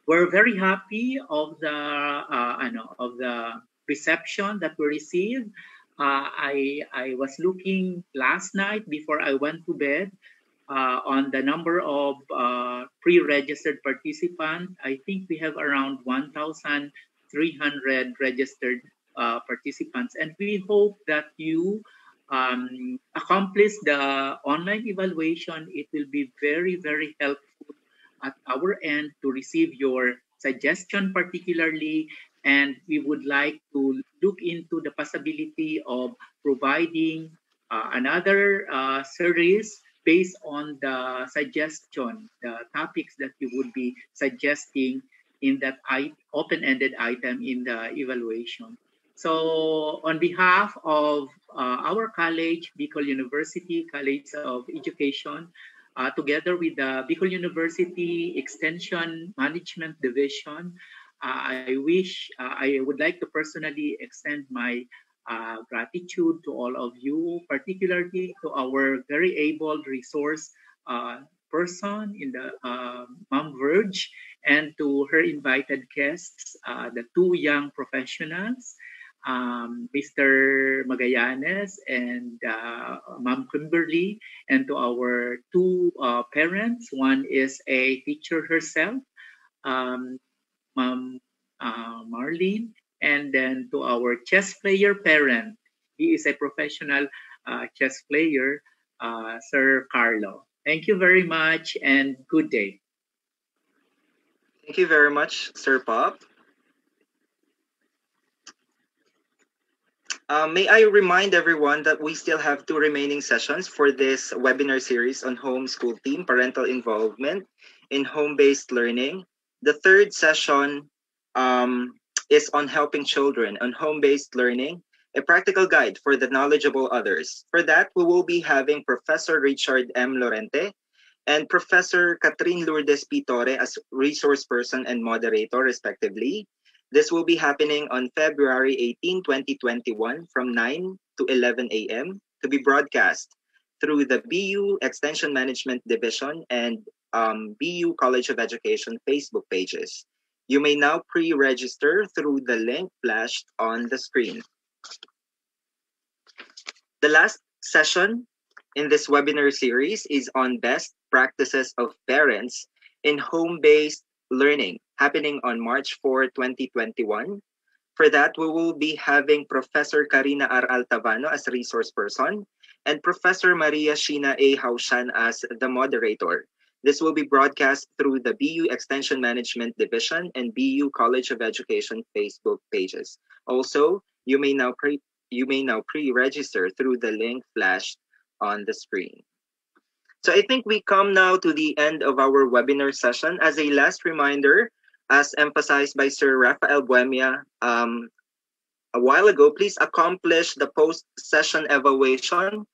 We're very happy of the reception that we received. I was looking last night before I went to bed on the number of pre-registered participants. I think we have around 1,300 registered participants, and we hope that you accomplish the online evaluation. It will be very, very helpful at our end to receive your suggestion particularly, and we would like to look into the possibility of providing another series based on the suggestion, the topics that you would be suggesting in that open-ended item in the evaluation. So on behalf of our college, Bicol University College of Education, together with the Bicol University Extension Management Division, I would like to personally extend my gratitude to all of you, particularly to our very able resource person in the Mom Verge, and to her invited guests, the two young professionals, Mr. Magallanes and Ma'am Kimberly, and to our two parents. One is a teacher herself, Ma'am Marlene, and then to our chess player parent. He is a professional chess player, Sir Carlo. Thank you very much and good day. Thank you very much, Sir Pop. May I remind everyone that we still have two remaining sessions for this webinar series on homeschool team parental involvement in home-based learning. The third session is on helping children on home-based learning, a practical guide for the knowledgeable others. For that, we will be having Professor Richard M. Lorente and Professor Catherine Lourdes P. Torre as resource person and moderator, respectively. This will be happening on February 18, 2021 from 9 to 11 a.m. to be broadcast through the BU Extension Management Division and BU College of Education Facebook pages. You may now pre-register through the link flashed on the screen. The last session in this webinar series is on best practices of parents in home-based learning, happening on March 4, 2021. For that, we will be having Professor Karina R. Altavano as resource person and Professor Maria Sheena A. Haushan as the moderator. This will be broadcast through the BU Extension Management Division and BU College of Education Facebook pages. Also, you may now pre-register through the link flashed on the screen. So I think we come now to the end of our webinar session. As a last reminder, as emphasized by Sir Rafael Buemia a while ago, please accomplish the post-session evaluation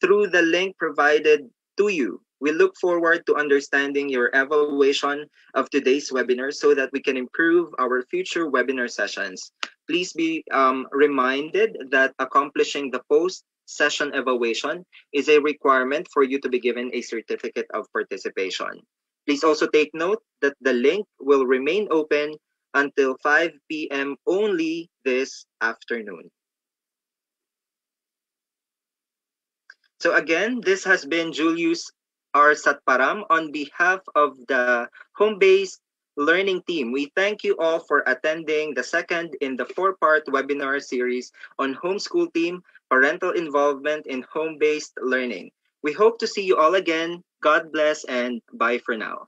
through the link provided to you. We look forward to understanding your evaluation of today's webinar so that we can improve our future webinar sessions. Please be reminded that accomplishing the post-session evaluation is a requirement for you to be given a certificate of participation. Please also take note that the link will remain open until 5 p.m. only this afternoon. So again, this has been Julius R. Satparam on behalf of the home-based learning team. We thank you all for attending the second in the four-part webinar series on homeschool team, parental involvement in home-based learning. We hope to see you all again. God bless and bye for now.